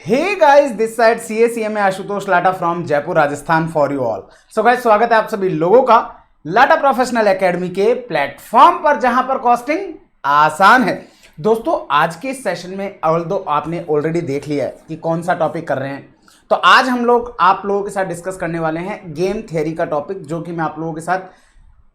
Hey guys, this side CACM में Ashutosh Lata from Jaipur Rajasthan for you all. So guys, स्वागत है आप सभी लोगों का लाटा प्रोफेशनल एकेडमी के प्लेटफॉर्म पर, जहां पर कॉस्टिंग आसान है। दोस्तों, आज के इस सेशन में ऑल्दो आपने ऑलरेडी देख लिया है कि कौन सा टॉपिक कर रहे हैं, तो आज हम लोग आप लोगों के साथ डिस्कस करने वाले हैं गेम थ्योरी का टॉपिक, जो कि मैं आप लोगों के साथ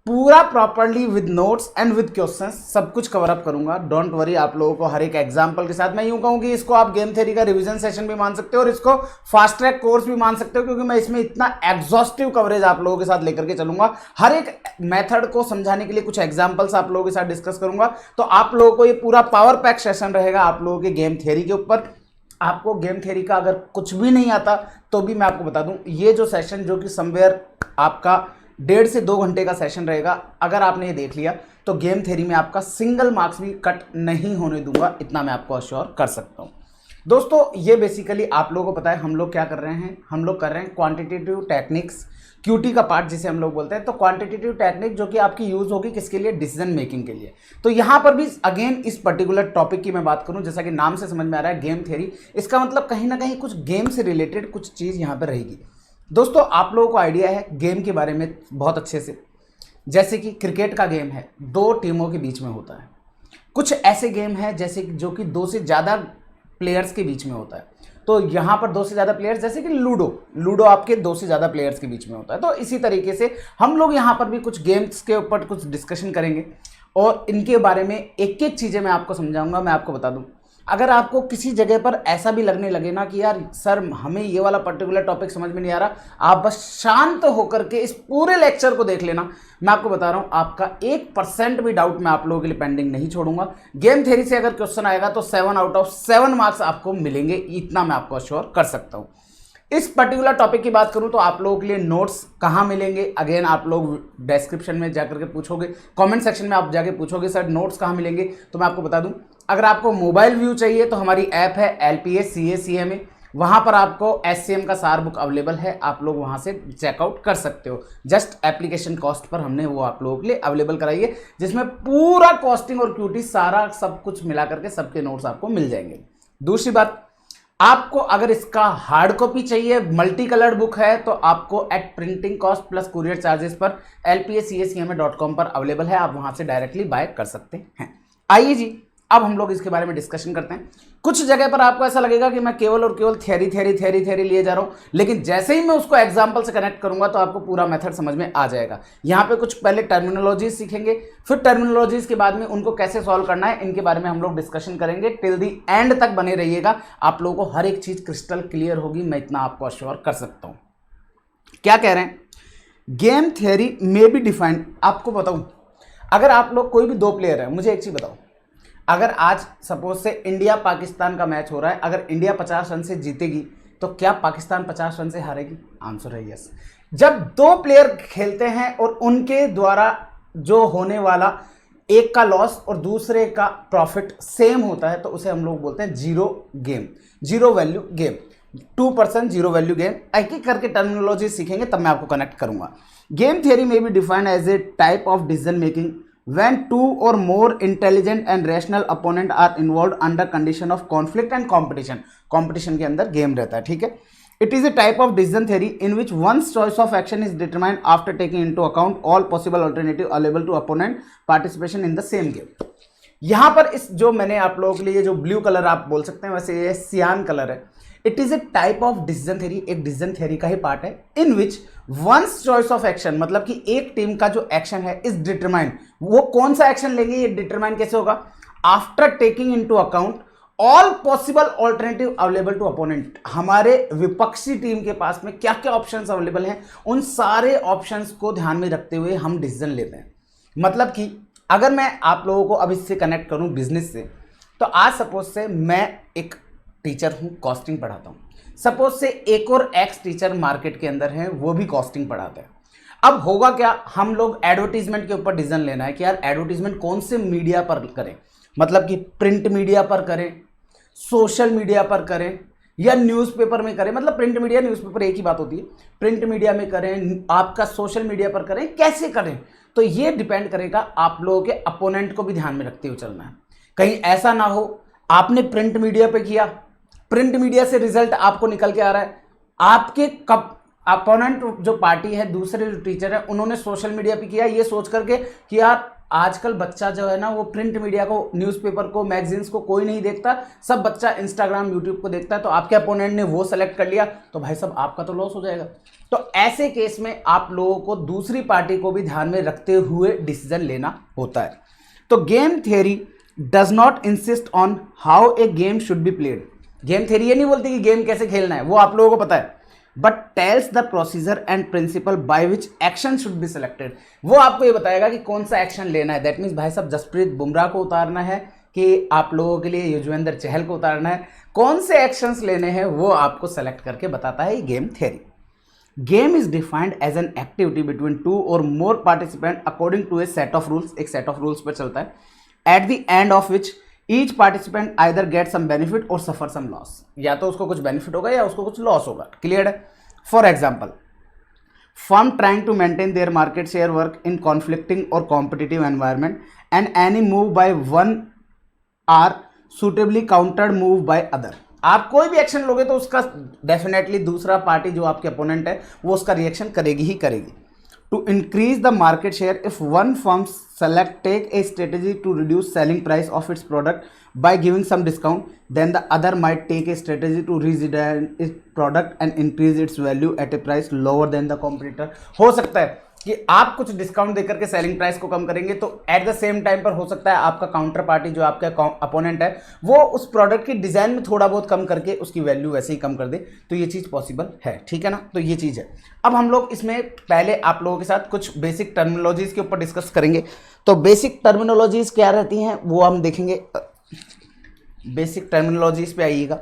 पूरा properly with notes and with questions सब कुछ कवर अप करूंगा। डोंट वरी, आप लोगों को हर एक एग्जांपल के साथ मैं यूं कहूं कि इसको आप गेम थ्योरी का रिवीजन सेशन भी मान सकते हो और इसको फास्ट ट्रैक कोर्स भी मान सकते हो, क्योंकि मैं इसमें इतना एग्जॉस्टिव कवरेज आप लोगों के साथ लेकर के चलूंगा। हर एक मेथड को समझाने के लिए कुछ एग्जाम्पल्स आप लोगों के साथ डिस्कस करूंगा, तो आप लोगों को ये पूरा पावर पैक सेशन रहेगा आप लोगों के गेम थ्योरी के ऊपर। आपको गेम थ्योरी का अगर कुछ भी नहीं आता तो भी मैं आपको बता दूं, ये जो सेशन जो कि समवेयर आपका 1.5 से 2 घंटे का सेशन रहेगा, अगर आपने ये देख लिया तो गेम थ्योरी में आपका सिंगल मार्क्स भी कट नहीं होने दूंगा, इतना मैं आपको अश्योर कर सकता हूं। दोस्तों, ये बेसिकली आप लोगों को पता है हम लोग क्या कर रहे हैं, हम लोग कर रहे हैं क्वांटिटेटिव टेक्निक्स, क्यूटी का पार्ट जिसे हम लोग बोलते हैं। तो क्वांटिटेटिव टेक्निक जो कि आपकी यूज होगी किसके लिए, डिसीजन मेकिंग के लिए। तो यहां पर भी अगेन इस पर्टिकुलर टॉपिक की मैं बात करूं, जैसा कि नाम से समझ में आ रहा है गेम थ्योरी, इसका मतलब कहीं ना कहीं कुछ गेम से रिलेटेड कुछ चीज यहां पर रहेगी। दोस्तों, आप लोगों को आइडिया है गेम के बारे में बहुत अच्छे से, जैसे कि क्रिकेट का गेम है, 2 टीमों के बीच में होता है। कुछ ऐसे गेम है जैसे जो कि 2 से ज़्यादा प्लेयर्स के बीच में होता है। तो यहाँ पर 2 से ज़्यादा प्लेयर्स, जैसे कि लूडो आपके 2 से ज़्यादा प्लेयर्स के बीच में होता है। तो इसी तरीके से हम लोग यहाँ पर भी कुछ गेम्स के ऊपर कुछ डिस्कशन करेंगे और इनके बारे में एक एक चीज़ें मैं आपको समझाऊंगा। मैं आपको बता दूं, अगर आपको किसी जगह पर ऐसा भी लगने लगे ना कि यार सर हमें ये वाला पर्टिकुलर टॉपिक समझ में नहीं आ रहा, आप बस शांत होकर के इस पूरे लेक्चर को देख लेना। मैं आपको बता रहा हूं, आपका 1% भी डाउट मैं आप लोगों के लिए पेंडिंग नहीं छोड़ूंगा। गेम थ्योरी से अगर क्वेश्चन आएगा तो 7 आउट ऑफ 7 मार्क्स आपको मिलेंगे, इतना मैं आपको अश्योर कर सकता हूं। इस पर्टिकुलर टॉपिक की बात करूं तो आप लोगों के लिए नोट्स कहां मिलेंगे, अगेन आप लोग डिस्क्रिप्शन में जाकर के पूछोगे, कमेंट सेक्शन में आप जाके पूछोगे सर नोट्स कहां मिलेंगे, तो मैं आपको बता दूं, अगर आपको मोबाइल व्यू चाहिए तो हमारी ऐप है LPS CACMA, वहां पर आपको SCM का सार बुक अवेलेबल है, आप लोग वहां से चेकआउट कर सकते हो। जस्ट एप्लीकेशन कॉस्ट पर हमने वो आप लोगों के लिए अवेलेबल कराई है, जिसमें पूरा कॉस्टिंग और क्यूटी सारा सब कुछ मिला करके सबके नोट्स आपको मिल जाएंगे। दूसरी बात, आपको अगर इसका हार्ड कॉपी चाहिए, मल्टी कलर्ड बुक है, तो आपको at printing cost plus courier charges पर lpscacma.com पर अवेलेबल है, आप वहां से डायरेक्टली बाय कर सकते हैं। आइए जी, अब हम लोग इसके बारे में डिस्कशन करते हैं। कुछ जगह पर आपको ऐसा लगेगा कि मैं केवल और केवल थ्योरी लिए जा रहा हूं, लेकिन जैसे ही मैं उसको एग्जांपल से कनेक्ट करूंगा तो आपको पूरा मेथड समझ में आ जाएगा। यहां पे कुछ पहले टर्मिनोलॉजीज सीखेंगे, फिर टर्मिनोलॉजीज के बाद में उनको कैसे सॉल्व करना है, इनके बारे में हम लोग डिस्कशन करेंगे। टिल दी एंड तक बने रहिएगा, आप लोगों को हर एक चीज क्रिस्टल क्लियर होगी, मैं इतना आपको अश्योर कर सकता हूं। क्या कह रहे हैं, गेम थ्योरी में भी डिफाइंड, आपको बताऊं, अगर आप लोग कोई भी 2 प्लेयर है, मुझे एक चीज बताओ, अगर आज सपोज से इंडिया पाकिस्तान का मैच हो रहा है, अगर इंडिया 50 रन से जीतेगी तो क्या पाकिस्तान 50 रन से हारेगी? आंसर है यस। जब 2 प्लेयर खेलते हैं और उनके द्वारा जो होने वाला एक का लॉस और दूसरे का प्रॉफिट सेम होता है, तो उसे हम लोग बोलते हैं zero game, zero value game, 2% zero value game. एक एक करके टर्मिनोलॉजी सीखेंगे, तब मैं आपको कनेक्ट करूंगा। गेम थ्योरी में भी defined as a type of decision making when 2 or more intelligent and rational opponent are involved under condition of conflict and competition। competition के अंदर गेम रहता है, ठीक है। it is a type of decision theory in which one's choice of action is determined after taking into account all possible alternative available to opponent participation in the same game। यहां पर इस जो मैंने आप लोगों के लिए जो ब्लू कलर आप बोल सकते हैं, वैसे ये सियान कलर है। It is a type of decision theory, एक डिसीजन थ्योरी का ही पार्ट है, इन विच वंस चॉइस ऑफ एक्शन, मतलब कि एक टीम का जो एक्शन है इज डिटरमाइंड, वो कौन सा एक्शन लेंगे ये डिटरमाइन कैसे होगा, after taking into account all possible alternative available to opponent. हमारे विपक्षी टीम के पास में क्या क्या ऑप्शंस अवेलेबल हैं, उन सारे ऑप्शंस को ध्यान में रखते हुए हम डिसीजन लेते हैं। मतलब कि अगर मैं आप लोगों को अब इससे कनेक्ट करूं बिजनेस से, तो आज सपोज से मैं एक टीचर हूं, कॉस्टिंग पढ़ाता हूं। सपोज से एक और एक्स टीचर मार्केट के अंदर है, वो भी कॉस्टिंग पढ़ाते हैं। अब होगा क्या, हम लोग एडवर्टीजमेंट के ऊपर डिसीजन लेना है कि यार एडवर्टीजमेंट कौन से मीडिया पर करें, मतलब कि प्रिंट मीडिया पर करें, सोशल मीडिया पर करें, या न्यूज़पेपर में करें। मतलब प्रिंट मीडिया न्यूज़पेपर एक ही बात होती है, प्रिंट मीडिया में करें, आपका सोशल मीडिया पर करें, कैसे करें, तो ये डिपेंड करेगा आप लोगों के अपोनेंट को भी ध्यान में रखते हुए चलना है। कहीं ऐसा ना हो आपने प्रिंट मीडिया पे किया, प्रिंट मीडिया से रिजल्ट आपको निकल के आ रहा है, आपके कब अपोनेंट जो पार्टी है, दूसरे जो टीचर है, उन्होंने सोशल मीडिया पे किया ये सोच करके कि यार आजकल बच्चा जो है ना वो प्रिंट मीडिया को, न्यूज़पेपर को, मैगजीन्स को कोई नहीं देखता, सब बच्चा इंस्टाग्राम यूट्यूब को देखता है, तो आपके अपोनेंट ने वो सेलेक्ट कर लिया, तो भाई साहब आपका तो लॉस हो जाएगा। तो ऐसे केस में आप लोगों को दूसरी पार्टी को भी ध्यान में रखते हुए डिसीजन लेना होता है। तो game theory does not insist on how a game should be played. Game theory ये नहीं बोलती कि गेम कैसे खेलना है, वो आप लोगों को पता है, but tells the procedure and principal by which action should be selected. वो आपको ये बताएगा कि कौन सा एक्शन लेना है। दैट मीन्स भाई साहब जसप्रीत बुमराह को उतारना है कि आप लोगों के लिए युजवेंद्र चहल को उतारना है, कौन से एक्शंस लेने हैं वो आपको सेलेक्ट करके बताता है game theory. Game is defined as an activity between two और more participant according to a set of rules. एक सेट ऑफ रूल्स पर चलता है, at the end of which each participant either get some benefit और suffer सम loss. या तो उसको कुछ बेनिफिट होगा या उसको कुछ लॉस होगा। क्लियर है? For example, firm trying to maintain their market share work in conflicting or competitive environment and any move by one are suitably countered move by other। आप कोई भी एक्शन लोगे तो उसका डेफिनेटली दूसरा पार्टी जो आपके अपोनेंट है वो उसका रिएक्शन करेगी ही करेगी। To increase the market share, if one firm take a strategy to reduce selling price of its product by giving some discount, then the other might take a strategy to redesign its product and increase its value at a price lower than the competitor। हो सकता है कि आप कुछ discount देकर के selling price को कम करेंगे, तो एट द सेम टाइम पर हो सकता है आपका काउंटर पार्टी जो आपका अपोनेंट है वो उस प्रोडक्ट की डिजाइन में थोड़ा बहुत कम करके उसकी वैल्यू वैसे ही कम कर दे। तो ये चीज़ पॉसिबल है, ठीक है ना। तो ये चीज़ है। अब हम लोग इसमें पहले आप लोगों के साथ कुछ बेसिक टर्मिनोलॉजीज के ऊपर डिस्कस करेंगे। तो बेसिक टर्मिनोलॉजीज क्या रहती हैं वो हम देखेंगे। बेसिक टर्मिनोलॉजीज पे आइएगा।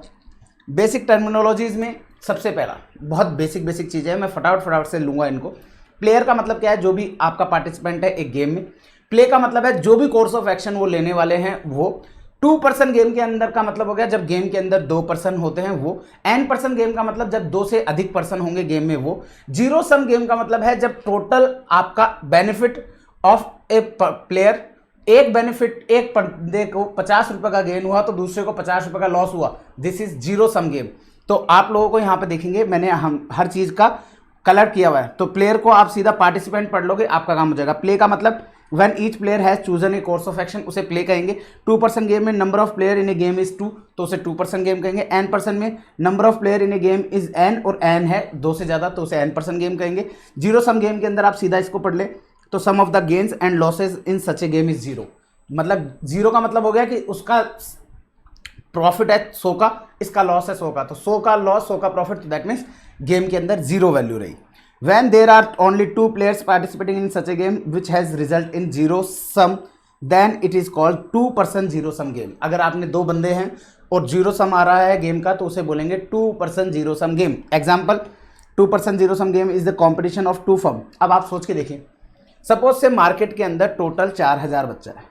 बेसिक टर्मिनोलॉजीज में सबसे पहला बहुत बेसिक चीज़ है, मैं फटाफट से लूँगा इनको। प्लेयर का मतलब क्या है? जो भी आपका पार्टिसिपेंट है एक गेम में। प्ले का मतलब है जो भी कोर्स ऑफ एक्शन वो लेने वाले हैं वो। 2 पर्सन गेम के अंदर का मतलब हो गया जब गेम के अंदर 2 पर्सन होते हैं वो। n पर्सन गेम का मतलब जब 2 से अधिक पर्सन होंगे गेम में वो। जीरो सम गेम का मतलब है जब टोटल आपका बेनिफिट ऑफ ए प्लेयर, एक बेनिफिट एक बंदे को 50 रुपये का गेन हुआ तो दूसरे को 50 रुपये का लॉस हुआ, this is zero sum game. तो आप लोगों को यहाँ पे देखेंगे मैंने हर चीज़ का कलर किया हुआ है। तो प्लेयर को आप सीधा पार्टिसिपेंट पढ़ लोगे, आपका काम हो जाएगा। प्ले का मतलब when each player has chosen A course of action, उसे प्ले कहेंगे। 2 पर्सन गेम में number of player in A game is 2, तो उसे 2 पर्सन गेम कहेंगे। n पर्सन में number of player in A game is n और n है 2 से ज़्यादा, तो उसे n पर्सन गेम कहेंगे। जीरो सम गेम के अंदर आप सीधा इसको पढ़ ले तो sum of the gains and losses in such a game is 0। मतलब जीरो का मतलब हो गया कि उसका प्रॉफिट है 100 का, इसका लॉस है 100 का, तो 100 का लॉस 100 का प्रॉफिट, तो दैट मीन्स गेम के अंदर जीरो वैल्यू रही। When there are only 2 players participating in such a game which has result in zero sum, then it is called 2 person zero sum game। अगर आपने 2 बंदे हैं और जीरो सम आ रहा है गेम का तो उसे बोलेंगे 2 person zero sum game। Example, 2 person zero sum game is the competition of 2 firm। अब आप सोच के देखिए, सपोज से मार्केट के अंदर टोटल 4000 बच्चा है,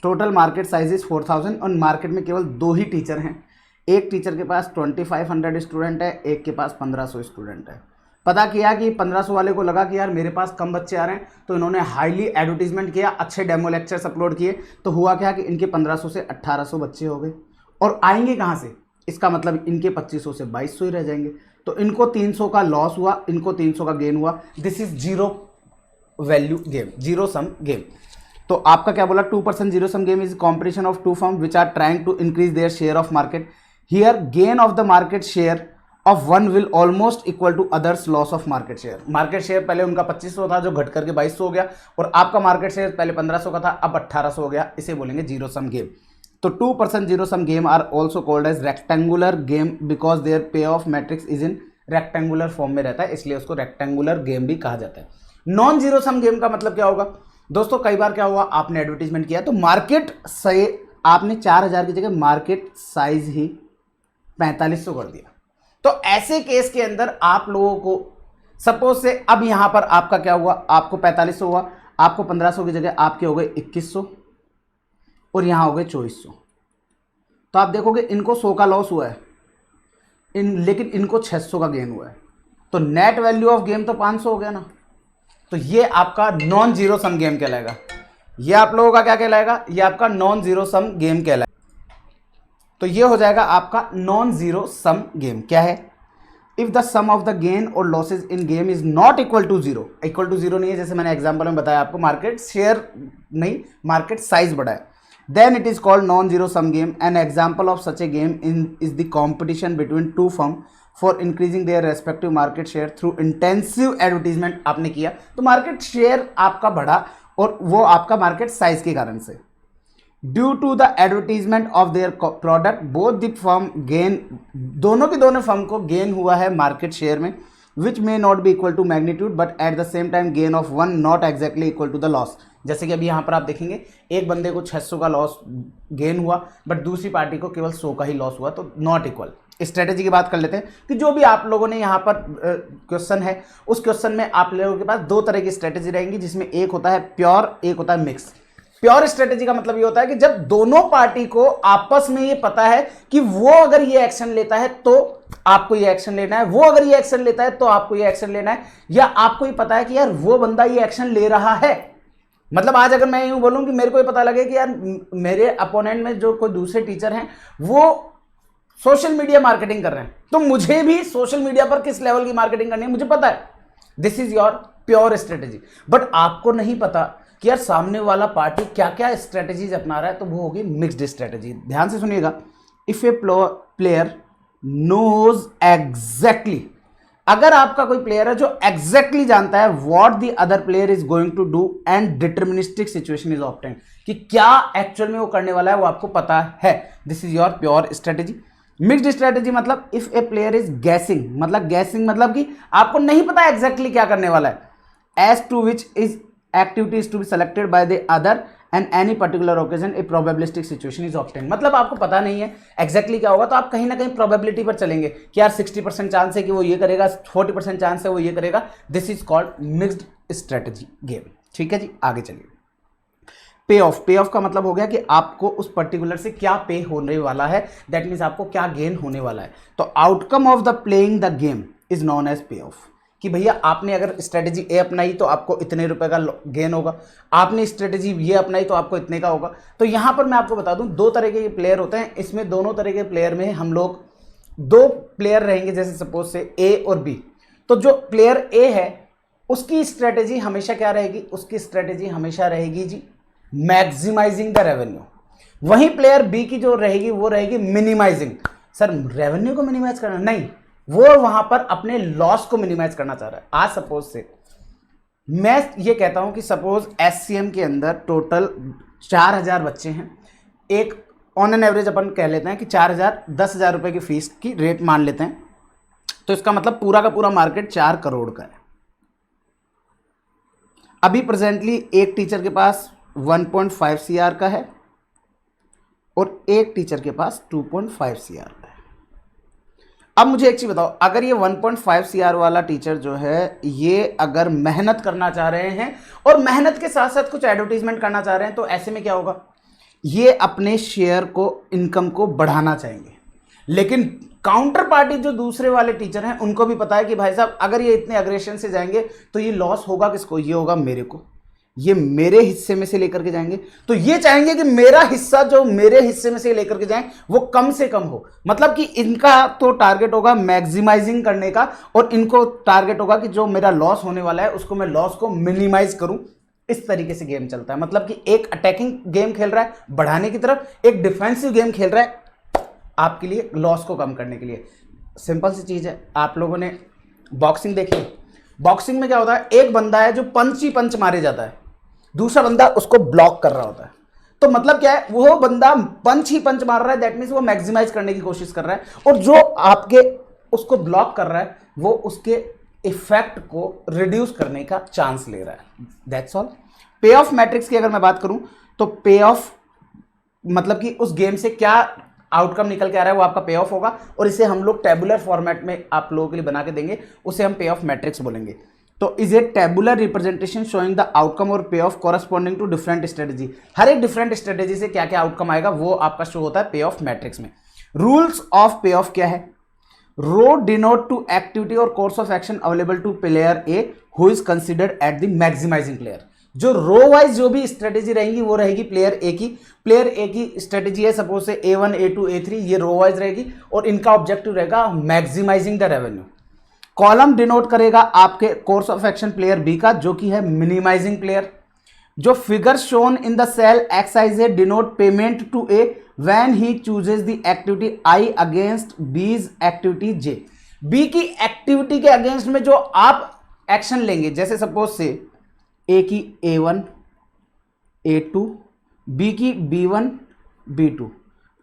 टोटल मार्केट साइज इज 4000 और मार्केट में केवल 2 ही टीचर हैं। एक टीचर के पास 2500 स्टूडेंट है, एक के पास 1500 स्टूडेंट है। पता किया कि 1500 वाले को लगा कि यार मेरे पास कम बच्चे आ रहे हैं, तो इन्होंने हाईली एडवर्टीजमेंट किया, अच्छे डेमो लेक्चर्स अपलोड किए, तो हुआ क्या कि इनके 1500 से 1800 बच्चे हो गए। और आएंगे कहाँ से? इसका मतलब इनके 2500 से 2200 ही रह जाएंगे। तो इनको 300 का लॉस हुआ, इनको 300 का गेन हुआ। This is zero value game, zero sum game. तो आपका क्या बोला? 2 person zero sum game is competition of 2 firms which are trying to increase their share of market। Here gain of the market share of one will almost equal to others loss of market share। Market share पहले उनका 2500 था जो घट करके 2200 हो गया, और आपका मार्केट शेयर पहले 1500 का था अब 1800 हो गया, इसे बोलेंगे जीरो सम गेम। तो 2 person zero sum game are also called as rectangular game because their payoff matrix is in rectangular form में रहता है, इसलिए उसको रेक्टेंगुलर गेम भी कहा जाता है। नॉन जीरो सम गेम का मतलब क्या होगा? दोस्तों कई बार क्या हुआ, आपने एडवर्टीजमेंट किया तो मार्केट से आपने 4000 की जगह मार्केट साइज ही 4500 कर दिया। तो ऐसे केस के अंदर आप लोगों को सपोज से अब यहां पर आपका क्या हुआ, आपको 4500 हुआ, आपको 1500 की जगह आपके हो गए 2100 और यहां हो गए 2400। तो आप देखोगे इनको 100 का लॉस हुआ है, लेकिन इनको 600 का गेन हुआ है। तो नेट वैल्यू ऑफ गेम तो 500 हो गया ना। तो ये आपका नॉन जीरो सम गेम कहलाएगा। ये आप लोगों का क्या कहलाएगा? ये आपका नॉन जीरो सम गेम कहलाएगा। तो ये हो जाएगा आपका नॉन जीरो सम गेम। क्या है? If the sum of the gain और losses in game is not equal to zero. Equal to zero नहीं है, जैसे मैंने एग्जांपल में बताया आपको, मार्केट शेयर नहीं, मार्केट साइज बढ़ा है, then it is called non-zero sum game. An example of such a game is the competition between two firms for increasing their respective market share through intensive advertisement. आपने किया तो market share आपका बढ़ा, और वो आपका मार्केट साइज के कारण से। Due to the advertisement of their product both the firm gain, दोनों के दोनों फर्म को गेन हुआ है मार्केट शेयर में, which may not be equal to magnitude but at the same time gain of one not exactly equal to the loss. जैसे कि अभी यहाँ पर आप देखेंगे एक बंदे को 600 का लॉस गेन हुआ, बट दूसरी पार्टी को केवल 100 का ही लॉस हुआ, तो नॉट इक्वल। स्ट्रेटेजी की बात कर लेते हैं कि जो भी आप लोगों ने यहाँ पर क्वेश्चन है, उस क्वेश्चन में आप लोगों के पास दो तरह की स्ट्रेटेजी रहेंगी, जिसमें एक होता है प्योर, एक होता है मिक्स। प्योर स्ट्रेटेजी का मतलब ये होता है कि जब दोनों पार्टी को आपस में ये पता है कि वो अगर ये एक्शन लेता है तो आपको ये एक्शन लेना है, वो अगर ये एक्शन लेता है तो आपको ये एक्शन लेना है, या आपको ये पता है कि यार वो बंदा ये एक्शन ले रहा है। मतलब आज अगर मैं यूं बोलूं कि मेरे को ये पता लगे कि यार मेरे अपोनेंट में जो कोई दूसरे टीचर हैं वो सोशल मीडिया मार्केटिंग कर रहे हैं, तो मुझे भी सोशल मीडिया पर किस लेवल की मार्केटिंग करनी है मुझे पता है। This is your pure strategy. But आपको नहीं पता कि यार सामने वाला पार्टी क्या क्या स्ट्रेटेजीज अपना रहा है, तो वो होगी मिक्स्ड स्ट्रेटेजी। ध्यान से सुनिएगा। If a player knows exactly, अगर आपका कोई प्लेयर है जो एग्जैक्टली जानता है what the other player is going to do and deterministic situation is obtained, कि क्या एक्चुअल में वो करने वाला है वो आपको पता है, this is your pure strategy. Mixed strategy मतलब if a player is guessing, मतलब गैसिंग मतलब कि आपको नहीं पता एग्जैक्टली क्या करने वाला है, as to which is activity is to be selected by the other and any particular occasion a probabilistic situation is obtained. मतलब आपको पता नहीं है एग्जैक्टली क्या होगा, तो आप कहीं ना कहीं प्रोबेबिलिटी पर चलेंगे कि यार 60% चांस है कि वो ये करेगा, 40% चांस है वो ये करेगा। This is called mixed strategy game. ठीक है जी, आगे चलिए। पे ऑफ, पे ऑफ का मतलब हो गया कि आपको उस पर्टिकुलर से क्या पे होने वाला है, दैट मीन्स आपको क्या गेन होने वाला है। तो outcome of the playing the game is known as pay off, कि भैया आपने अगर स्ट्रेटेजी ए अपनाई तो आपको इतने रुपए का गेन होगा, आपने स्ट्रेटेजी ये अपनाई तो आपको इतने का होगा। तो यहां पर मैं आपको बता दूं दो तरह के प्लेयर होते हैं, इसमें दोनों तरह के प्लेयर में हम लोग दो प्लेयर रहेंगे, जैसे सपोज से ए और बी। तो जो प्लेयर ए है उसकी स्ट्रेटेजी हमेशा क्या रहेगी, उसकी स्ट्रेटेजी हमेशा रहेगी जी मैक्सिमाइजिंग द रेवेन्यू। वहीं प्लेयर बी की जो रहेगी वो रहेगी मिनिमाइजिंग। सर रेवेन्यू को मिनिमाइज करना नहीं, वो वहां पर अपने लॉस को मिनिमाइज करना चाह रहा है। आज सपोज से मैं ये कहता हूं कि सपोज एससीएम के अंदर टोटल 4000 बच्चे हैं, एक ऑन एन एवरेज अपन कह लेते हैं कि 4000 10,000 रुपए की फीस की रेट मान लेते हैं, तो इसका मतलब पूरा का पूरा मार्केट 4 करोड़ का है। अभी प्रेजेंटली एक टीचर के पास 1.5 CR का है और एक टीचर के पास 2.5 CR का है। अब मुझे एक चीज बताओ, अगर ये 1.5 CR वाला टीचर जो है ये अगर मेहनत करना चाह रहे हैं और मेहनत के साथ साथ कुछ एडवर्टीजमेंट करना चाह रहे हैं, तो ऐसे में क्या होगा, ये अपने शेयर को, इनकम को बढ़ाना चाहेंगे। लेकिन काउंटर पार्टी जो दूसरे वाले टीचर हैं उनको भी पता है कि भाई साहब अगर ये इतने अग्रेशन से जाएंगे तो ये लॉस होगा किसको, ये होगा मेरे को, ये मेरे हिस्से में से लेकर के जाएंगे। तो ये चाहेंगे कि मेरा हिस्सा जो मेरे हिस्से में से लेकर के जाएं वो कम से कम हो। मतलब कि इनका तो टारगेट होगा मैक्सिमाइजिंग करने का, और इनको टारगेट होगा कि जो मेरा लॉस होने वाला है उसको मैं लॉस को मिनिमाइज करूं। इस तरीके से गेम चलता है। मतलब कि एक अटैकिंग गेम खेल रहा है बढ़ाने की तरफ, एक डिफेंसिव गेम खेल रहा है आपके लिए लॉस को कम करने के लिए। सिंपल सी चीज है, आप लोगों ने बॉक्सिंग देखी, बॉक्सिंग में क्या होता है, एक बंदा है जो पंच ही पंच मारे जाता है, दूसरा बंदा उसको ब्लॉक कर रहा होता है। तो मतलब क्या है, वो बंदा पंच ही पंच मार रहा है, दैट मीन्स वो मैक्सिमाइज करने की कोशिश कर रहा है, और जो आपके उसको ब्लॉक कर रहा है वो उसके इफेक्ट को रिड्यूस करने का चांस ले रहा है। That's all. पे ऑफ मैट्रिक्स की अगर मैं बात करूं तो पे ऑफ मतलब कि उस गेम से क्या आउटकम निकल के आ रहा है वो आपका पे ऑफ होगा, और इसे हम लोग टेबुलर फॉर्मेट में आप लोगों के लिए बना के देंगे, उसे हम पे ऑफ मैट्रिक्स बोलेंगे। तो is a tabular representation showing the outcome और payoff corresponding to different strategy. हर एक डिफरेंट स्ट्रेटेजी से क्या क्या आउटकम आएगा वो आपका शो होता है पे ऑफ मैट्रिक्स में। रूल्स ऑफ पे ऑफ क्या है, रो डिनोट टू एक्टिविटी और course of action available to player A who is considered at the maximizing player. जो रो वाइज जो भी स्ट्रेटेजी रहेगी वो रहेगी प्लेयर ए की। प्लेयर ए की स्ट्रेटेजी है सपोज से A1 A2 A3, ये रो वाइज रहेगी और इनका ऑब्जेक्टिव रहेगा maximizing the revenue. Column denote करेगा आपके course of action player B का, जो कि है मिनिमाइजिंग प्लेयर। जो figure shown in the cell X I J denote payment to A when he chooses the activity I against B's activity J. B की activity के against में जो आप एक्शन लेंगे, जैसे सपोज से ए की A1 A2, बी की B1 B2,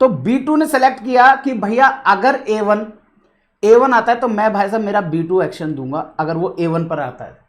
तो B2 ने सेलेक्ट किया कि भैया अगर A1 आता है तो मैं भाई साहब मेरा B2 एक्शन दूंगा अगर वो A1 पर आता है।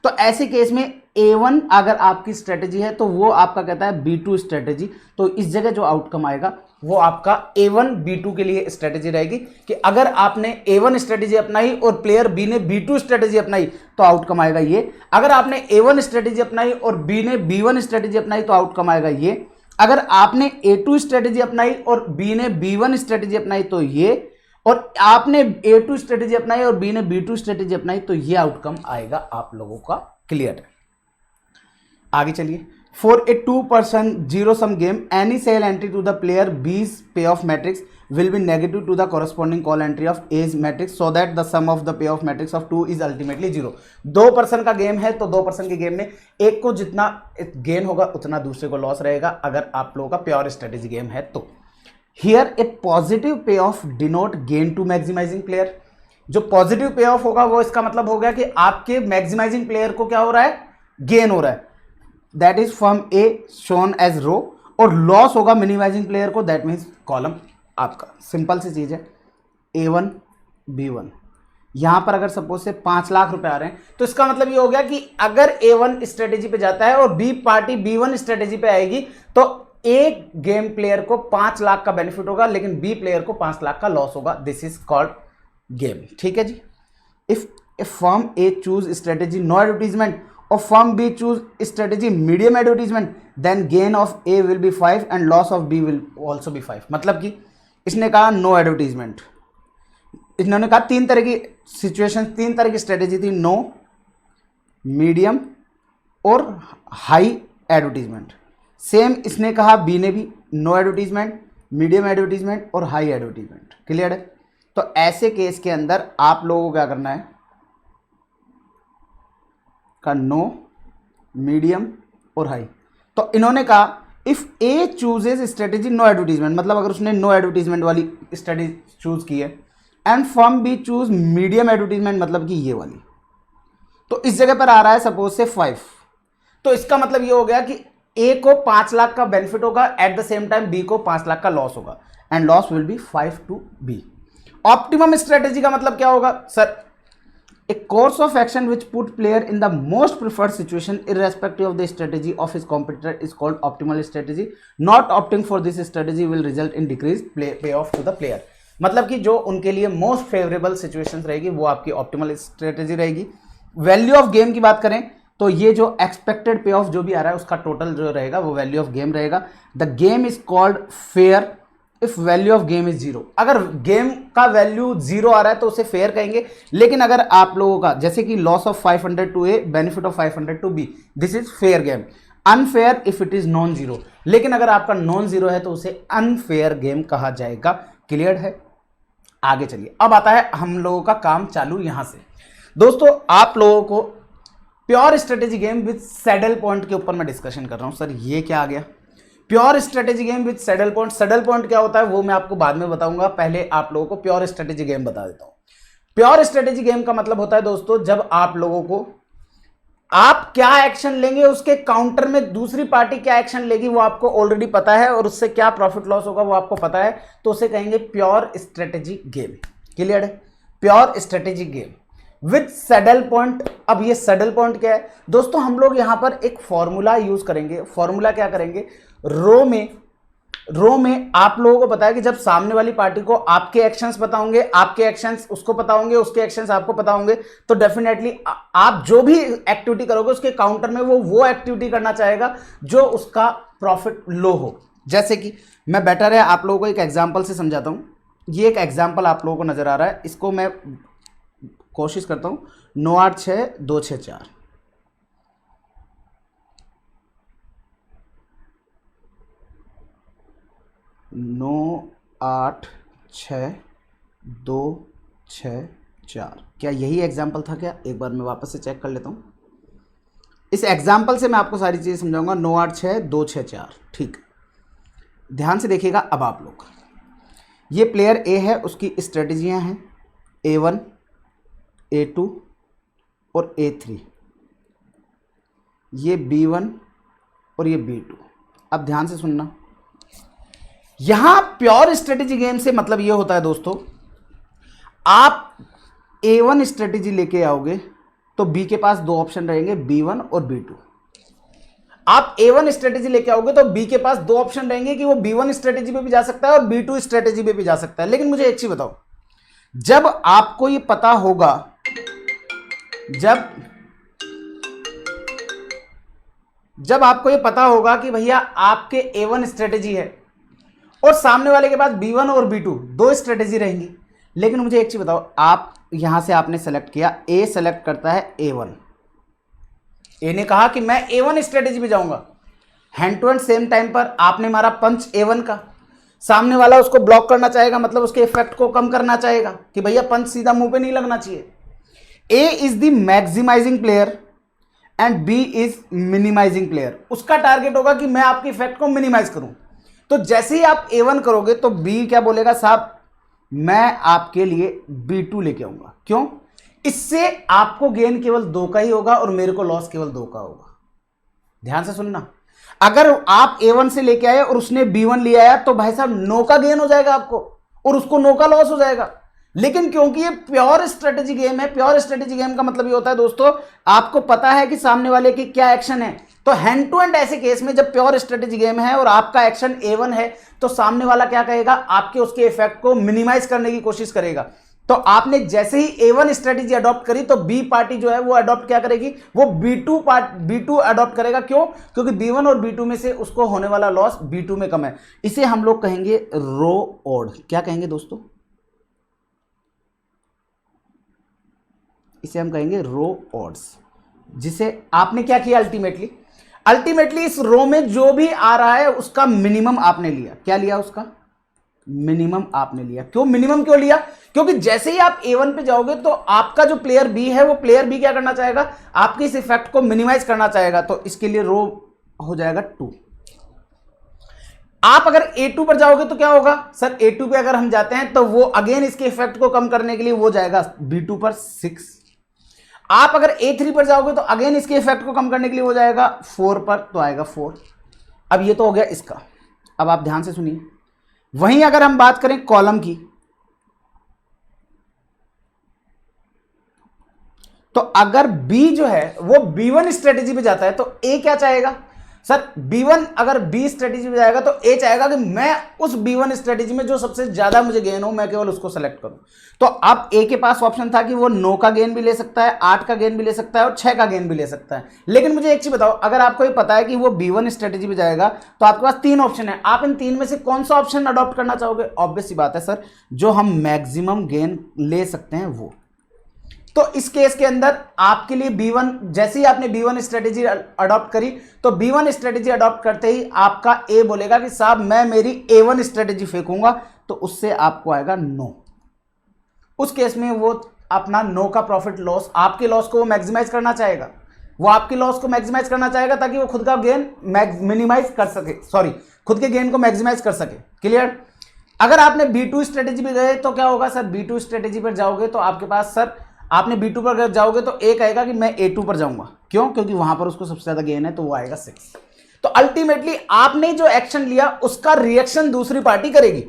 तो ऐसे केस में A1 अगर आपकी स्ट्रेटेजी है तो वो आपका कहता है B2 स्ट्रेटेजी, तो इस जगह जो आउटकम आएगा वो आपका A1 B2 के लिए स्ट्रेटेजी रहेगी कि अगर आपने A1 स्ट्रेटेजी अपनाई और प्लेयर बी ने B2 स्ट्रेटेजी अपनाई तो आउटकम आएगा ये। अगर आपने A1 स्ट्रेटेजी अपनाई और बी ने B1 स्ट्रेटेजी अपनाई तो आउटकम आएगा ये। अगर आपने A2 स्ट्रेटेजी अपनाई और बी ने B1 स्ट्रेटेजी अपनाई तो ये, और आपने A2 स्ट्रेटेजी अपनाई और बी ने B2 स्ट्रेटेजी अपनाई तो ये आउटकम आएगा आप लोगों का। क्लियर है? आगे चलिए। For a 2% zero sum game any cell entry to the player B's pay of matrix will be negative to the corresponding cell entry of A's matrix so that the sum of the pay of matrix of 2 is ultimately 0। 2% का game है तो 2% के game में एक को जितना gain होगा उतना दूसरे को लॉस रहेगा, अगर आप लोगों का प्योर स्ट्रेटेजी गेम है तो। Here a positive pay off denote gain to maximizing player. जो पॉजिटिव पे ऑफ होगा वो इसका मतलब हो गया कि आपके मैक्सिमाइजिंग प्लेयर को क्या हो रहा है, गेन हो रहा है, that is from a shown as row, और लॉस होगा मिनिमाइजिंग प्लेयर को, दैट मीन्स कॉलम आपका। सिंपल सी चीज है। A1 B1 यहां पर अगर सपोज से 5 लाख रुपए आ रहे हैं तो इसका मतलब ये हो गया कि अगर A1 स्ट्रेटेजी पे जाता है और बी पार्टी B1 स्ट्रेटेजी पे आएगी तो एक गेम प्लेयर को 5 लाख का बेनिफिट होगा लेकिन बी प्लेयर को 5 लाख का लॉस होगा। This is called game. ठीक है जी। If a firm A choose strategy no advertisement और firm B choose strategy medium advertisement then gain of A will be 5 and loss of B will also be 5। मतलब कि इसने कहा no advertisement, इन्होंने कहा 3 तरह की सिचुएशन, 3 तरह की स्ट्रेटेजी थी, नो, मीडियम और हाई एडवर्टीजमेंट। सेम इसने कहा बी ने भी, नो एडवर्टीजमेंट, मीडियम एडवर्टीजमेंट और हाई एडवर्टीजमेंट। क्लियर है? तो ऐसे केस के अंदर आप लोगों को क्या करना है का नो, मीडियम और हाई। तो इन्होंने कहा if A chooses strategy no advertisement, मतलब अगर उसने नो एडवर्टीजमेंट वाली स्ट्रेटेजी चूज की है, and firm B choose medium advertisement मतलब कि ये वाली, तो इस जगह पर आ रहा है सपोज से 5। तो इसका मतलब ये हो गया कि ए को 5 लाख का बेनिफिट होगा, at the same time B को 5 लाख का लॉस होगा, and loss will be 5 to B. Optimum strategy का मतलब क्या होगा sir? A course of action which put player in the most preferred situation irrespective of the strategy of his competitor is called optimal strategy. Not opting for this strategy will result in decreased payoff to the player. मतलब कि जो उनके लिए most favourable situation रहेगी वो आपकी optimal strategy रहेगी। Value of game की बात करें तो ये जो एक्सपेक्टेड पे ऑफ जो भी आ रहा है उसका टोटल जो रहेगा वो वैल्यू ऑफ गेम रहेगा। The game is called fair if value of game is 0। अगर गेम का वैल्यू 0 आ रहा है तो उसे फेयर कहेंगे, लेकिन अगर आप लोगों का जैसे कि loss of 500 to A, benefit of 500 to B, this is fair game. Unfair if it is non zero, लेकिन अगर आपका नॉन जीरो है तो उसे अनफेयर गेम कहा जाएगा। क्लियर है? आगे चलिए। अब आता है हम लोगों का काम चालू यहां से। दोस्तों आप लोगों को pure strategy game with saddle point के ऊपर मैं डिस्कशन कर रहा हूं। सर ये क्या आ गया? Pure strategy game with saddle point. Saddle point क्या होता है वो मैं आपको बाद में बताऊंगा, पहले आप लोगों को प्योर स्ट्रेटेजी गेम बता देता हूं। प्योर स्ट्रेटेजी गेम का मतलब होता है दोस्तों जब आप लोगों को आप क्या एक्शन लेंगे उसके काउंटर में दूसरी पार्टी क्या एक्शन लेगी वो आपको ऑलरेडी पता है और उससे क्या प्रॉफिट लॉस होगा वो आपको पता है, तो उसे कहेंगे प्योर स्ट्रेटेजी गेम। क्लियर है? Pure strategy game with saddle point. अब ये सैडल पॉइंट क्या है दोस्तों? हम लोग यहां पर एक फॉर्मूला यूज करेंगे। फॉर्मूला क्या करेंगे? रो में आप लोगों को पता है कि जब सामने वाली पार्टी को आपके एक्शंस पता होंगे, आपके एक्शंस उसको पता होंगे, उसके एक्शंस आपको पता होंगे, तो डेफिनेटली आप जो भी एक्टिविटी करोगे उसके काउंटर में वो एक्टिविटी करना चाहेगा जो उसका प्रॉफिट लो हो। जैसे कि मैं बेटर है आप लोगों को एक एग्जांपल से समझाता हूं। ये एक एग्जांपल आप लोगों को नजर आ रहा है, इसको मैं कोशिश करता हूं। 9 8 6 2 6 4, 9 8 6 2 6 4। क्या यही एग्जाम्पल था क्या? एक बार मैं वापस से चेक कर लेता हूँ। इस एग्जाम्पल से मैं आपको सारी चीज़ें समझाऊंगा। 9 8 6 2 6 4। ठीक, ध्यान से देखिएगा। अब आप लोग, ये प्लेयर ए है, उसकी स्ट्रेटजियाँ हैं A1 A2 और A3, ये B1 और ये B2। अब ध्यान से सुनना, यहां प्योर स्ट्रेटेजी गेम से मतलब ये होता है दोस्तों, आप A1 स्ट्रेटेजी लेके आओगे तो B के पास दो ऑप्शन रहेंगे, B1 और B2। आप A1 स्ट्रेटेजी लेके आओगे तो B के पास दो ऑप्शन रहेंगे कि वो B1 स्ट्रेटेजी पे भी जा सकता है और B2 स्ट्रेटेजी पे भी जा सकता है। लेकिन मुझे एक चीज बताओ, जब आपको ये पता होगा, जब आपको ये पता होगा कि भैया आपके A1 स्ट्रेटेजी है और सामने वाले के पास B1 और B2 दो स्ट्रेटेजी रहेंगी। लेकिन मुझे एक चीज बताओ, आप यहां से आपने सेलेक्ट किया, A सेलेक्ट करता है A1, ए ने कहा कि मैं A1 स्ट्रेटेजी पे जाऊंगा। Hand to hand same time पर आपने मारा पंच A1 का, सामने वाला उसको ब्लॉक करना चाहेगा, मतलब उसके इफेक्ट को कम करना चाहेगा कि भैया पंच सीधा मुंह पे नहीं लगना चाहिए। A is the maximizing player and B is minimizing player. उसका टारगेट होगा कि मैं आपके इफेक्ट को मिनिमाइज करूं। तो जैसे ही आप A1 करोगे तो B क्या बोलेगा, साहब मैं आपके लिए B2 लेके आऊंगा। क्यों? इससे आपको गेन केवल 2 का ही होगा और मेरे को लॉस केवल 2 का होगा। ध्यान से सुनना, अगर आप A1 से लेके आए और उसने B1 ले आया तो भाई साहब 9 का गेन हो जाएगा आपको और उसको 9 का लॉस हो जाएगा। लेकिन क्योंकि ये प्योर स्ट्रेटेजी गेम है, प्योर स्ट्रेटेजी गेम का मतलब ये होता है दोस्तों, आपको पता है कि सामने वाले की क्या एक्शन है। तो हैंड टू हैंड ऐसे केस में जब प्योर स्ट्रेटेजी गेम है और आपका एक्शन A1 है तो सामने वाला क्या कहेगा, आपके उसके इफेक्ट को मिनिमाइज करने की कोशिश करेगा। तो आपने जैसे ही A1 स्ट्रेटेजी अडॉप्ट करी तो B पार्टी जो है वो अडॉप्ट क्या करेगी, वो B2 अडॉप्ट करेगा। क्यों? क्योंकि B1 और B2 में से उसको होने वाला लॉस B2 में कम है। इसे हम लोग कहेंगे रो ऑड। क्या कहेंगे दोस्तों? इसे हम कहेंगे रो ऑड्स। जिसे आपने क्या किया, अल्टीमेटली इस रो में जो भी आ रहा है उसका मिनिमम आपने लिया। क्या लिया? उसका मिनिमम आपने लिया। क्यों मिनिमम क्यों लिया? क्योंकि जैसे ही आप A1 पे जाओगे तो आपका जो प्लेयर B है वो प्लेयर B क्या करना चाहेगा, आपके इस इफेक्ट को मिनिमाइज करना चाहेगा। तो इसके लिए रो हो जाएगा 2। आप अगर A2 पर जाओगे तो क्या होगा, सर A2 पे अगर हम जाते हैं तो वो अगेन इसके इफेक्ट को कम करने के लिए वो जाएगा B2 पर 6। आप अगर A3 पर जाओगे तो अगेन इसके इफेक्ट को कम करने के लिए हो जाएगा 4 पर, तो आएगा 4। अब ये तो हो गया इसका। अब आप ध्यान से सुनिए, वहीं अगर हम बात करें कॉलम की, तो अगर B जो है वो B1 स्ट्रेटेजी पे जाता है तो A क्या चाहेगा, सर B1 अगर B स्ट्रेटेजी पे जाएगा तो A चाहेगा कि मैं उस B1 स्ट्रेटेजी में जो सबसे ज्यादा मुझे गेन हो मैं केवल उसको सेलेक्ट करूं। तो अब A के पास ऑप्शन था कि वो 9 का गेन भी ले सकता है, 8 का गेन भी ले सकता है और 6 का गेन भी ले सकता है। लेकिन मुझे एक चीज बताओ, अगर आपको ये पता है कि वो B1 स्ट्रेटेजी पे जाएगा तो आपके पास 3 ऑप्शन है, आप इन 3 में से कौन सा ऑप्शन अडॉप्ट करना चाहोगे? ऑब्वियस सी बात है सर, जो हम मैक्सिमम गेन ले सकते हैं वो। तो इस केस के अंदर आपके लिए B1, जैसे ही आपने B1 स्ट्रेटेजी अडॉप्ट करी तो B1 स्ट्रेटेजी अडॉप्ट करते ही आपका A बोलेगा कि साहब मैं मेरी A1 स्ट्रेटेजी फेंकूंगा, तो उससे आपको आएगा 9। उस केस में वो अपना 9 का प्रॉफिट लॉस, आपके लॉस को वो मैक्सिमाइज करना चाहेगा, वो आपके लॉस को मैक्सिमाइज करना चाहेगा ताकि वो खुद का गेन मिनिमाइज कर सके, खुद के गेन को मैक्सिमाइज कर सके। क्लियर? अगर आपने B2 स्ट्रेटेजी पे गए तो क्या होगा सर, B2 स्ट्रेटेजी पर जाओगे तो आपके पास सर, आपने B2 पर अगर जाओगे तो A कहेगा कि मैं A2 पर जाऊंगा। क्यों? क्योंकि वहां पर उसको सबसे ज्यादा गेन है, तो वो आएगा 6। तो अल्टीमेटली आपने जो एक्शन लिया उसका रिएक्शन दूसरी पार्टी करेगी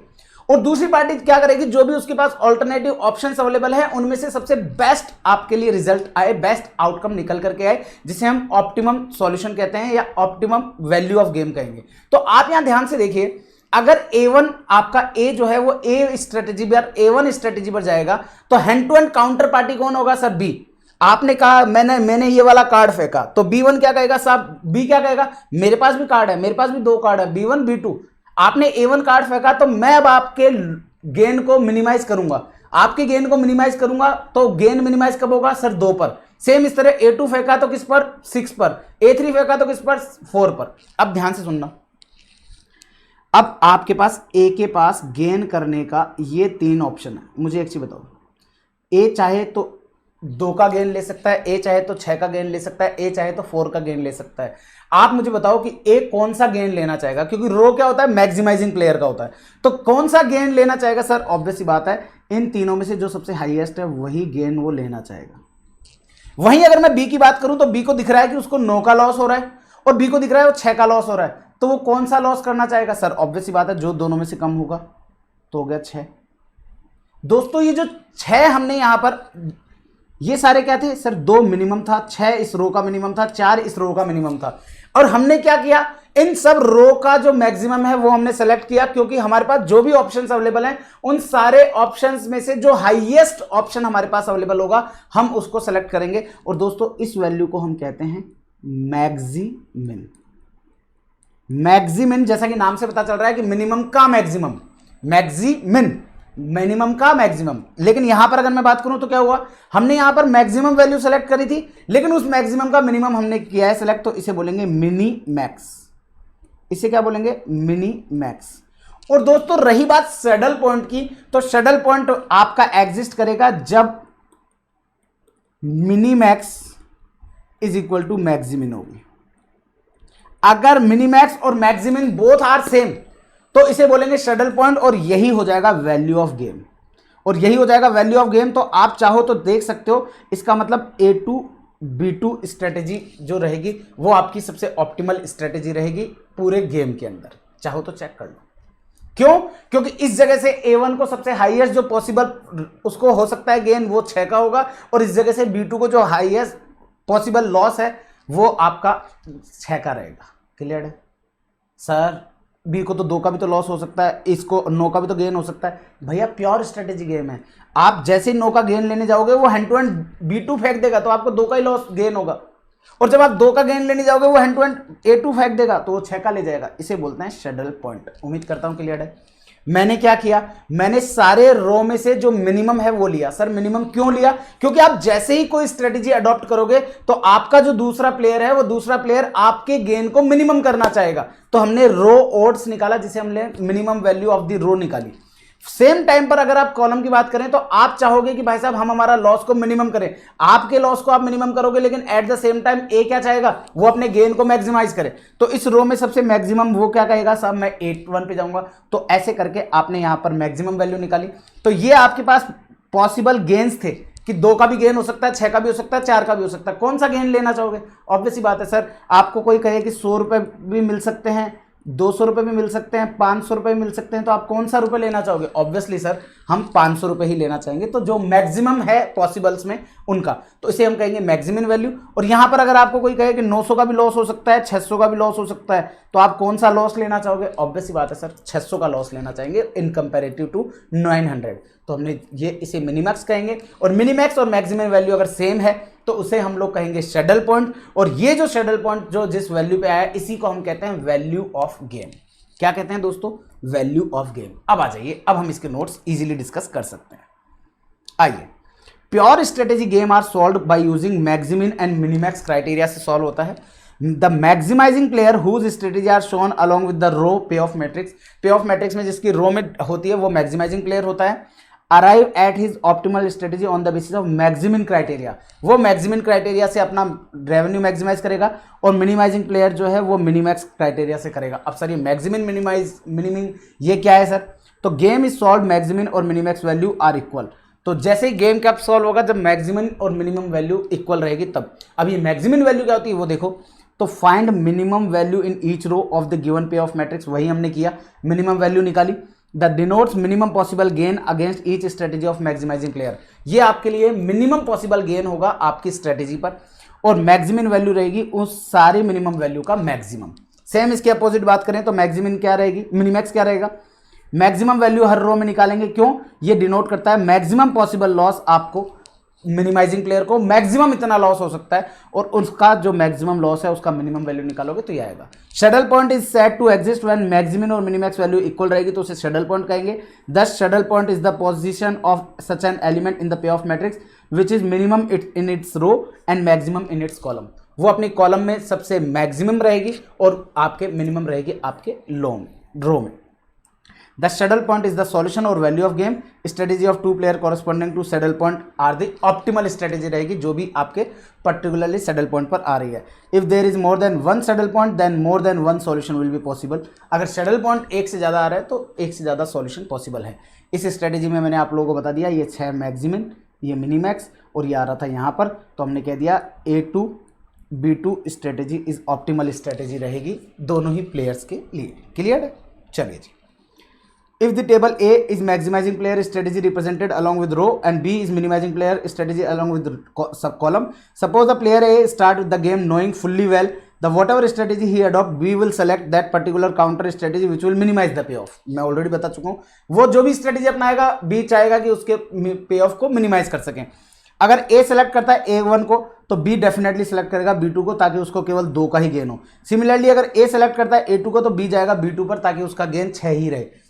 और दूसरी पार्टी क्या करेगी, जो भी उसके पास ऑल्टरनेटिव ऑप्शंस अवेलेबल है उनमें से सबसे बेस्ट आपके लिए रिजल्ट आए, बेस्ट आउटकम निकल करके आए, जिसे हम ऑप्टिमम सॉल्यूशन कहते हैं या ऑप्टिमम वैल्यू ऑफ गेम कहेंगे। तो आप यहां ध्यान से देखिए, अगर A1 आपका A जो है वो A स्ट्रेटेजी पर, A1 स्ट्रेटेजी पर जाएगा तो hand to hand counter party कौन होगा सर, B। आपने कहा मैंने ये वाला कार्ड फेंका तो B1 क्या कहेगा साहब, B क्या कहेगा, मेरे पास भी कार्ड है, मेरे पास भी 2 कार्ड है, B1 B2। आपने A1 कार्ड फेंका तो मैं अब आपके गेन को मिनिमाइज करूंगा, आपके गेन को मिनिमाइज करूंगा। तो गेन मिनिमाइज कब होगा सर, 2 पर। सेम इस तरह A2 फेंका तो किस पर, 6 पर। A3 फेंका तो किस पर, 4 पर। अब ध्यान से सुनना, अब आपके पास ए के पास गेन करने का ये 3 ऑप्शन है। मुझे एक चीज बताओ, ए चाहे तो 2 का गेन ले सकता है, ए चाहे तो 6 का गेन ले सकता है, ए चाहे तो 4 का गेन ले सकता है। आप मुझे बताओ कि ए कौन सा गेन लेना चाहेगा, क्योंकि रो क्या होता है, मैक्सिमाइजिंग प्लेयर का होता है। तो कौन सा गेन लेना चाहेगा सर? ऑब्वियस सी बात है, इन तीनों में से जो सबसे हाईएस्ट है वही गेन वो लेना चाहेगा। वहीं अगर मैं बी की बात करूं तो बी को दिख रहा है कि उसको 9 का लॉस हो रहा है और बी को दिख रहा है वो 6 का लॉस हो रहा है, तो वो कौन सा लॉस करना चाहेगा सर? ऑब्वियस सी बात है, जो दोनों में से कम होगा। तो हो गया 6। दोस्तों ये जो 6 हमने यहां पर, ये सारे क्या थे सर? 2 मिनिमम था, 6 इस रो का मिनिमम था, 4 इस रो का मिनिमम था। और हमने क्या किया, इन सब रो का जो मैक्सिमम है वो हमने सेलेक्ट किया, क्योंकि हमारे पास जो भी ऑप्शंस अवेलेबल हैं उन सारे ऑप्शंस में से जो हाईएस्ट ऑप्शन हमारे पास अवेलेबल होगा हम उसको सेलेक्ट करेंगे। और दोस्तों इस वैल्यू को हम कहते हैं मैक्सिमिन। मैक्सिमिन जैसा कि नाम से पता चल रहा है कि मिनिमम का मैक्सिमम, मैक्सिमिन मिनिमम का मैक्सिमम। लेकिन यहां पर अगर मैं बात करूं तो क्या हुआ, हमने यहां पर मैक्सिमम वैल्यू सेलेक्ट करी थी, लेकिन उस मैक्सिमम का मिनिमम हमने किया है सेलेक्ट, तो इसे बोलेंगे मिनी मैक्स। इसे क्या बोलेंगे? Mini max. और दोस्तों रही बात सैडल पॉइंट की, तो सैडल पॉइंट आपका एग्जिस्ट करेगा जब mini max is equal to maximin होगी। अगर मिनी मैक्स और मैक्सिमिन बोथ आर सेम तो इसे बोलेंगे सैडल पॉइंट, और यही हो जाएगा वैल्यू ऑफ गेम। और यही हो जाएगा वैल्यू ऑफ गेम। तो आप चाहो तो देख सकते हो, इसका मतलब A2 B2 स्ट्रेटेजी जो रहेगी वो आपकी सबसे ऑप्टिमल स्ट्रेटेजी रहेगी पूरे गेम के अंदर। चाहो तो चेक कर लो। क्यों? क्योंकि इस जगह से A1 को सबसे हाईएस्ट जो पॉसिबल उसको हो सकता है गेन वो 6 का होगा, और इस जगह से B2 को जो हाईएस्ट पॉसिबल लॉस है वो आपका 6 का रहेगा। क्लियर है सर? बी को तो 2 का भी तो लॉस हो सकता है, इसको 9 का भी तो गेन हो सकता है। भैया प्योर स्ट्रेटेजी गेम है। आप जैसे ही 9 का गेन लेने जाओगे वो हैंड टू हैंड B2 फेंक देगा तो आपको 2 का ही लॉस गेन होगा, और जब आप 2 का गेन लेने जाओगे वो हैंड टू हैंड A2 फेंक देगा तो वो 6 का ले जाएगा। इसे बोलते हैं सैडल पॉइंट। उम्मीद करता हूं क्लियर है। मैंने क्या किया, मैंने सारे रो में से जो मिनिमम है वो लिया। सर मिनिमम क्यों लिया? क्योंकि आप जैसे ही कोई स्ट्रेटेजी अडॉप्ट करोगे तो आपका जो दूसरा प्लेयर है वो दूसरा प्लेयर आपके गेन को मिनिमम करना चाहेगा। तो हमने रो ओड्स निकाला, जिसे हमने minimum value of the row निकाली। सेम टाइम पर अगर आप कॉलम की बात करें तो आप चाहोगे कि भाई साहब हम हमारा लॉस को मिनिमम करें, आपके लॉस को आप मिनिमम करोगे, लेकिन एट द सेम टाइम ए क्या चाहेगा, वो अपने गेन को मैक्सिमाइज करे। तो इस रो में सबसे मैक्सिमम वो क्या कहेगा, साहब मैं 8-1 पे जाऊंगा। तो ऐसे करके आपने यहां पर मैक्सिमम वैल्यू निकाली। तो ये आपके पास पॉसिबल गेन्स थे कि 2 का भी गेन हो सकता है, 6 का भी हो सकता है, 4 का भी हो सकता है। कौन सा गेन लेना चाहोगे? ऑब्वियस बात है सर, आपको कोई कहे कि 100 रुपए भी मिल सकते हैं, 200 रुपए भी मिल सकते हैं, 500 रुपए भी मिल सकते हैं, तो आप कौन सा रुपए लेना चाहोगे? ऑब्वियसली सर हम 500 रुपए ही लेना चाहेंगे, तो जो मैक्सिमम है पॉसिबल्स में उनका, तो इसे हम कहेंगे मैक्सिमम वैल्यू। और यहां पर अगर आपको कोई कहे कि 900 का भी लॉस हो सकता है, 600 का भी लॉस हो सकता है, तो आप कौन सा लॉस लेना चाहोगे? ऑब्वियसली बात है सर 600 का लॉस लेना चाहेंगे इन कंपेरेटिव टू 900। तो हमने ये इसे मिनिमैक्स कहेंगे, और मिनिमैक्स और मैक्सिमम वैल्यू अगर सेम है तो उसे हम लोग कहेंगे सैडल पॉइंट। और ये जो सैडल पॉइंट जो जिस वैल्यू पे आया है इसी को हम कहते हैं वैल्यू ऑफ गेम। क्या कहते हैं दोस्तों? Value of game. अब आ जाइए, अब हम इसके नोट्स इजीली डिस्कस कर सकते हैं। आइए, pure strategy game are solved by using maximin and minimax criteria से सॉल्व होता है। The maximizing player whose strategy are shown along with the row pay of matrix. Pay of matrix में जिसकी रो में होती है वो मैक्सिमाइजिंग प्लेयर होता है। Arrive at his optimal strategy on the basis of maximin criteria. वो मैक्सिमिन क्राइटेरिया से अपना रेवेन्यू मैक्सिमाइज करेगा, और मिनिमाइजिंग प्लेयर जो है वो मिनिमैक्स क्राइटेरिया से करेगा। अब सर ये मैक्सिमिन मिनिमिन ये क्या है सर? तो गेम इज सॉल्व मैक्सिमिन और मिनिमैक्स वैल्यू आर इक्वल। तो जैसे ही गेम कब सॉल्व होगा, जब मैक्सिमिन और मिनिमम वैल्यू इक्वल रहेगी तब। अब ये मैक्सिमिन वैल्यू क्या होती है वो देखो, तो find minimum value in each row of the given pay of matrix, वही हमने किया, मिनिमम वैल्यू निकाली। The denotes minimum possible gain against each strategy of maximizing player. ये आपके लिए मिनिमम पॉसिबल गेन होगा आपकी स्ट्रेटेजी पर, और मैक्सिमम वैल्यू रहेगी उस सारे मिनिमम वैल्यू का मैक्सिमम। सेम इसके अपोजिट बात करें तो मैक्सिमम क्या रहेगी, मिनिमैक्स क्या रहेगा? मैक्सिमम वैल्यू हर रो में निकालेंगे। क्यों? ये डिनोट करता है मैक्सिमम पॉसिबल लॉस आपको, मिनिमाइजिंग प्लेयर को मैक्सिमम इतना लॉस हो सकता है, और उसका जो मैक्सिमम लॉस है उसका मिनिमम वैल्यू निकालोगे तो ये आएगा। Saddle point is said to exist when maximum और मिनिमैक्स वैल्यू इक्वल रहेगी, तो उसे सैडल पॉइंट कहेंगे। This saddle point is the position of such an element in the pay of matrix which is minimum in its row and maximum in its column. वो अपनी column में सबसे maximum रहेगी और आपके मिनिमम रहेगी आपके रो में। The saddle point is the solution और value of game strategy of two player corresponding to saddle point are the optimal strategy रहेगी जो भी आपके पर्टिकुलरली सैडल पॉइंट पर आ रही है। If there is more than one saddle point then more than one solution will be possible. अगर saddle point एक से ज़्यादा आ रहा है तो एक से ज़्यादा सॉल्यूशन पॉसिबल है। इस स्ट्रेटेजी में मैंने आप लोगों को बता दिया ये 6 मैक्सिमिन, ये मिनीमैक्स और ये आ रहा था यहाँ पर, तो हमने कह दिया A2 B2 strategy is optimal strategy रहेगी दोनों ही प्लेयर्स के लिए। क्लियर है? चलिए जी। If the table A is maximizing player strategy represented along with row and B is minimizing player strategy along with sub column, suppose the player A start the game knowing fully well the whatever strategy he adopt, B will select that particular counter strategy which will minimize the payoff। मैं already बता चुका हूँ, वो जो भी strategy अपनाएगा B चाहेगा कि उसके पे ऑफ को मिनिमाइज कर सकें। अगर A सेलेक्ट करता है A1 को तो B डेफिनेटली सेलेक्ट करेगा B2 को ताकि उसको केवल 2 का ही गेन हो। सिमिलरली अगर A सेलेक्ट करता है A2 को तो B जाएगा B2 पर ताकि उसका गेन 6 ही रहे।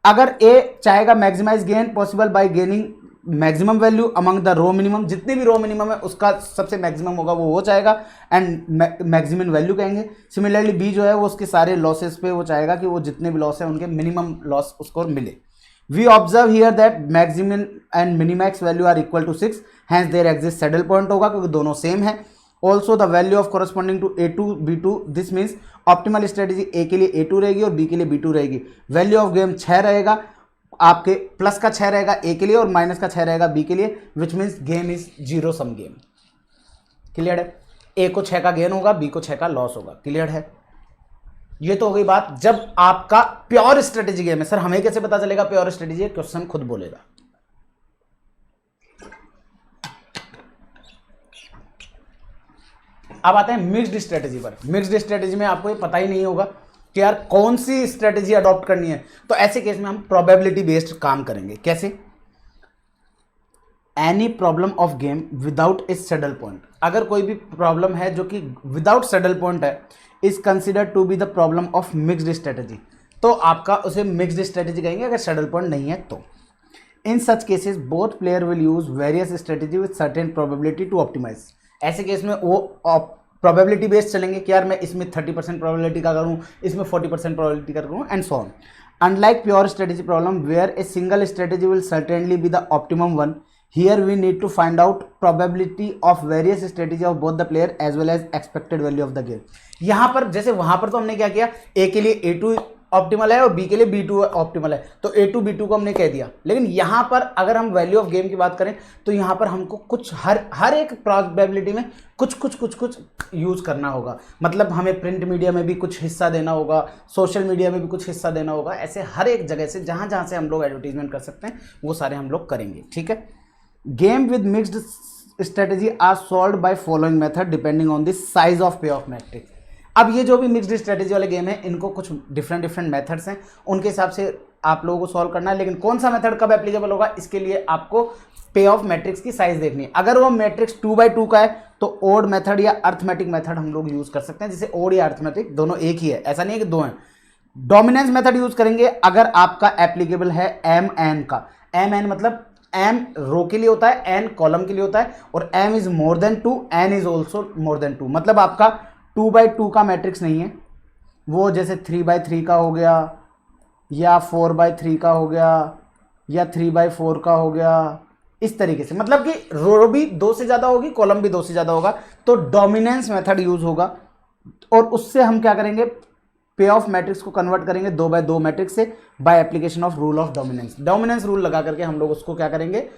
अगर A चाहेगा maximize gain possible by gaining maximum value among the row minimum, जितने भी रो मिनिमम है उसका सबसे मैक्सिमम होगा वो चाहेगा एंड मैक्सिमम वैल्यू कहेंगे। सिमिलरली B जो है वो उसके सारे लॉसेस पे वो चाहेगा कि वो जितने भी लॉस है उनके मिनिमम लॉस उसको मिले। We observe here that maximum and minimax value are equal to 6, hence there exist saddle point होगा क्योंकि दोनों सेम है। Also the value of corresponding to A2 B2, this means optimal strategy A के लिए A2 रहेगी और B के लिए B2 रहेगी। वैल्यू ऑफ गेम 6 रहेगा, आपके प्लस का 6 रहेगा A के लिए और माइनस का 6 रहेगा B के लिए, which means game is zero sum game. Clear है? A को 6 का गेन होगा, B को 6 का लॉस होगा। क्लियर है? ये तो हो गई बात जब आपका प्योर स्ट्रेटेजी गेम है। सर हमें कैसे पता चलेगा प्योर स्ट्रेटेजी? क्वेश्चन खुद बोलेगा। अब आते हैं मिक्स्ड स्ट्रेटेजी पर। मिक्स्ड स्ट्रेटेजी में आपको ये पता ही नहीं होगा कि यार कौन सी स्ट्रेटेजी अडॉप्ट करनी है, तो ऐसे केस में हम प्रोबेबिलिटी बेस्ड काम करेंगे। कैसे? Any problem of game without a saddle point, अगर कोई भी प्रॉब्लम है जो कि विदाउट सैडल पॉइंट है, is considered to be the problem of mixed strategy, तो आपका उसे मिक्स्ड स्ट्रेटेजी कहेंगे अगर सैडल पॉइंट नहीं है तो। In such cases both player will use various strategy with certain probability to optimize. ऐसे केस में वो प्रोबेबिलिटी बेस्ड चलेंगे कि यार मैं इसमें 30% प्रोबेबिलिटी का करूं, इसमें 40% प्रोबेबिलिटी का करूं and so on. Unlike pure strategy problem where a single strategy will certainly be the optimum one, here we need to find out probability of various strategy of both the player as well as expected value of the game. यहाँ पर जैसे वहां पर तो हमने क्या किया, ए के लिए A2 ऑप्टिमल है और B के लिए B2 ऑप्टिमल है, तो A2 B2 को हमने कह दिया। लेकिन यहाँ पर अगर हम वैल्यू ऑफ गेम की बात करें तो यहाँ पर हमको कुछ हर एक प्रोबेबिलिटी में कुछ यूज करना होगा। मतलब हमें प्रिंट मीडिया में भी कुछ हिस्सा देना होगा, सोशल मीडिया में भी कुछ हिस्सा देना होगा। ऐसे हर एक जगह से जहाँ से हम लोग एडवर्टीजमेंट कर सकते हैं वो सारे हम लोग करेंगे। ठीक है? Game with mixed strategy are solved by following method depending on the size of pay of matrix. अब ये जो भी मिक्स्ड स्ट्रेटेजी वाले गेम है इनको कुछ डिफरेंट मेथड्स हैं, उनके हिसाब से आप लोगों को सॉल्व करना है। लेकिन कौन सा मेथड कब एप्लीकेबल होगा इसके लिए आपको पे ऑफ मैट्रिक्स की साइज देखनी है। अगर वो मैट्रिक्स 2x2 का है तो ओड मेथड या अर्थमेटिक मेथड हम लोग यूज कर सकते हैं, जिसे ओड या अर्थमेटिक दोनों एक ही है, ऐसा नहीं है कि दो हैं। डोमिनेंस मेथड यूज करेंगे अगर आपका एप्लीकेबल है MN का। MN मतलब M रो के लिए होता है, N कॉलम के लिए होता है, और M is more then 2, N is also more than 2। मतलब आपका 2x2 का मैट्रिक्स नहीं है, वो जैसे 3x3 का हो गया या 4x3 का हो गया या 3x4 का हो गया, इस तरीके से। मतलब कि रो भी 2 से ज़्यादा होगी, कॉलम भी 2 से ज़्यादा होगा, तो डोमिनेंस मेथड यूज होगा और उससे हम क्या करेंगे, पे ऑफ मैट्रिक्स को कन्वर्ट करेंगे 2x2 मैट्रिक्स से by application of rule of dominance. Dominance rule लगा करके हम लोग उसको क्या करेंगे,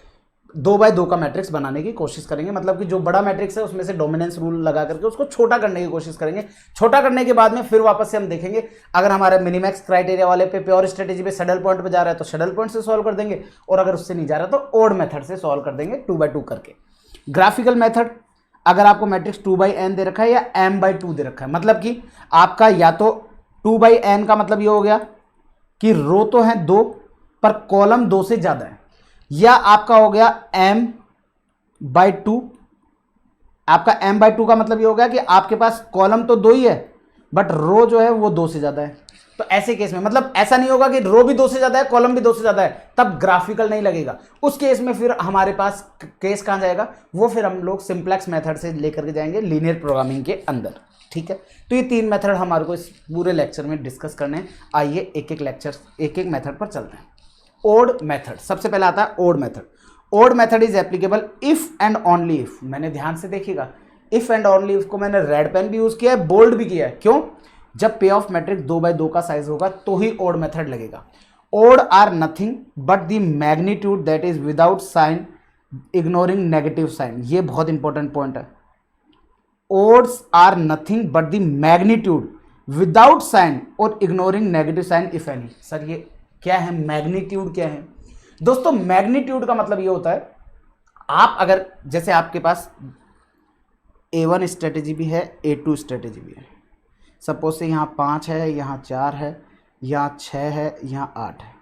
2x2 का मैट्रिक्स बनाने की कोशिश करेंगे। मतलब कि जो बड़ा मैट्रिक्स है उसमें से डोमिनेंस रूल लगा करके उसको छोटा करने की कोशिश करेंगे। छोटा करने के बाद में फिर वापस से हम देखेंगे अगर हमारे मिनिमैक्स क्राइटेरिया वाले पे प्योर स्ट्रेटेजी पे सैडल पॉइंट पे जा रहा है तो सैडल पॉइंट से सॉल्व कर देंगे, और अगर उससे नहीं जा रहा तो ओड मेथड से सॉल्व कर देंगे 2x2 करके। ग्राफिकल मेथड, अगर आपको मैट्रिक्स 2/n दे रखा है या m/2 दे रखा है, मतलब कि आपका या तो 2/n का मतलब ये हो गया कि रो तो है 2 पर कॉलम 2 से ज्यादा है, या आपका हो गया m/2। आपका m/2 का मतलब ये हो गया कि आपके पास कॉलम तो 2 ही है बट रो जो है वो 2 से ज्यादा है। तो ऐसे केस में मतलब ऐसा नहीं होगा कि रो भी 2 से ज्यादा है कॉलम भी 2 से ज्यादा है, तब ग्राफिकल नहीं लगेगा। उस केस में फिर हमारे पास केस कहां जाएगा, वो फिर हम लोग सिंप्लेक्स मेथड से लेकर के जाएंगे लीनियर प्रोग्रामिंग के अंदर। ठीक है, तो ये 3 मेथड हमारे को इस पूरे लेक्चर में डिस्कस करने हैं। आइए एक एक मेथड पर चलते हैं। ओड मेथड, सबसे पहले आता है odd method. Odd method is applicable if and only if. मैंने ध्यान से देखिएगा, इफ एंड ओनली इफ को मैंने रेड पेन भी यूज किया है, बोल्ड भी किया है। क्यों? जब पे ऑफ मैट्रिक्स 2/2 का साइज होगा तो ही ओड मेथड लगेगा। Odd are nothing but the magnitude that is without sign ignoring negative sign. ये बहुत इंपॉर्टेंट पॉइंट है। Odds are nothing but the magnitude without sign और ignoring negative sign if any. Sir ये क्या है? Magnitude क्या है? दोस्तों मैग्नीट्यूड का मतलब ये होता है, आप अगर जैसे आपके पास A1 स्ट्रेटेजी भी है, A2 स्ट्रेटेजी भी है। सपोज से यहाँ 5 है, यहाँ 4 है, यहाँ 6 है, यहाँ 8 है।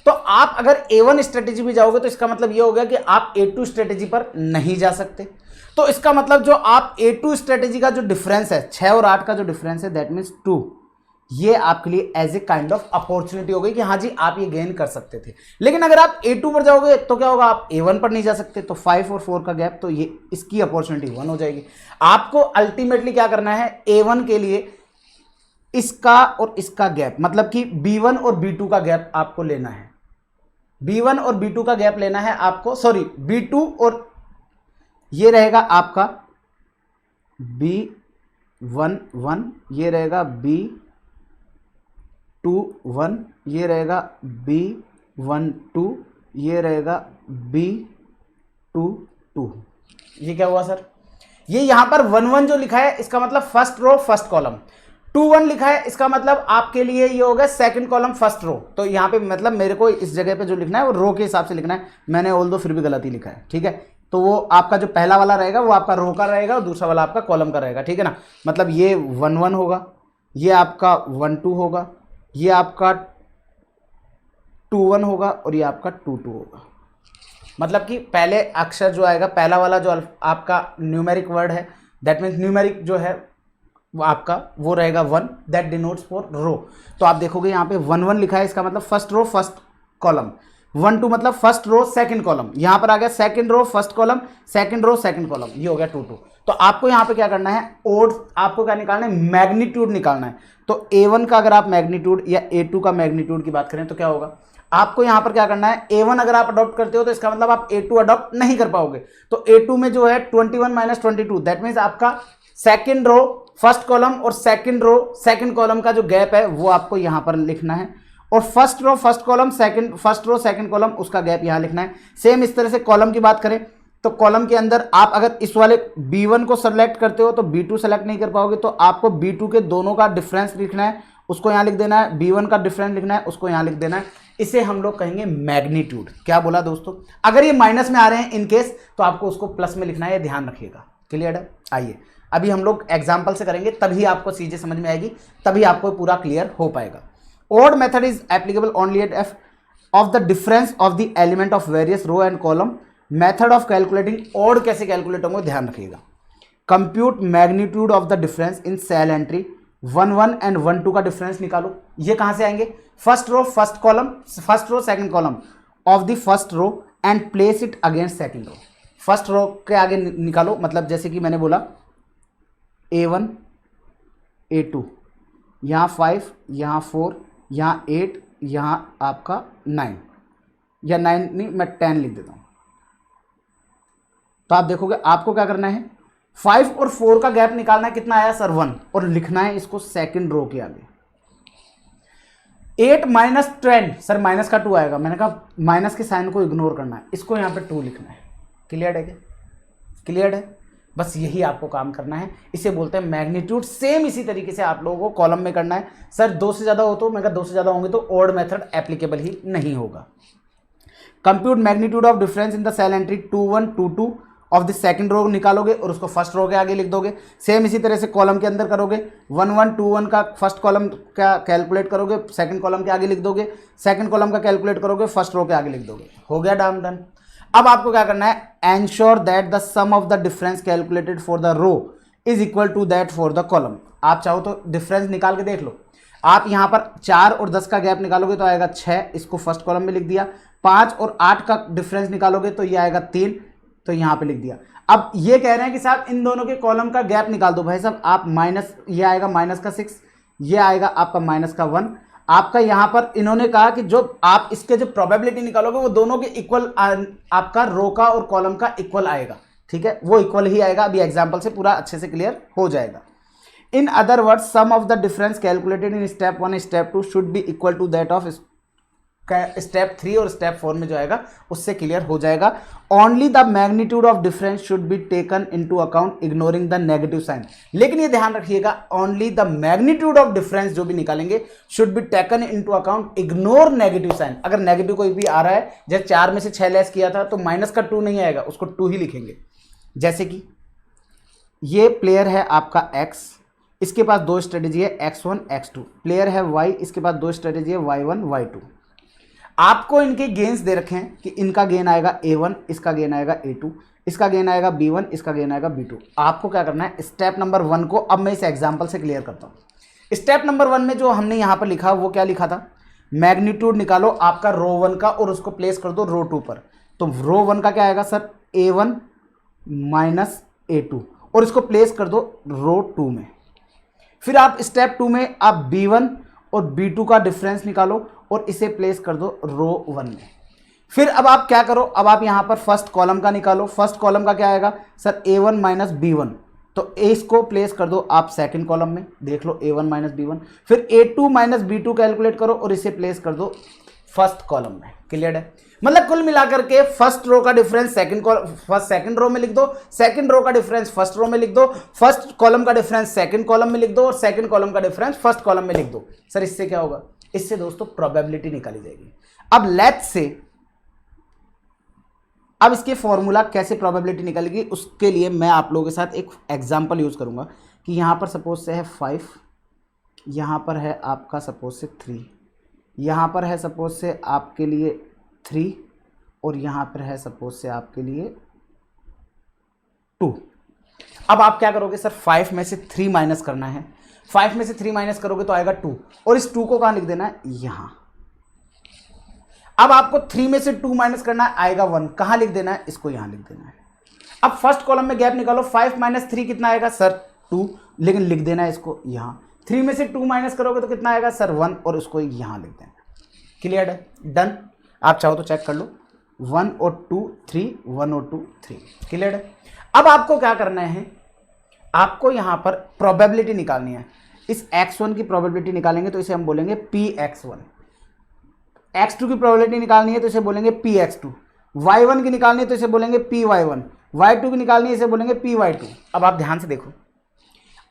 तो आप अगर A1 स्ट्रेटेजी भी जाओगे तो इसका मतलब ये हो गया कि आप A2 स्ट्रेटेजी पर नहीं जा सकते। तो इसका मतलब जो आप A2 स्ट्रेटेजी का जो डिफरेंस है, 6 और 8 का जो डिफरेंस है, दैट मीन्स 2, ये आपके लिए as a kind of opportunity हो गई कि हाँ जी आप ये गेन कर सकते थे। लेकिन अगर आप A2 पर जाओगे तो क्या होगा? आप A1 पर नहीं जा सकते। तो 5 और 4 का गैप, तो ये इसकी अपॉर्चुनिटी 1 हो जाएगी। आपको अल्टीमेटली क्या करना है? A1 के लिए इसका और इसका गैप, मतलब कि B1 और B2 का गैप आपको लेना है। B1 और B2 का गैप लेना है आपको, सॉरी B2 और ये रहेगा आपका B11, ये रहेगा B21, ये रहेगा B12, ये रहेगा B22। ये क्या हुआ सर? ये यहां पर 1 जो लिखा है इसका मतलब फर्स्ट रो फर्स्ट कॉलम, 2 लिखा है इसका मतलब आपके लिए ये होगा सेकंड कॉलम फर्स्ट रो। तो यहाँ पे मतलब मेरे को इस जगह पे जो लिखना है वो रो के हिसाब से लिखना है। मैंने ऑल दो फिर भी गलत ही लिखा है, ठीक है। तो वो आपका जो पहला वाला रहेगा वो आपका रो का रहेगा और दूसरा वाला आपका कॉलम का रहेगा, ठीक है ना। मतलब ये 1 होगा, ये आपका 1 होगा, ये आपका 2 होगा और ये आपका 2 होगा। मतलब कि पहले अक्षर जो आएगा, पहला वाला जो आपका न्यूमेरिक वर्ड है, दैट मीन्स न्यूमेरिक जो है वो आपका वो रहेगा 1, दैट डिनोट्स फॉर रो। तो आप देखोगे यहाँ पे 1 लिखा है, इसका मतलब फर्स्ट रो फर्स्ट कॉलम। 1 मतलब फर्स्ट रो सेकंड कॉलम। यहाँ पर आ गया second row first column, second row second column, ये हो गया 2 तो आपको यहाँ पे क्या करना है? ओड आपको क्या निकालना है? मैग्नीट्यूड निकालना है। तो A1 का अगर आप मैग्नीट्यूड या A2 का मैग्नीट्यूड की बात करें तो क्या होगा? आपको यहाँ पर क्या करना है? A1 अगर आप अडॉप्ट करते हो तो इसका मतलब आप A2 अडॉप्ट नहीं कर पाओगे। तो A2 में जो है 21 - 22, दैट मीन्स आपका सेकंड रो फर्स्ट कॉलम और सेकंड रो सेकंड कॉलम का जो गैप है वो आपको यहाँ पर लिखना है। और first row first column second, first row second column, उसका गैप यहाँ लिखना है। सेम इस तरह से कॉलम की बात करें तो कॉलम के अंदर आप अगर इस वाले B1 को सेलेक्ट करते हो तो B2 सेलेक्ट नहीं कर पाओगे। तो आपको B2 के दोनों का डिफरेंस लिखना है, उसको यहाँ लिख देना है। B1 का डिफरेंस लिखना है, उसको यहाँ लिख देना है। इसे हम लोग कहेंगे मैग्नीट्यूड। क्या बोला दोस्तों? अगर ये माइनस में आ रहे हैं इन केस तो आपको उसको प्लस में लिखना है, ये ध्यान रखिएगा। क्लियर है? आइए अभी हम लोग एग्जाम्पल से करेंगे, तभी आपको चीजें समझ में आएगी, तभी आपको पूरा क्लियर हो पाएगा। Odd method is applicable only at if of the difference of the element of various row and column. Method of calculating odd कैसे कैलकुलेट होंगे ध्यान रखिएगा। Compute magnitude of the difference in cell entry 1 and 1 का डिफरेंस निकालो। ये कहां से आएंगे? First row first column, first row second column of the first row and place it against second row. First row के आगे निकालो, मतलब जैसे कि मैंने बोला A1 A2, यहाँ 5, यहाँ 4, यहाँ 8, यहाँ आपका 9, या 9 नहीं मैं 10 लिख देता हूँ। तो आप देखोगे आपको क्या करना है? 5 और 4 का गैप निकालना है। कितना आया सर? 1, और लिखना है इसको सेकंड रो के आगे। 8 - 10, सर माइनस का 2 आएगा। मैंने कहा माइनस के साइन को इग्नोर करना है, इसको यहाँ पे 2 लिखना है। क्लियर है क्या? क्लियर है? बस यही आपको काम करना है। इसे बोलते हैं मैग्नीट्यूड। सेम इसी तरीके से आप लोगों को कॉलम में करना है। सर 2 से ज़्यादा हो तो, मैं कहा 2 से ज़्यादा होंगे तो ओड मेथड एप्लीकेबल ही नहीं होगा। Compute magnitude of difference in the cell entry 21 22 of the second row निकालोगे और उसको फर्स्ट रो के आगे लिख दोगे। सेम इसी तरह से कॉलम के अंदर करोगे। 1 1 2 1 का फर्स्ट कॉलम का कैलकुलेट करोगे, सेकंड कॉलम के आगे लिख दोगे। सेकंड कॉलम का कैलकुलेट करोगे, फर्स्ट रो के आगे लिख दोगे। हो गया डाउन डन। अब आपको क्या करना है? Ensure that the sum of the difference calculated for the row is equal to that for the column. आप चाहो तो डिफरेंस निकाल के देख लो। आप यहाँ पर 4 और 10 का गैप निकालोगे तो आएगा 6, इसको फर्स्ट कॉलम में लिख दिया। 5 और 8 का डिफरेंस निकालोगे तो ये आएगा 3, तो यहाँ पे लिख दिया। अब ये कह रहे हैं कि साहब इन दोनों के कॉलम का गैप निकाल दो। भाई साहब आप माइनस, ये आएगा माइनस का 6, ये आएगा आपका माइनस का 1। आपका यहाँ पर इन्होंने कहा कि जो आप इसके जो प्रोबेबिलिटी निकालोगे वो दोनों के इक्वल, आपका रो का और कॉलम का इक्वल आएगा, ठीक है, वो इक्वल ही आएगा। अभी एग्जाम्पल से पूरा अच्छे से क्लियर हो जाएगा। In other words sum of the difference calculated in step 1 step 2 should be equal to that of step 3 और स्टेप 4 में जो आएगा उससे क्लियर हो जाएगा। Only the magnitude of difference should be taken into account ignoring the negative sign. लेकिन ये ध्यान रखिएगा, only the magnitude of difference जो भी निकालेंगे should be taken into account, ignore negative sign. अगर नेगेटिव कोई भी आ रहा है, जैसे 4 में से 6 लेस किया था तो माइनस का 2 नहीं आएगा, उसको 2 ही लिखेंगे। जैसे कि ये प्लेयर है आपका x, इसके पास 2 स्ट्रेटेजी है x1 x2। प्लेयर है y, इसके पास 2 स्ट्रेटेजी है y1 y2। आपको इनके गेन्स दे रखे हैं कि इनका गेन आएगा a1, इसका गेन आएगा a2, इसका गेन आएगा b1, इसका गेन आएगा b2। आपको क्या करना है, स्टेप नंबर 1 को अब मैं इस एग्जांपल से क्लियर करता हूं। स्टेप नंबर 1 में जो हमने यहां पर लिखा वो क्या लिखा था, मैग्नीट्यूड निकालो आपका रो 1 का और उसको प्लेस कर दो रो 2 पर। तो रो 1 का क्या आएगा सर, a1 माइनस a2, और इसको प्लेस कर दो रो 2 में। फिर आप स्टेप 2 में आप b1 और b2 का डिफरेंस निकालो और इसे प्लेस कर दो रो 1 में। फिर अब आप क्या करो, अब आप यहां पर फर्स्ट कॉलम का निकालो। फर्स्ट कॉलम का क्या आएगा सर, a1 माइनस b1, तो इसको प्लेस कर दो आप सेकंड कॉलम में, देख लो a1 माइनस b1। फिर a2 माइनस b2 कैलकुलेट करो और इसे प्लेस कर दो फर्स्ट कॉलम में। क्लियर है, मतलब कुल मिलाकर के फर्स्ट रो का डिफरेंस सेकंड रो में लिख दो, सेकंड रो का डिफरेंस फर्स्ट रो में लिख दो, फर्स्ट कॉलम का डिफरेंस सेकंड कॉलम में लिख दो और सेकंड कॉलम का डिफरेंस फर्स्ट कॉलम में लिख दो। सर इससे क्या होगा, इससे दोस्तों प्रोबेबिलिटी निकाली जाएगी। अब लेट्स से, अब इसके फॉर्मूला कैसे प्रोबेबिलिटी निकलेगी उसके लिए मैं आप लोगों के साथ एक एग्जांपल यूज करूंगा कि यहां पर सपोज से है 5, यहां पर है आपका सपोज से 3, यहां पर है सपोज से आपके लिए 3 और यहां पर है सपोज से आपके लिए 2। अब आप क्या करोगे सर, 5 में से 3 माइनस करना है। 5 में से 3 माइनस करोगे तो आएगा 2, और इस 2 को कहां लिख देना है, यहां। अब आपको 3 में से 2 माइनस करना है, आएगा 1, कहां लिख देना है, इसको यहां लिख देना है। अब फर्स्ट कॉलम में गैप निकालो, 5 माइनस 3 कितना आएगा सर 2, लेकिन लिख देना है इसको यहां। 3 में से 2 माइनस करोगे तो कितना आएगा सर 1, और उसको यहां लिख देना। क्लियर है, डन। आप चाहो तो चेक कर लो, 1 और 2 3, 1 और 2 3। क्लियर है। अब आपको क्या करना है, आपको यहां पर प्रोबेबिलिटी निकालनी है। इस x1 की प्रोबेबिलिटी निकालेंगे तो इसे हम बोलेंगे px1, x2 की प्रोबेबिलिटी निकालनी है तो इसे बोलेंगे px2, y1 की निकालनी है तो इसे बोलेंगे py1, y2 की निकालनी है इसे बोलेंगे py2। अब आप ध्यान से देखो,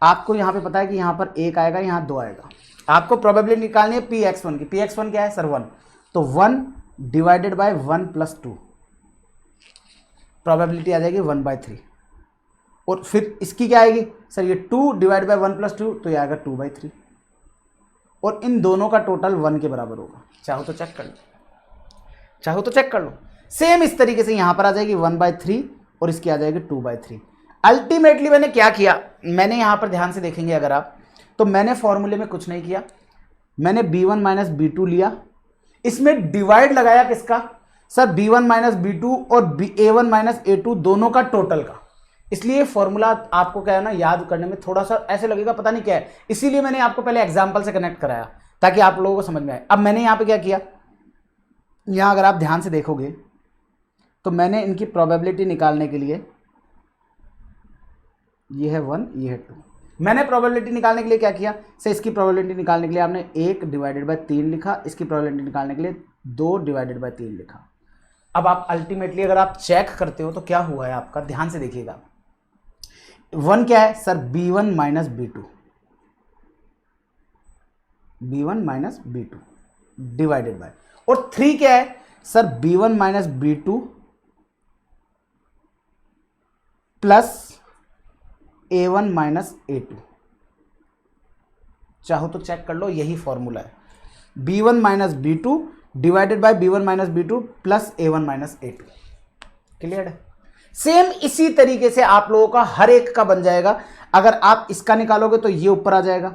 आपको यहां पे पता है कि यहां पर 1 आएगा, यहां 2 आएगा। आपको प्रोबेबिलिटी निकालनी है px1 की। px1 क्या है सर 1, तो 1 डिवाइडेड बाय 1 प्लस 2, प्रोबेबिलिटी आ जाएगी 1/3। और फिर इसकी क्या आएगी सर, ये 2 डिवाइड बाय 1 प्लस 2, तो ये आएगा 2/3, और इन दोनों का टोटल 1 के बराबर होगा। चाहो तो चेक कर लो, चाहो तो चेक कर लो। सेम इस तरीके से यहां पर आ जाएगी 1/3 और इसकी आ जाएगी 2/3। अल्टीमेटली मैंने क्या किया, मैंने यहां पर ध्यान से देखेंगे अगर आप, तो मैंने फॉर्मूले में कुछ नहीं किया, मैंने b1 माइनस b2 लिया, इसमें डिवाइड लगाया किसका सर, b1 माइनस b2 और a1 माइनस a2 दोनों का टोटल का। इसलिए फॉर्मूला आपको क्या है ना, याद करने में थोड़ा सा ऐसे लगेगा पता नहीं क्या है, इसीलिए मैंने आपको पहले एग्जांपल से कनेक्ट कराया ताकि आप लोगों को समझ में आए। अब मैंने यहां पे क्या किया, यहां अगर आप ध्यान से देखोगे तो मैंने इनकी प्रोबेबिलिटी निकालने के लिए, ये है 1 ये है 2, मैंने प्रोबेबिलिटी निकालने के लिए क्या किया सर, इसकी प्रोबेबिलिटी निकालने के लिए आपने 1 डिवाइडेड बाय 3 लिखा, इसकी प्रोबेबिलिटी निकालने के लिए 2 डिवाइडेड बाय 3 लिखा। अब आप अल्टीमेटली अगर आप चेक करते हो तो क्या हुआ है आपका, ध्यान से देखिएगा। 1 क्या है sir, b1 minus b2, b1 minus b2 divided by, और 3 क्या है sir, b1 minus b2 plus a1 minus a2। चाहो तो चेक कर लो, यही फॉर्मूला है, b1 minus b2 divided by b1 minus b2 plus a1 minus a2। Clear है। Same इसी तरीके से आप लोगों का हर एक का बन जाएगा। अगर आप इसका निकालोगे तो ये ऊपर आ जाएगा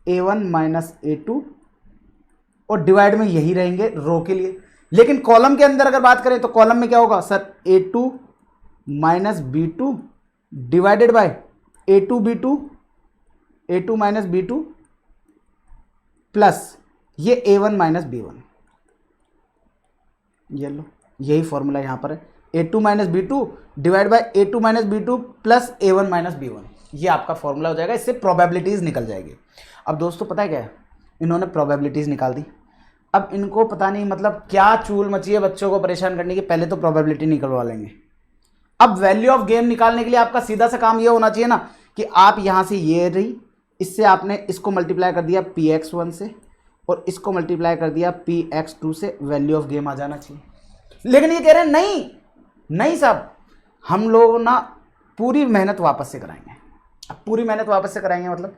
a1 माइनस a2, और डिवाइड में यही रहेंगे रो के लिए। लेकिन कॉलम के अंदर अगर बात करें तो कॉलम में क्या होगा sir, a2 minus B2 divided by A2 minus B2 plus ये A1 माइनस B1। ये लो, यही फॉर्मूला यहां पर है। A2 minus B2 divide by A2 minus B2 plus A1 minus B1, ये आपका फॉर्मूला हो जाएगा। इससे प्रोबेबिलिटीज निकल जाएगी। अब दोस्तों पता है क्या है, इन्होंने प्रोबेबिलिटीज निकाल दी। अब इनको पता नहीं मतलब क्या चूल मची है बच्चों को परेशान करने की, पहले तो प्रोबेबिलिटी निकलवा लेंगे। अब वैल्यू ऑफ गेम निकालने के लिए आपका सीधा सा काम ये होना चाहिए ना कि आप यहां से ये रही, इससे आपने इसको मल्टीप्लाई कर दिया Px1 से और इसको मल्टीप्लाई कर दिया Px2 से, वैल्यू ऑफ गेम आ जाना चाहिए। लेकिन ये कह रहे हैं नहीं साहब, हम लोग ना पूरी मेहनत वापस से कराएंगे। अब पूरी मेहनत वापस से कराएंगे मतलब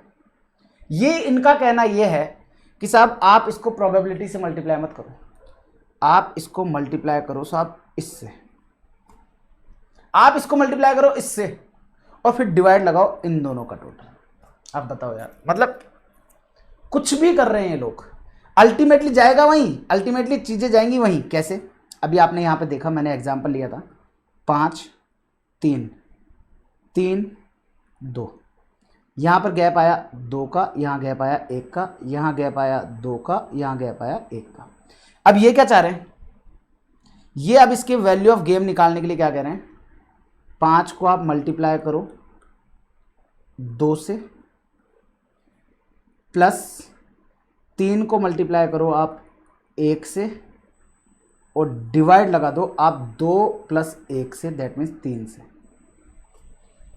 ये इनका कहना ये है कि साहब आप इसको प्रोबेबिलिटी से मल्टीप्लाई मत करो, आप इसको मल्टीप्लाई करो साहब इससे, आप इसको मल्टीप्लाई करो इससे और फिर डिवाइड लगाओ इन दोनों का टोटल। अब बताओ यार, मतलब कुछ भी कर रहे हैं ये लोग, अल्टीमेटली जाएगा वहीं, अल्टीमेटली चीजें जाएंगी वहीं। कैसे? अभी आपने यहां पे देखा, मैंने एग्जांपल लिया था 5 3 3 2, यहां पर गैप आया 2 का, यहां गैप आया 1 का, यहां गैप आया 2 का, यहां गैप आया 1 का। अब ये क्या चाह रहे हैं, ये अब इसके वैल्यू ऑफ गेम निकालने के लिए क्या कह रहे हैं, 5 को आप मल्टीप्लाई करो 2 से, प्लस 3 को मल्टीप्लाई करो आप 1 से, और डिवाइड लगा दो आप 2 प्लस 1 से, दैट मीन्स 3 से।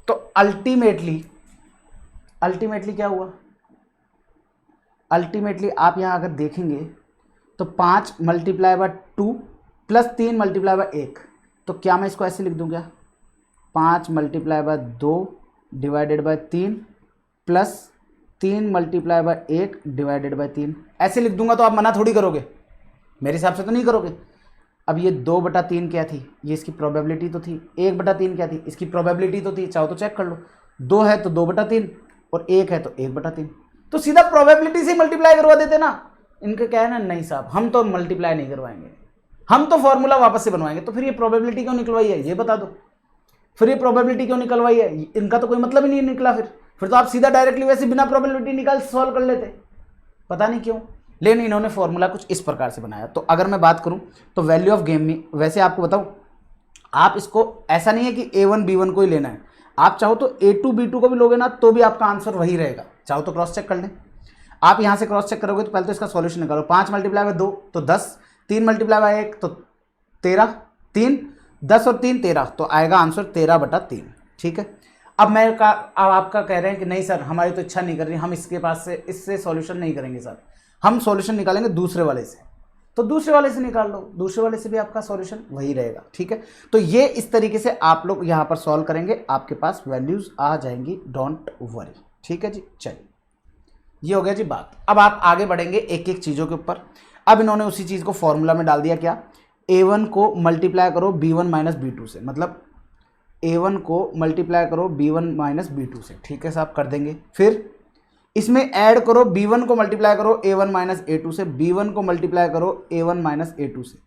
तो अल्टीमेटली क्या हुआ, अल्टीमेटली आप यहां अगर देखेंगे तो 5 multiply by 2 plus 3 multiply by 1, तो क्या मैं इसको ऐसे लिख दूं क्या, 5 multiply by 2 divided by 3 plus 3 multiply by 1 divided by 3, ऐसे लिख दूंगा तो आप मना थोड़ी करोगे, मेरे हिसाब से तो नहीं करोगे। अब ये 2/3 क्या थी, ये इसकी प्रोबेबिलिटी तो थी, 1/3 क्या थी, इसकी प्रोबेबिलिटी तो थी, चाहो तो चेक कर लो, 2 है तो 2/3 और 1 है तो 1/3, तो सीधा प्रोबेबिलिटी से मल्टीप्लाई करवा देते ना। इनका क्या है ना, नहीं साहब हम तो मल्टीप्लाई नहीं करवाएंगे, हम तो फॉर्मूला वापस से बनवाएंगे। तो फिर ये प्रोबेबिलिटी क्यों निकलवाई है ये बता दो, फिर ये प्रोबेबिलिटी क्यों निकलवाई है, इनका तो कोई मतलब ही नहीं निकला। फिर तो आप सीधा डायरेक्टली वैसे बिना प्रोबेबिलिटी निकाल सॉल्व कर लेते, पता नहीं क्यों। लेकिन इन्होंने फॉर्मूला कुछ इस प्रकार से बनाया। तो अगर मैं बात करूं तो वैल्यू ऑफ गेम में वैसे आपको बताऊं, आप इसको ऐसा नहीं है कि A1 B1 को ही लेना है, आप चाहो तो A2 B2 को भी लोगे ना तो भी आपका आंसर वही रहेगा, चाहो तो क्रॉस चेक कर लें। आप यहां से क्रॉस चेक करोगे तो पहले तो इसका सॉल्यूशन निकालो, 5 मल्टीप्लाई बाय 2 तो 10, 3 मल्टीप्लाई बाय 1 तो 13, 3 10 और 3 13, तो आएगा आंसर 13/3। ठीक है। अब आपका कह रहे हैं कि नहीं सर हमारी तो इच्छा नहीं कर रही, हम इसके पास से इससे सॉल्यूशन नहीं करेंगे सर, हम सॉल्यूशन निकालेंगे दूसरे वाले से। तो दूसरे वाले से निकाल लो, दूसरे वाले से भी आपका सॉल्यूशन वही रहेगा। ठीक है। तो ये इस तरीके से आप लोग यहां पर सॉल्व करेंगे, आपके पास वैल्यूज आ जाएंगी, डोंट वरी। ठीक है जी, चलिए ये हो गया जी बात। अब आप आगे बढ़ेंगे एक एक चीजों के ऊपर। अब इन्होंने उसी चीज को फॉर्मूला में डाल दिया, क्या, A1 को मल्टीप्लाई करो B1 माइनस B2 से, मतलब A1 को मल्टीप्लाई करो B1 माइनस B2 से। ठीक है साहब, कर देंगे। फिर इसमें ऐड करो B1 को मल्टीप्लाई करो A1 माइनस A2 से, B1 को मल्टीप्लाई करो A1 माइनस A2 से।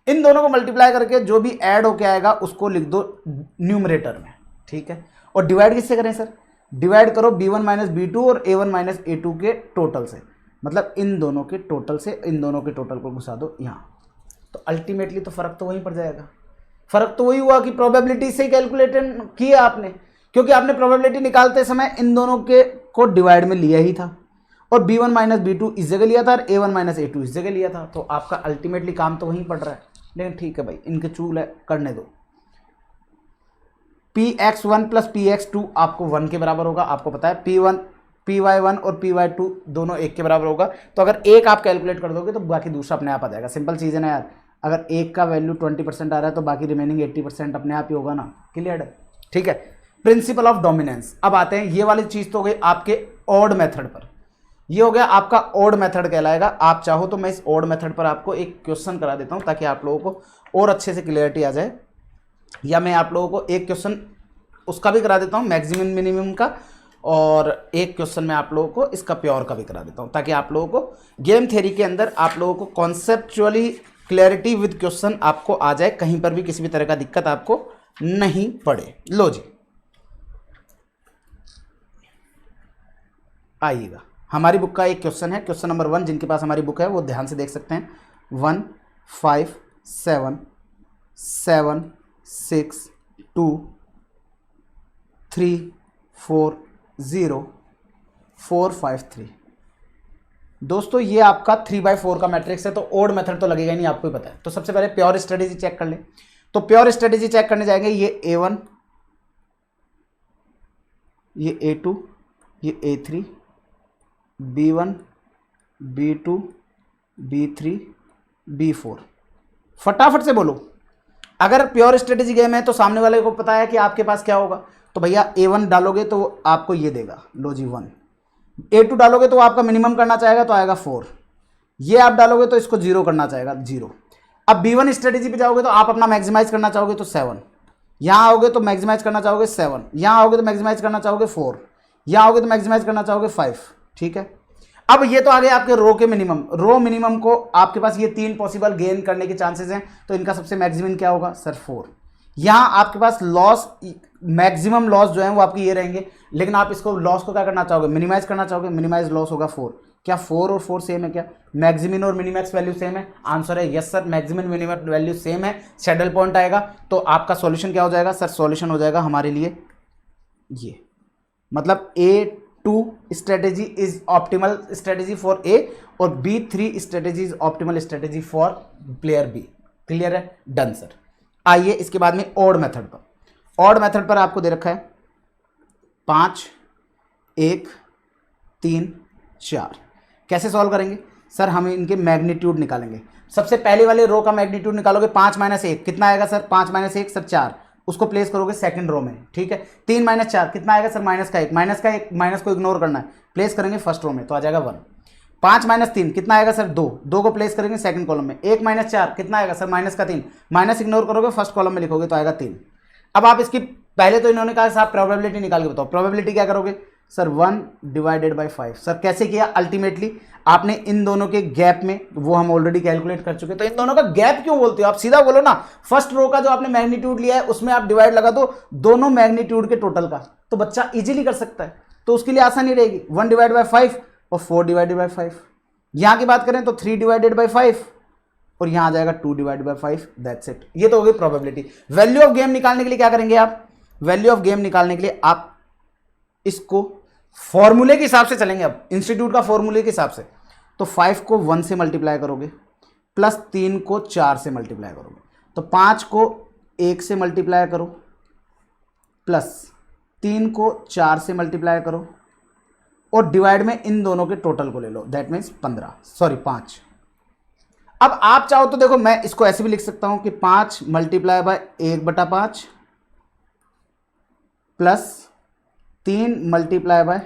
इन दोनों को मल्टीप्लाई करके जो भी ऐड होके आएगा उसको लिख दो न्यूमरेटर में। ठीक है। और डिवाइड किससे करें सर, डिवाइड करो B1 माइनस B2 और A1 माइनस A2 के टोटल से, मतलब इन दोनों के टोटल से इन दोनों के टोटल को घुसा दो यहाँ। तो अल्टीमेटली तो फर्क तो वहीं पड़ जाएगा। फर्क तो वही हुआ कि प्रोबेबिलिटी से कैलकुलेट किया आपने, क्योंकि आपने प्रोबेबिलिटी निकालते समय इन दोनों के को डिवाइड में लिया ही था, और B1 माइनस B2 इस जगह लिया था और A1 माइनस A2 इस जगह लिया था। तो आपका अल्टीमेटली काम तो वहीं पड़ रहा है। लेकिन ठीक है भाई, इनके चूल है, करने दो। Px1 प्लस Px2 आपको 1 के बराबर होगा, आपको पता है Py1 और Py2 दोनों 1 के बराबर होगा। तो अगर एक आप कैलकुलेट कर दोगे तो बाकी दूसरा अपने आप आ जाएगा। सिंपल चीज़ है ना यार, अगर एक का वैल्यू 20% आ रहा है तो बाकी रिमेनिंग 80% अपने आप ही होगा ना। क्लियर है? ठीक है। Principal of dominance. अब आते हैं, ये वाली चीज़ तो हो गई आपके ऑड मेथड पर, ये हो गया आपका ऑड मेथड कहलाएगा। आप चाहो तो मैं इस ऑड मेथड पर आपको एक क्वेश्चन करा देता हूँ ताकि आप लोगों को और अच्छे से क्लियरिटी आ जाए, या मैं आप लोगों को एक क्वेश्चन उसका भी करा देता हूँ मैक्सिमम मिनिमम का, और एक क्वेश्चन मैं आप लोगों को इसका प्योर का भी करा देता हूँ, ताकि आप लोगों को गेम थ्योरी के अंदर आप लोगों को कॉन्सेप्चुअली क्लैरिटी विद क्वेश्चन आपको आ जाए, कहीं पर भी किसी भी तरह का दिक्कत आपको नहीं पढ़े। लो जी, आइएगा, हमारी बुक का एक क्वेश्चन है, क्वेश्चन नंबर 1। जिनके पास हमारी बुक है वो ध्यान से देख सकते हैं। 1 5 7 7 6 2 3 4 0 4 5 3। दोस्तों ये आपका 3/4 का मैट्रिक्स है, तो ओड मेथड तो लगेगा ही नहीं, आपको ही पता है। तो सबसे पहले प्योर स्ट्रेटेजी चेक कर लें। तो प्योर स्ट्रेटेजी चेक करने जाएंगे, ये A1, ये A2, ये A3, B1, B2, B3, B4। फटाफट से बोलो, अगर प्योर स्ट्रेटेजी गेम है तो सामने वाले को पता है कि आपके पास क्या होगा। तो भैया A1 डालोगे तो आपको ये देगा, लो जी 1। A2 डालोगे तो आपका मिनिमम करना चाहेगा तो आएगा 4। ये आप डालोगे तो इसको 0 करना चाहेगा, 0। अब B1 स्ट्रेटेजी पे जाओगे तो आप अपना मैक्सिमाइज करना चाहोगे तो 7। यहाँ आओगे तो मैक्सिमाइज करना चाहोगे 7। यहाँ आओगे तो मैक्सिमाइज करना चाहोगे 4। यहाँ आओगे तो मैक्सिमाइज करना चाहोगे 5। ठीक है, अब ये तो आ गए आपके रो के मिनिमम। रो मिनिमम को आपके पास ये 3 पॉसिबल गेन करने के चांसेस हैं, तो इनका सबसे मैक्सिमम क्या होगा सर 4। यहाँ आपके पास लॉस, मैक्सिमम लॉस जो है वो आपके ये रहेंगे, लेकिन आप इसको लॉस को क्या करना चाहोगे, मिनिमाइज करना चाहोगे। मिनिमाइज लॉस होगा 4। क्या 4 और 4 सेम है क्या? मैक्सिमम और मिनिमैक्स वैल्यू सेम है? आंसर है yes sir, maximum minimum value same है। सैडल पॉइंट आएगा, तो आपका सॉल्यूशन क्या हो जाएगा सर? सॉल्यूशन हो जाएगा हमारे लिए ये, मतलब A2 strategy is optimal strategy for A और B3 strategy is optimal strategy for player B। Clear है? Done sir. आइए इसके बाद में ऑड मेथड पर। ऑड मेथड पर आपको दे रखा है 5 1 3 4। कैसे सॉल्व करेंगे सर? हम इनके मैग्नीट्यूड निकालेंगे। सबसे पहले वाले रो का मैग्नीट्यूड निकालोगे, 5 - 1 कितना आएगा सर? 5 - 1 सर 4। उसको प्लेस करोगे सेकंड रो में। ठीक है, 3 - 4 कितना आएगा सर? -1। माइनस को इग्नोर करना है, प्लेस करेंगे फर्स्ट रो में तो आ जाएगा 1। 5 - 3 कितना आएगा सर? 2। 2 को प्लेस करेंगे सेकंड कॉलम में। 1 - 4 कितना आएगा सर? -3। माइनस इग्नोर करोगे फर्स्ट कॉलम में लिखोगे तो आएगा 3। अब आप इसकी, पहले तो इन्होंने कहा साहब प्रोबेबिलिटी निकाल के बताओ। प्रोबेबिलिटी क्या करोगे सर? 1/5। सर कैसे किया? अल्टीमेटली आपने इन दोनों के गैप में, वो हम ऑलरेडी कैलकुलेट कर चुके, तो इन दोनों का गैप क्यों बोलते हो आप? सीधा बोलो ना, फर्स्ट रो का जो आपने मैग्नीट्यूड लिया है उसमें आप डिवाइड लगा दो दोनों मैग्नीट्यूड के टोटल का, तो बच्चा इजीली कर सकता है। तो उसके लिए आसानी रहेगी, 1/5 और 4/5। यहां की बात करें तो 3/5 और यहां आ जाएगा 2/5। That's it. ये तो हो गई प्रोबेबिलिटी। वैल्यू ऑफ गेम निकालने के लिए क्या करेंगे आप? वैल्यू ऑफ गेम निकालने के लिए आप इसको फॉर्मूले के हिसाब से चलेंगे। अब इंस्टीट्यूट का फॉर्मूले के हिसाब से, तो 5 को 1 से मल्टीप्लाई करोगे, प्लस 3 को 4 से मल्टीप्लाई करोगे, तो 5 को 1 से मल्टीप्लाई करो, प्लस 3 को 4 से मल्टीप्लाई करो, और डिवाइड में इन दोनों के टोटल को ले लो, दैट मीन्स 5। अब आप चाहो तो देखो, मैं इसको ऐसे भी लिख सकता हूं कि 5 × 1/5 प्लस 3 ×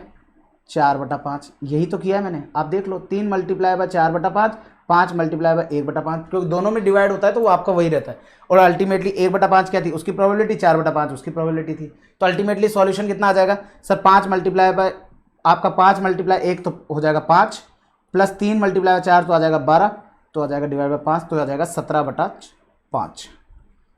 4/5। यही तो किया है मैंने, आप देख लो। 3 × 4/5, 5 × 1/5, क्योंकि दोनों में डिवाइड होता है तो वो आपका वही रहता है। और अल्टीमेटली 1/5 क्या थी? उसकी प्रोबेबिलिटी, 4/5 उसकी प्रोबेबिलिटी थी। तो अल्टीमेटली सॉल्यूशन कितना आ जाएगा सर? 5 × आपका 5 × 1 तो हो जाएगा 5, प्लस 3 × 4 तो आ जाएगा 12, तो आ जाएगा डिवाइड बाय 5, तो आ जाएगा 17/5।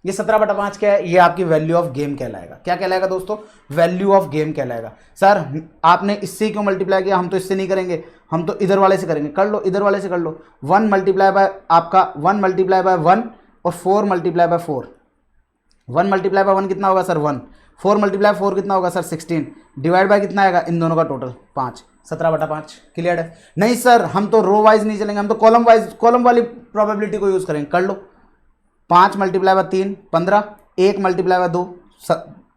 ये 17/5 क्या है? ये आपकी वैल्यू ऑफ गेम कहलाएगा। क्या कहलाएगा दोस्तों? वैल्यू ऑफ गेम कहलाएगा। सर आपने इससे क्यों मल्टीप्लाई किया? हम तो इससे नहीं करेंगे, हम तो इधर वाले से करेंगे। कर लो, इधर वाले से कर लो। 1 × आपका 1 × 1 और 4 × 4। 1 × 1 कितना होगा सर? 1। 4 × 4 कितना होगा सर? 16। डिवाइड बाय कितना आएगा इन दोनों का टोटल? 5। 17/5। क्लियर है? नहीं सर, हम तो रो वाइज नहीं चलेंगे, हम तो कॉलम वाइज, कॉलम वाली प्रोबेबिलिटी को यूज करेंगे। कर लो, 5 × 3 15, 1 × 2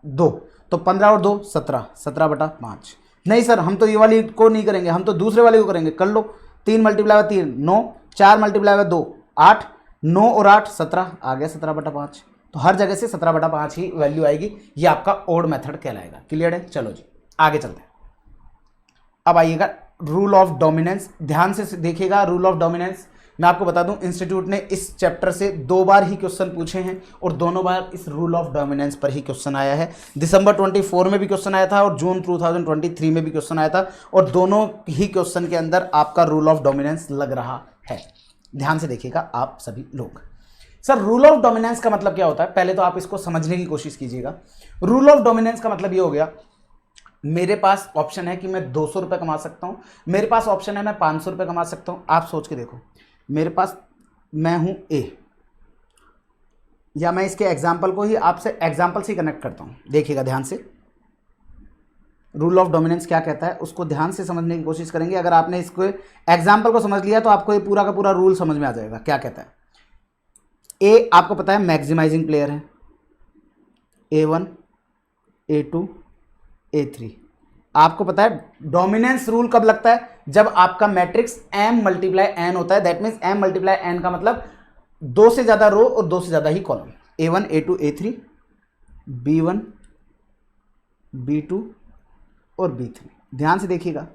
2, तो 15 और 2 17, 17/5। नहीं सर, हम तो ये वाली को नहीं करेंगे, हम तो दूसरे वाले को करेंगे। कर लो, 3 × 3 9, 4 × 2 8, 9 और 8 17, आ गया 17/5। तो हर जगह से 17/5 ही वैल्यू आएगी। ये आपका ओड मेथड कहलाएगा। क्लियर है? चलो जी आगे चलते हैं। अब आइएगा रूल ऑफ डोमिनेंस। ध्यान से देखिएगा रूल ऑफ डोमिनेंस। मैं आपको बता दूं, इंस्टीट्यूट ने इस चैप्टर से 2 बार ही क्वेश्चन पूछे हैं और दोनों बार इस रूल ऑफ डोमिनेंस पर ही क्वेश्चन आया है। दिसंबर 24 में भी क्वेश्चन आया था और जून 2023 में भी क्वेश्चन आया था, और दोनों ही क्वेश्चन के अंदर आपका रूल ऑफ डोमिनेंस लग रहा है। ध्यान से देखिएगा आप सभी लोग। सर रूल ऑफ डोमिनेंस का मतलब क्या होता है, पहले तो आप इसको समझने की कोशिश कीजिएगा। रूल ऑफ डोमिनेंस का मतलब ये हो गया, मेरे पास ऑप्शन है कि मैं 200 रुपये कमा सकता हूं, मेरे पास ऑप्शन है मैं 500 रुपये कमा सकता हूं। आप सोच के देखो, मेरे पास, मैं हूं ए, या मैं इसके एग्जाम्पल को ही आपसे एग्जाम्पल से कनेक्ट करता हूं। देखिएगा ध्यान से, रूल ऑफ डोमिनेंस क्या कहता है उसको ध्यान से समझने की कोशिश करेंगे। अगर आपने इसको एग्जाम्पल को समझ लिया तो आपको ये पूरा का पूरा रूल समझ में आ जाएगा। क्या कहता है, ए आपको पता है मैक्सिमाइजिंग प्लेयर है, A1 A2 A3। आपको पता है डोमिनेंस रूल कब लगता है, जब आपका मैट्रिक्स m मल्टीप्लाई n होता है। That means m multiply n का मतलब 2 से ज्यादा रो और 2 से ज्यादा ही column. A1 A2 A3 B1 B2 और B3। ध्यान से देखिएगा,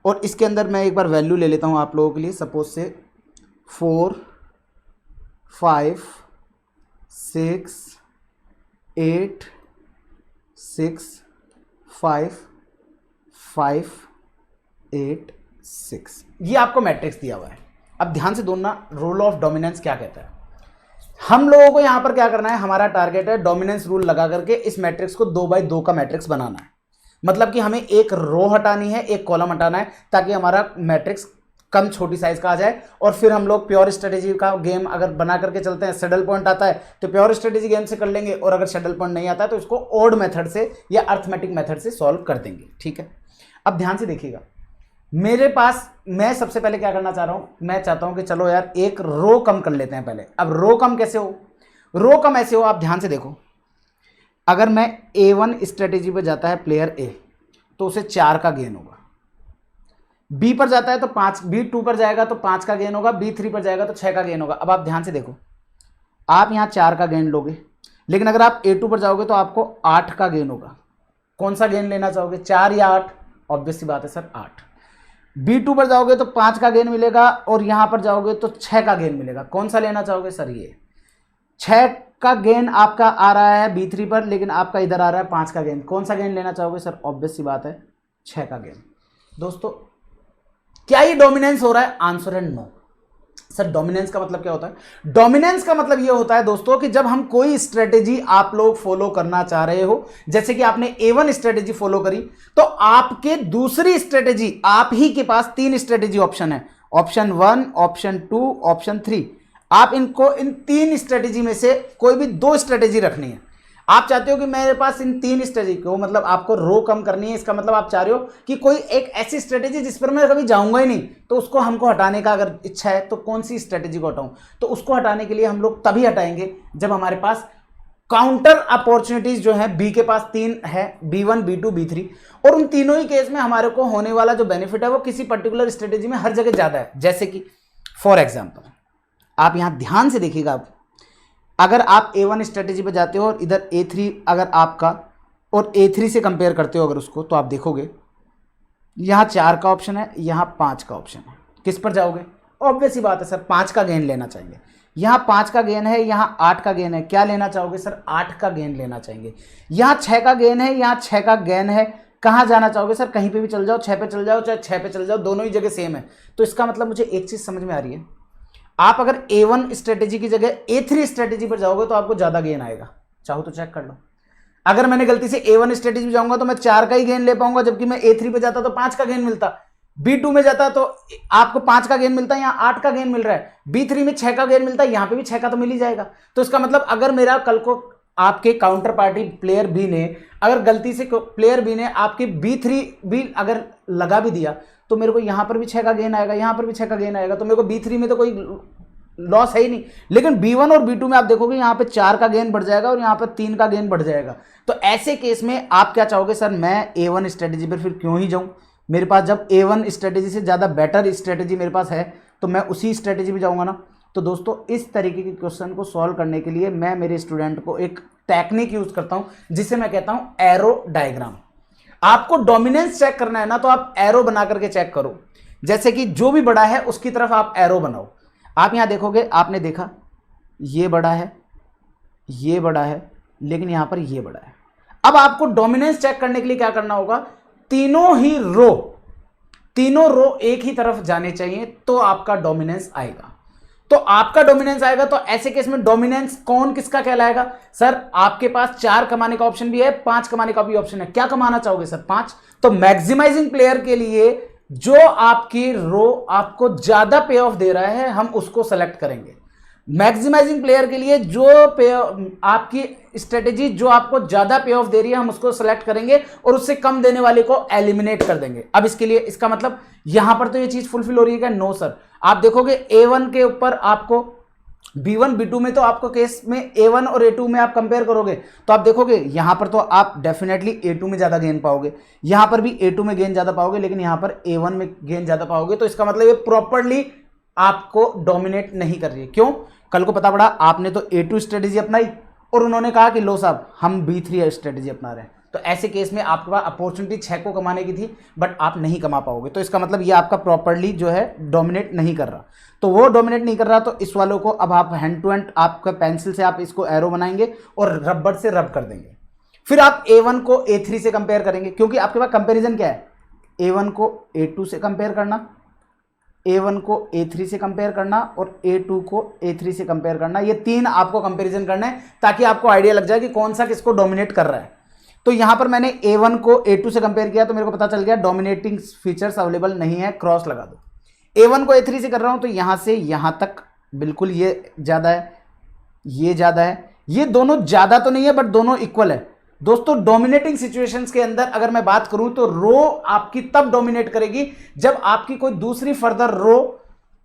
और इसके अंदर मैं एक बार वैल्यू ले लेता हूं आप लोगों के लिए। सपोज से 4 5 6 8 6 5 5 8 6, ये आपको मैट्रिक्स दिया हुआ है। अब ध्यान से दोनों, रूल ऑफ डोमिनेंस क्या कहता है। हम लोगों को यहां पर क्या करना है, हमारा टारगेट है डोमिनेंस रूल लगा करके इस मैट्रिक्स को 2 बाई 2 का मैट्रिक्स बनाना है। मतलब कि हमें एक रो हटानी है, एक कॉलम हटाना है, ताकि हमारा मैट्रिक्स कम छोटी साइज का आ जाए। और फिर हम लोग प्योर स्ट्रेटेजी का गेम अगर बना करके चलते हैं, सैडल पॉइंट आता है तो प्योर स्ट्रेटेजी गेम से कर लेंगे, और अगर सैडल पॉइंट नहीं आता है तो इसको ओड मेथड से या अर्थमेटिक मेथड से सॉल्व कर देंगे। ठीक है, अब ध्यान से देखिएगा, मेरे पास, मैं सबसे पहले क्या करना चाह रहा हूं, मैं चाहता हूं कि चलो यार एक रो कम कर लेते हैं पहले। अब रो कम कैसे हो, रो कम ऐसे हो, आप ध्यान से देखो, अगर मैं A1 स्ट्रेटेजी पर जाता है प्लेयर A तो उसे 4 का गेन होगा, B पर जाता है तो 5, B2 पर जाएगा तो 5 का गेन होगा, B3 पर जाएगा तो 6 का गेन होगा। अब आप ध्यान से देखो, आप यहां 4 का गेन लोगे, लेकिन अगर आप A2 पर जाओगे तो आपको 8 का गेन होगा। कौन सा गेन लेना चाहोगे, 4 या 8? ऑब्वियस सी बात है सर 8। B2 पर जाओगे तो 5 का गेन मिलेगा, और यहां पर जाओगे तो 6 का गेन मिलेगा। कौन सा लेना चाहोगे सर, ये 6 का गेन आपका आ रहा है B3 पर, लेकिन आपका इधर आ रहा है 5 का गेन। कौन सा गेन लेना चाहोगे सर, ऑब्वियस सी बात है 6 का गेन। दोस्तों क्या ये डोमिनेंस हो रहा है, आंसर है नो। सर डोमिनेंस का मतलब क्या होता है, डोमिनेंस का मतलब ये होता है दोस्तों कि जब हम कोई स्ट्रेटेजी आप लोग फॉलो करना चाह रहे हो, जैसे कि आपने A1 स्ट्रेटेजी फॉलो करी, तो आपके दूसरी स्ट्रेटेजी, आप ही के पास 3 स्ट्रेटेजी ऑप्शन है, ऑप्शन 1 ऑप्शन 2 ऑप्शन 3। आप इनको, इन 3 स्ट्रेटेजी में से कोई भी 2 स्ट्रेटेजी रखनी है। आप चाहते हो कि मेरे पास इन 3 स्ट्रेटेजी को, मतलब आपको रो कम करनी है, इसका मतलब आप चाह रहे हो कि कोई एक ऐसी स्ट्रेटेजी जिस पर मैं कभी जाऊंगा ही नहीं, तो उसको हमको हटाने का अगर इच्छा है तो कौन सी स्ट्रेटेजी को हटाऊं। तो उसको हटाने के लिए हम लोग तभी हटाएंगे जब हमारे पास काउंटर अपॉर्चुनिटीज जो है, बी के पास 3 है, B1 B2 B3, और उन तीनों ही केस में हमारे को होने वाला जो बेनिफिट है वो किसी पर्टिकुलर स्ट्रेटेजी में हर जगह ज्यादा है। जैसे कि फॉर एग्जाम्पल आप यहां ध्यान से देखिएगा, आप अगर आप A1 स्ट्रेटेजी पे जाते हो और इधर A3 अगर आपका, और A3 से कंपेयर करते हो अगर उसको, तो आप देखोगे यहाँ 4 का ऑप्शन है, यहाँ 5 का ऑप्शन है। किस पर जाओगे, ऑब्वियस ही बात है सर 5 का गेन लेना चाहेंगे। यहाँ 5 का गेन है, यहाँ 8 का गेन है, क्या लेना चाहोगे सर, 8 का गेन लेना चाहेंगे। यहाँ 6 का गेन है, यहाँ 6 का गेन है, कहाँ जाना चाहोगे सर, कहीं पे भी चल जाओ, 6 पे चल जाओ चाहे 6 पे चल जाओ, दोनों ही जगह सेम है। तो इसका मतलब मुझे एक चीज समझ में आ रही है, आप अगर A1 स्ट्रेटेजी की जगह A3 स्ट्रेटेजी पर जाओगे तो आपको ज्यादा गेन आएगा। चाहो तो चेक कर लो, अगर मैंने गलती से A1 स्ट्रेटेजी में जाऊंगा तो मैं 4 का ही गेन ले पाऊंगा, जबकि मैं A3 पे जाता तो 5 का गेन मिलता। B2 में जाता तो आपको 5 का गेन मिलता है, यहाँ 8 का गेन मिल रहा है। B3 में 6 का गेन मिलता है, यहाँ पे भी 6 का तो मिल ही जाएगा। तो इसका मतलब अगर मेरा कल को आपके काउंटर पार्टी प्लेयर बी ने, अगर गलती से प्लेयर बी ने आपके B3 भी अगर लगा भी दिया, तो मेरे को यहाँ पर भी 6 का गेन आएगा, यहाँ पर भी 6 का गेन आएगा, तो मेरे को B3 में तो कोई लॉस है ही नहीं। लेकिन B1 और B2 में आप देखोगे यहाँ पे 4 का गेन बढ़ जाएगा और यहाँ पर 3 का गेन बढ़ जाएगा। तो ऐसे केस में आप क्या चाहोगे, सर मैं A1 स्ट्रेटेजी पर फिर क्यों ही जाऊं, मेरे पास जब A1 स्ट्रेटेजी से ज़्यादा बेटर स्ट्रेटेजी मेरे पास है तो मैं उसी स्ट्रेटेजी में जाऊंगा ना। तो दोस्तों इस तरीके के क्वेश्चन को सॉल्व करने के लिए मैं मेरे स्टूडेंट को एक टेक्निक यूज करता हूं, जिसे मैं कहता हूं एरो डायग्राम। आपको डोमिनेंस चेक करना है ना, तो आप एरो बना करके चेक करो। जैसे कि जो भी बड़ा है उसकी तरफ आप एरो बनाओ। आप यहां देखोगे, आपने देखा ये बड़ा है, ये बड़ा है, लेकिन यहां पर ये बड़ा है। अब आपको डोमिनेंस चेक करने के लिए क्या करना होगा, तीनों रो एक ही तरफ जाने चाहिए, तो आपका डोमिनेंस आएगा। तो आपका डोमिनेंस आएगा। तो ऐसे केस में डोमिनेंस कौन किसका कहलाएगा? सर आपके पास 4 कमाने का ऑप्शन भी है, 5 कमाने का भी ऑप्शन है। क्या कमाना चाहोगे सर? 5। तो मैक्सिमाइजिंग प्लेयर के लिए जो आपकी रो आपको ज्यादा पे ऑफ दे रहा है हम उसको सेलेक्ट करेंगे। मैक्सिमाइजिंग प्लेयर के लिए जो पे आपकी स्ट्रेटेजी जो आपको ज्यादा पे ऑफ दे रही है हम उसको सेलेक्ट करेंगे और उससे कम देने वाले को एलिमिनेट कर देंगे। अब इसके लिए इसका मतलब यहां पर तो ये चीज फुलफिल हो रही है क्या? No sir. आप देखोगे A1 के ऊपर आपको B1 B2 में तो आपको केस में A1 और A2 में आप कंपेयर करोगे तो आप देखोगे यहां पर तो आप डेफिनेटली A2 में ज्यादा गेन पाओगे, यहां पर भी A2 में गेन ज्यादा पाओगे, लेकिन यहां पर A1 में गेन ज्यादा पाओगे। तो इसका मतलब ये प्रॉपरली आपको डोमिनेट नहीं कर रही है। क्यों? कल को पता पड़ा आपने तो A2 स्ट्रेटेजी अपनाई और उन्होंने कहा कि लो साहब हम B3 स्ट्रेटेजी अपना रहे हैं। तो ऐसे केस में आपके पास अपॉर्चुनिटी 6 को कमाने की थी बट आप नहीं कमा पाओगे। तो इसका मतलब ये आपका प्रॉपरली जो है डोमिनेट नहीं कर रहा। तो वो डोमिनेट नहीं कर रहा तो इस वालों को अब आप हैंड टू हैंड आपका पेंसिल से आप इसको एरो बनाएंगे और रबर से रब कर देंगे। फिर आप A1 को A3 से कंपेयर करेंगे क्योंकि आपके पास कंपेरिजन क्या है? A1 को A2 से कंपेयर करना, A1 को A3 से कंपेयर करना और A2 को A3 से कंपेयर करना। ये 3 आपको कंपैरिजन करना है ताकि आपको आइडिया लग जाए कि कौन सा किसको डोमिनेट कर रहा है। तो यहां पर मैंने A1 को A2 से कंपेयर किया तो मेरे को पता चल गया डोमिनेटिंग फीचर्स अवेलेबल नहीं है, क्रॉस लगा दो। A1 को A3 से कर रहा हूं तो यहां से यहां तक बिल्कुल ये ज्यादा है, ये ज्यादा है, ये दोनों ज्यादा तो नहीं है बट दोनों इक्वल है। दोस्तों डोमिनेटिंग सिचुएशंस के अंदर अगर मैं बात करूं तो रो आपकी तब डोमिनेट करेगी जब आपकी कोई दूसरी फर्दर रो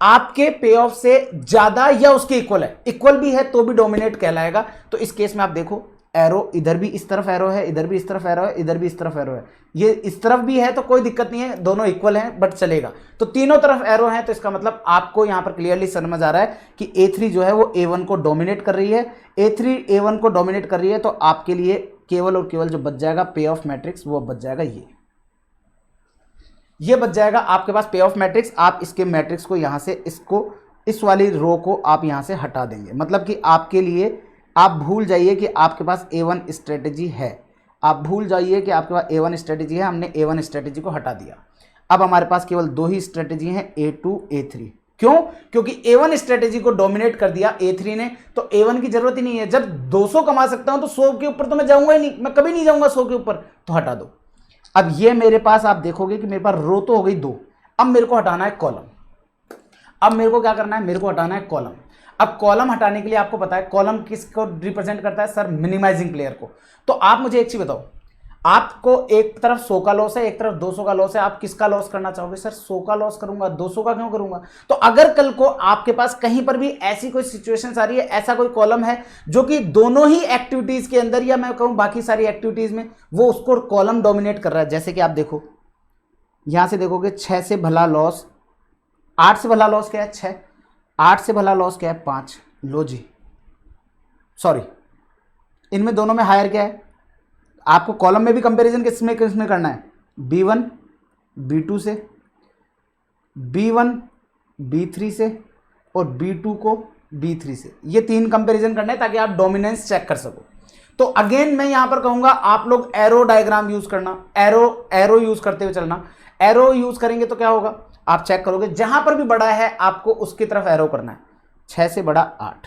आपके पे ऑफ से ज्यादा या उसके इक्वल है। इक्वल भी है तो भी डोमिनेट कहलाएगा। तो इस केस में आप देखो एरो इधर भी इस तरफ एरो है, इधर भी इस तरफ एरो है, इधर भी इस तरफ एरो है, ये इस तरफ भी है तो कोई दिक्कत नहीं है, दोनों इक्वल हैं बट चलेगा। तो तीनों तरफ एरो है तो इसका मतलब आपको यहां पर क्लियरली समझ आ रहा है कि A3 जो है वो A1 को डोमिनेट कर रही है। A3 A1 को डोमिनेट कर रही है तो आपके लिए केवल और केवल जो बच जाएगा पे ऑफ मैट्रिक्स वो बच जाएगा, ये बच जाएगा आपके पास पे ऑफ मैट्रिक्स। आप इसके मैट्रिक्स को यहां से इसको इस वाली रो को आप यहां से हटा देंगे। मतलब कि आपके लिए आप भूल जाइए कि आपके पास A1 स्ट्रेटेजी है, आप भूल जाइए कि आपके पास A1 स्ट्रेटेजी है। हमने A1 स्ट्रेटेजी को हटा दिया। अब हमारे पास केवल 2 ही स्ट्रेटेजी हैं, A2 A3। क्यों? क्योंकि A1 स्ट्रेटेजी को डोमिनेट कर दिया A3 ने, तो A1 की जरूरत ही नहीं है। जब 200 कमा सकता हूं तो 100 के ऊपर तो मैं जाऊंगा ही नहीं, मैं कभी नहीं जाऊंगा 100 के ऊपर, तो हटा दो। अब ये मेरे पास आप देखोगे कि मेरे पास रो तो हो गई 2, अब मेरे को हटाना है कॉलम। अब मेरे को क्या करना है? मेरे को हटाना है कॉलम। अब कॉलम हटाने के लिए आपको पता है कॉलम किसको रिप्रेजेंट करता है? सर मिनिमाइजिंग प्लेयर को। तो आप मुझे एक चीज बताओ, आपको एक तरफ 100 का लॉस है, एक तरफ 200 का लॉस है, आप किसका लॉस करना चाहोगे? सर 100 का लॉस करूंगा, 200 का क्यों करूंगा? तो अगर कल को आपके पास कहीं पर भी ऐसी कोई सिचुएशन आ रही है, ऐसा कोई कॉलम है जो कि दोनों ही एक्टिविटीज के अंदर या मैं कहूं बाकी सारी एक्टिविटीज में वो उसको कॉलम डोमिनेट कर रहा है, जैसे कि आप देखो यहां से देखोगे 6 से भला लॉस, 8 से भला लॉस क्या है? 6, 8 से भला लॉस क्या है? 5। लो जी, सॉरी, इनमें दोनों में हायर क्या है? आपको कॉलम में भी कंपैरिजन किसमें किसमें करना है? B1 B2 से, B1 B3 से और B2 को B3 से। ये 3 कंपैरिजन करना है ताकि आप डोमिनेंस चेक कर सको। तो अगेन मैं यहां पर कहूंगा आप लोग एरो डायग्राम यूज करना, एरो यूज करते हुए चलना। एरो यूज करेंगे तो क्या होगा? आप चेक करोगे जहां पर भी बड़ा है आपको उसकी तरफ एरो करना है। 6 से बड़ा 8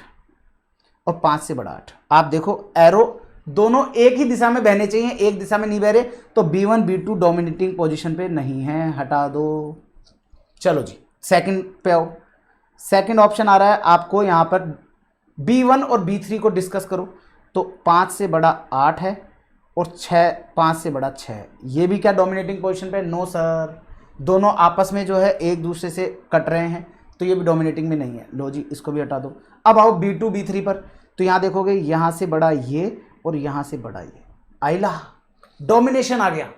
और 5 से बड़ा 8। आप देखो एरो दोनों एक ही दिशा में बहने चाहिए, एक दिशा में नहीं बह रहे, तो B1 B2 डोमिनेटिंग पोजीशन पे नहीं है, हटा दो। चलो जी सेकंड पे आओ। सेकंड ऑप्शन आ रहा है आपको यहां पर B1 और B3 को डिस्कस करो तो 5 से बड़ा 8 है और 5 से बड़ा 6 है। ये भी क्या डोमिनेटिंग पोजीशन पे? नो सर, दोनों आपस में जो है एक दूसरे से कट रहे हैं तो ये भी डोमिनेटिंग में नहीं है। लो जी इसको भी हटा दो। अब आओ B2 B3 पर, तो यहां देखोगे यहां से बड़ा ये और यहां से बड़ा ये, आइला डोमिनेशन आ गया।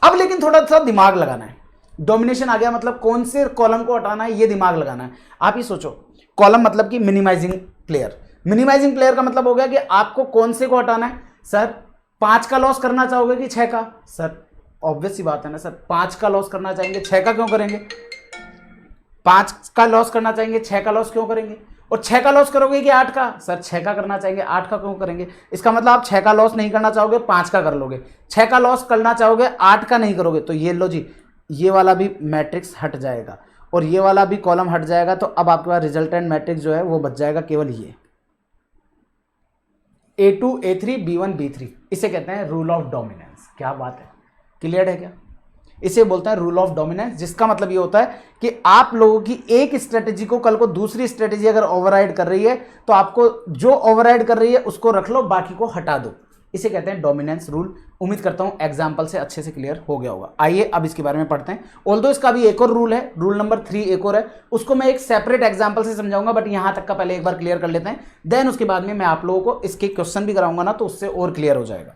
अब लेकिन थोड़ा सा दिमाग लगाना है। डोमिनेशन आ गया मतलब कौन से कॉलम को हटाना है ये दिमाग लगाना है। आप ही सोचो, कॉलम मतलब कि मिनिमाइजिंग प्लेयर। मिनिमाइजिंग प्लेयर का मतलब हो गया कि आपको कौन से को हटाना है? सर 5 का लॉस करना चाहोगे कि 6 का? सर ऑब्वियस सी बात है ना सर, 5 का लॉस करना चाहेंगे, 6 का क्यों करेंगे? 5 का लॉस करना चाहेंगे, 6 का लॉस क्यों करेंगे? और 6 का लॉस करोगे कि 8 का? सर 6 का करना चाहेंगे, 8 का क्यों करेंगे? इसका मतलब आप 6 का लॉस नहीं करना चाहोगे, 5 का कर लोगे। 6 का लॉस करना चाहोगे, 8 का नहीं करोगे। तो ये लो जी, ये वाला भी मैट्रिक्स हट जाएगा और ये वाला भी कॉलम हट जाएगा, तो अब आपके पास रिजल्टेंट मैट्रिक्स जो है वो बच जाएगा केवल ये A2 A3 B1 B3। इसे कहते हैं रूल ऑफ डोमिनेंस। क्या बात है, क्लियर है क्या? इसे बोलते हैं रूल ऑफ डोमिनेंस, जिसका मतलब ये होता है कि आप लोगों की एक स्ट्रेटेजी को कल को दूसरी स्ट्रेटेजी अगर ओवरराइड कर रही है तो आपको जो ओवरराइड कर रही है उसको रख लो, बाकी को हटा दो। इसे कहते हैं डोमिनेंस रूल। उम्मीद करता हूं एग्जांपल से अच्छे से क्लियर हो गया होगा। आइए अब इसके बारे में पढ़ते हैं। ऑल्दो इसका भी एक और रूल है, रूल नंबर 3 एक और है, उसको मैं एक सेपरेट एग्जांपल से समझाऊंगा, बट यहां तक का पहले एक बार क्लियर कर लेते हैं, देन उसके बाद में मैं आप लोगों को इसके क्वेश्चन भी कराऊंगा ना, तो उससे और क्लियर हो जाएगा।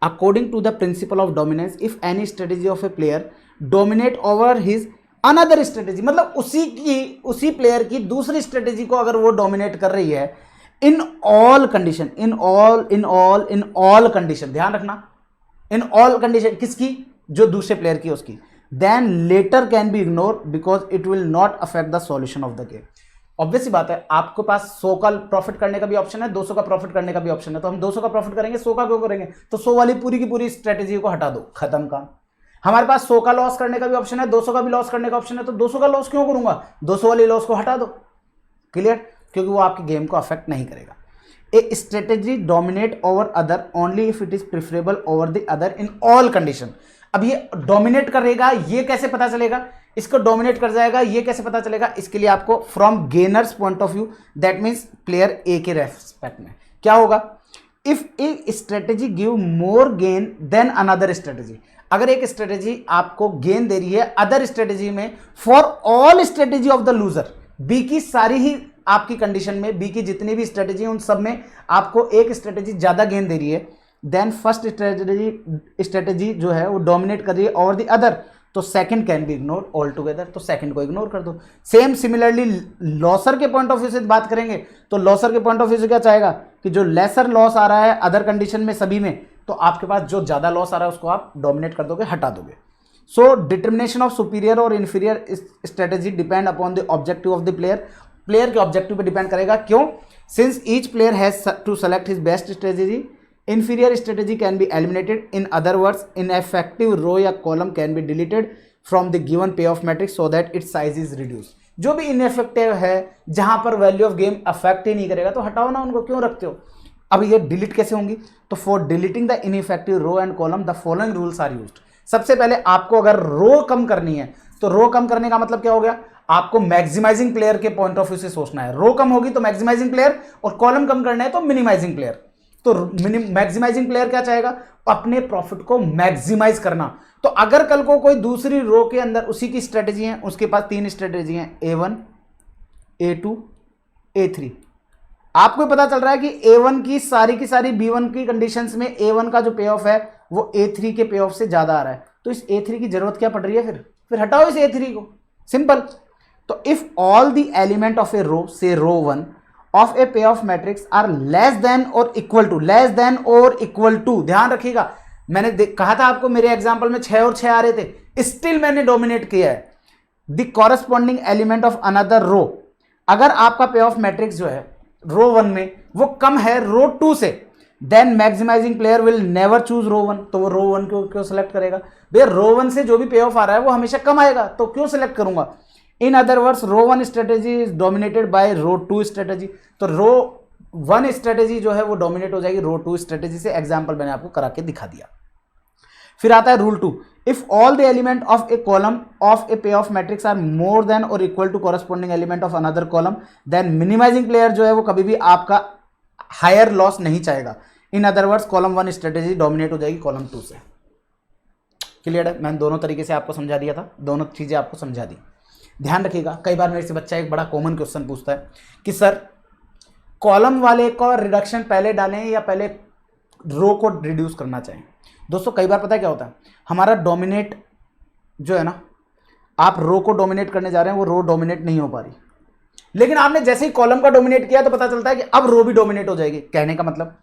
According to the principle of dominance, if any strategy of a player dominate over his another strategy, मतलब उसी प्लेयर की दूसरी स्ट्रेटेजी को अगर वो डोमिनेट कर रही है in all condition, in all condition, ध्यान रखना, इन ऑल कंडीशन किसकी? जो दूसरे प्लेयर की उसकी, then latter can be ignore because it will not affect the solution of the game. Obvious सी बात है, आपके पास 100 का प्रॉफिट करने का भी ऑप्शन है, 200 का प्रॉफिट करने का भी ऑप्शन है, तो हम 200 का प्रॉफिट करेंगे, 100 का क्यों करेंगे? तो 100 वाली पूरी की पूरी स्ट्रेटेजी को हटा दो, खत्म काम। हमारे पास 100 का लॉस करने का भी ऑप्शन है, 200 का भी लॉस करने का ऑप्शन है, तो 200 का लॉस क्यों करूंगा? 200 वाली लॉस को हटा दो, क्लियर? क्योंकि वो आपके गेम को अफेक्ट नहीं करेगा। A strategy dominate over other only if it is preferable over the other in all condition. अब ये डोमिनेट करेगा, ये कैसे पता चलेगा? इसको डोमिनेट कर जाएगा, ये कैसे पता चलेगा? इसके लिए आपको from gainers point of view, that means player A के रेस्पेक्ट में क्या होगा? If a strategy give more gain than another strategy, अगर एक स्ट्रेटेजी आपको गेन दे रही है अदर स्ट्रेटेजी में, for all strategy of the loser, B की सारी ही आपकी कंडीशन में, बी की जितनी भी स्ट्रेटेजी उन सब में आपको एक स्ट्रेटेजी ज्यादा गेन दे रही है, देन फर्स्ट स्ट्रेटेजी जो है वो डोमिनेट कर रही है ओवर द अदर, तो second can be ignore all together, तो सेकंड को इग्नोर कर दो। सेम सिमिलरली लॉसर के पॉइंट ऑफ व्यू से बात करेंगे, तो लॉसर के पॉइंट ऑफ व्यू से क्या चाहेगा कि जो लेसर लॉस आ रहा है अदर कंडीशन में सभी में, तो आपके पास जो ज्यादा लॉस आ रहा है उसको आप डोमिनेट कर दोगे, हटा दोगे। सो डिटर्मिनेशन ऑफ सुपीरियर और inferior strategy depend upon the objective of the player, player के ऑब्जेक्टिव पे डिपेंड करेगा। क्यों? Since each player has to select his best strategy, inferior strategy can be eliminated. In other words, ineffective row या column can be deleted from the given payoff matrix so that its size is reduced. जो भी ineffective है, जहां पर value of game affect ही नहीं करेगा, तो हटाओ ना उनको, क्यों रखते हो? अब ये डिलीट कैसे होंगी? तो for deleting the ineffective row and column the following rules are used. सबसे पहले आपको अगर रो कम करनी है, तो रो कम करने का मतलब क्या हो गया? आपको मैक्सिमाइजिंग प्लेयर के पॉइंट ऑफ व्यू से सोचना है। रो कम होगी तो मैक्सिमाइजिंग प्लेयर, और कॉलम कम करना है तो मिनिमाइजिंग प्लेयर। तो मैक्सिमाइजिंग प्लेयर क्या चाहेगा? अपने प्रॉफिट को मैक्सिमाइज करना। तो अगर कल को कोई दूसरी रो के अंदर उसी की स्ट्रेटेजी है, उसके पास 3 स्ट्रेटेजी हैं, A1 A2 A3, आपको पता चल रहा है कि A1 की सारी B1 की कंडीशंस में A1 का जो पे ऑफ है वो A3 के पे ऑफ से ज्यादा आ रहा है, तो इस A3 की जरूरत क्या पड़ रही है? फिर हटाओ इस A3 को, सिंपल। तो if all the element of a row, से row 1 of a payoff matrix are less than or equal to, ध्यान रखिएगा, मैंने कहा था आपको मेरे एग्जांपल में 6 और 6 आ रहे थे, स्टिल मैंने डोमिनेट किया है the corresponding element of another row. अगर आपका पे ऑफ मैट्रिक्स जो है रो 1 में वो कम है रो 2 से, then maximizing player will never choose row 1, तो वो रो 1 को क्यों सेलेक्ट करेगा? भैया रो 1 से जो भी पे ऑफ आ रहा है वो हमेशा कम आएगा, तो क्यों सेलेक्ट करूंगा? In other words, row 1 strategy is dominated by row 2 strategy, तो रो 1 स्ट्रेटेजी जो है वो डोमिनेट हो जाएगी रो 2 स्ट्रेटेजी से। एग्जांपल मैंने आपको करा के दिखा दिया। फिर आता है rule 2, if all the element of a column of a pay of matrix are more than और equal to corresponding element of another column, then minimizing player जो है वो कभी भी आपका हायर लॉस नहीं चाहेगा। इन other words, column 1 strategy dominate हो जाएगी कॉलम 2 से। क्लियर है? मैंने दोनों तरीके से आपको समझा दिया था, दोनों चीजें आपको समझा दी। ध्यान रखिएगा, कई बार मेरे से बच्चा एक बड़ा कॉमन क्वेश्चन पूछता है कि सर कॉलम वाले का रिडक्शन पहले डालें या पहले रो को रिड्यूस करना चाहें? दोस्तों कई बार पता है क्या होता है, हमारा डोमिनेट जो है ना, आप रो को डोमिनेट करने जा रहे हैं, वो रो डोमिनेट नहीं हो पा रही, लेकिन आपने जैसे ही कॉलम का डोमिनेट किया तो पता चलता है कि अब रो भी डोमिनेट हो जाएगी। कहने का मतलब,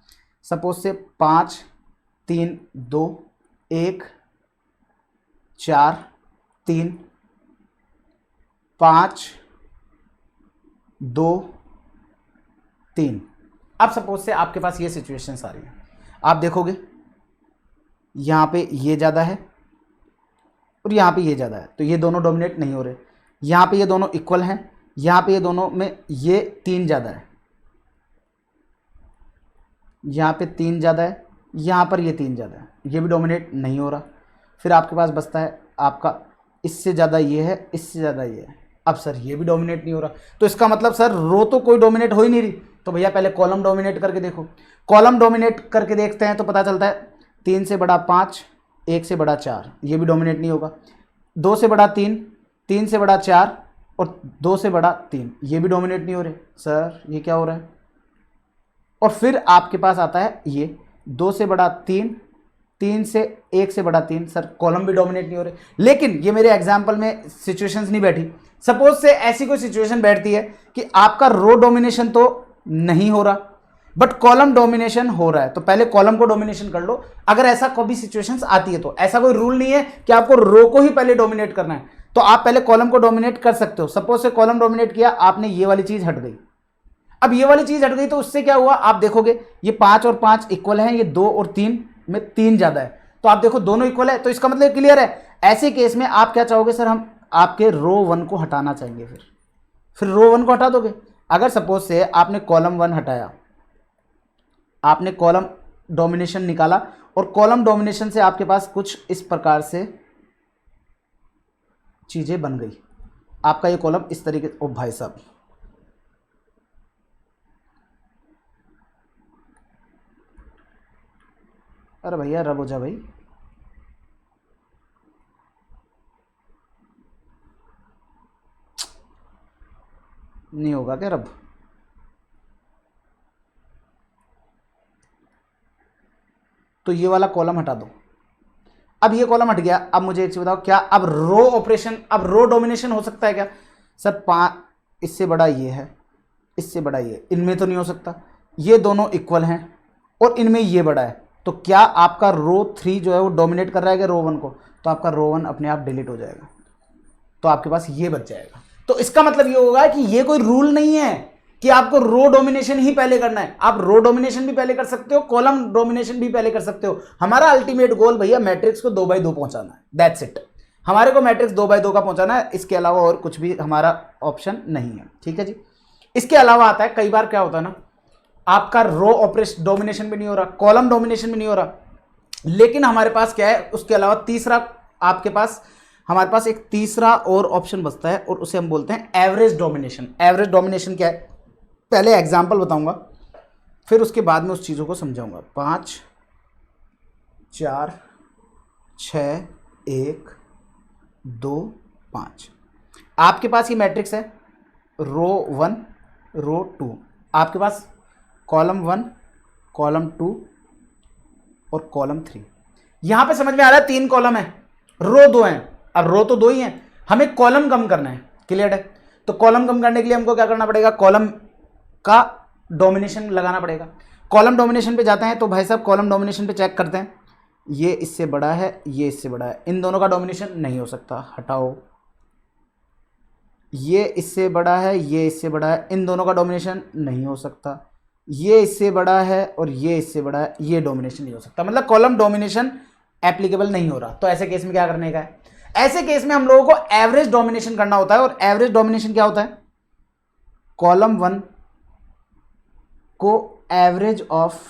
सपोज से 5 3 2 1 4 3 5 2 3। अब सपोज से आपके पास ये सिचुएशन आ रही है, आप देखोगे यहां पे ये ज्यादा है और यहां पे ये ज्यादा है, तो ये दोनों डोमिनेट नहीं हो रहे, यहाँ पे ये दोनों इक्वल हैं, यहाँ पे ये दोनों में ये 3 ज़्यादा है, यहाँ पे 3 ज़्यादा है, यहाँ पर ये 3 ज़्यादा है, ये भी डोमिनेट नहीं हो रहा। फिर आपके पास बचता है आपका इससे ज़्यादा ये है, इससे ज़्यादा ये है। अब सर ये भी डोमिनेट नहीं हो रहा, तो इसका मतलब सर रो तो कोई डोमिनेट हो ही नहीं रही। तो भैया पहले कॉलम डोमिनेट करके देखो। कॉलम डोमिनेट करके देखते हैं तो पता चलता है 3 से बड़ा 5, 1 से बड़ा 4, ये भी डोमिनेट नहीं होगा। 2 से बड़ा 3, 3 से बड़ा 4 और 2 से बड़ा 3, ये भी डोमिनेट नहीं हो रहे। सर ये क्या हो रहा है? और फिर आपके पास आता है ये 2 से बड़ा 3, 3 से 1 से बड़ा 3। सर कॉलम भी डोमिनेट नहीं हो रहे। लेकिन ये मेरे एग्जाम्पल में सिचुएशंस नहीं बैठी। सपोज से ऐसी कोई सिचुएशन बैठती है कि आपका रो डोमिनेशन तो नहीं हो रहा बट कॉलम डोमिनेशन हो रहा है, तो पहले कॉलम को डोमिनेशन कर लो। अगर ऐसा कभी सिचुएशंस आती है तो ऐसा कोई रूल नहीं है कि आपको रो को ही पहले डोमिनेट करना है, तो आप पहले कॉलम को डोमिनेट कर सकते हो। सपोज से कॉलम डोमिनेट किया आपने, ये वाली चीज हट गई। अब ये वाली चीज हट गई तो उससे क्या हुआ, आप देखोगे ये 5 और 5 इक्वल हैं, ये 2 और 3 में 3 ज्यादा है, तो आप देखो दोनों इक्वल है, तो इसका मतलब क्लियर है। ऐसे केस में आप क्या चाहोगे? सर हम आपके रो 1 को हटाना चाहेंगे। फिर रो 1 को हटा दोगे। अगर सपोज से आपने कॉलम 1 हटाया, आपने कॉलम डोमिनेशन निकाला और कॉलम डोमिनेशन से आपके पास कुछ इस प्रकार से चीजें बन गई। आपका ये कॉलम इस तरीके, ओ भाई साहब, अरे भैया रब हो जा भाई। नहीं होगा क्या रब? तो ये वाला कॉलम हटा दो। अब ये कॉलम हट गया। अब मुझे एक चीज बताओ, क्या अब रो ऑपरेशन, अब रो डोमिनेशन हो सकता है क्या? सर इससे बड़ा ये है, इससे बड़ा ये, इनमें तो नहीं हो सकता। ये दोनों इक्वल हैं और इनमें ये बड़ा है, तो क्या आपका रो 3 जो है वो डोमिनेट कर रहा है क्या रो 1 को? तो आपका रो 1 अपने आप डिलीट हो जाएगा, तो आपके पास ये बच जाएगा। तो इसका मतलब ये होगा कि ये कोई रूल नहीं है कि आपको रो डोमिनेशन ही पहले करना है। आप रो डोमिनेशन भी पहले कर सकते हो, कॉलम डोमिनेशन भी पहले कर सकते हो। हमारा अल्टीमेट गोल भैया मैट्रिक्स को 2x2 पहुंचाना है, दैट्स इट। हमारे को मैट्रिक्स 2x2 का पहुंचाना है, इसके अलावा और कुछ भी हमारा ऑप्शन नहीं है। ठीक है जी। इसके अलावा आता है, कई बार क्या होता है ना, आपका रो ऑपरेशन डोमिनेशन भी नहीं हो रहा, कॉलम डोमिनेशन भी नहीं हो रहा, लेकिन हमारे पास क्या है उसके अलावा तीसरा, आपके पास हमारे पास एक तीसरा और ऑप्शन बचता है और उसे हम बोलते हैं एवरेज डोमिनेशन। एवरेज डोमिनेशन क्या है? पहले एग्जांपल बताऊंगा, फिर उसके बाद में उस चीज़ों को समझाऊंगा। 5 4 6 1 2 5। आपके पास ये मैट्रिक्स है, रो 1 रो 2, आपके पास कॉलम 1 कॉलम 2 और कॉलम 3। यहां पे समझ में आ रहा है 3 कॉलम है, रो 2 है। अब रो तो 2 ही है, हमें कॉलम कम करना है। क्लियर है? तो कॉलम कम करने के लिए हमको क्या करना पड़ेगा? कॉलम का डोमिनेशन लगाना पड़ेगा। कॉलम डोमिनेशन पे जाते हैं तो भाई साहब कॉलम डोमिनेशन पे चेक करते हैं, ये इससे बड़ा है, ये इससे बड़ा है, इन दोनों का डोमिनेशन नहीं हो सकता, हटाओ। ये इससे बड़ा है, ये इससे बड़ा है, इन दोनों का डोमिनेशन नहीं हो सकता। ये इससे बड़ा है और ये इससे बड़ा है, ये डोमिनेशन नहीं हो सकता। मतलब कॉलम डोमिनेशन एप्लीकेबल नहीं हो रहा। तो ऐसे केस में क्या करने का है? ऐसे केस में हम लोगों को एवरेज डोमिनेशन करना होता है। और एवरेज डोमिनेशन क्या होता है? कॉलम 1 को average of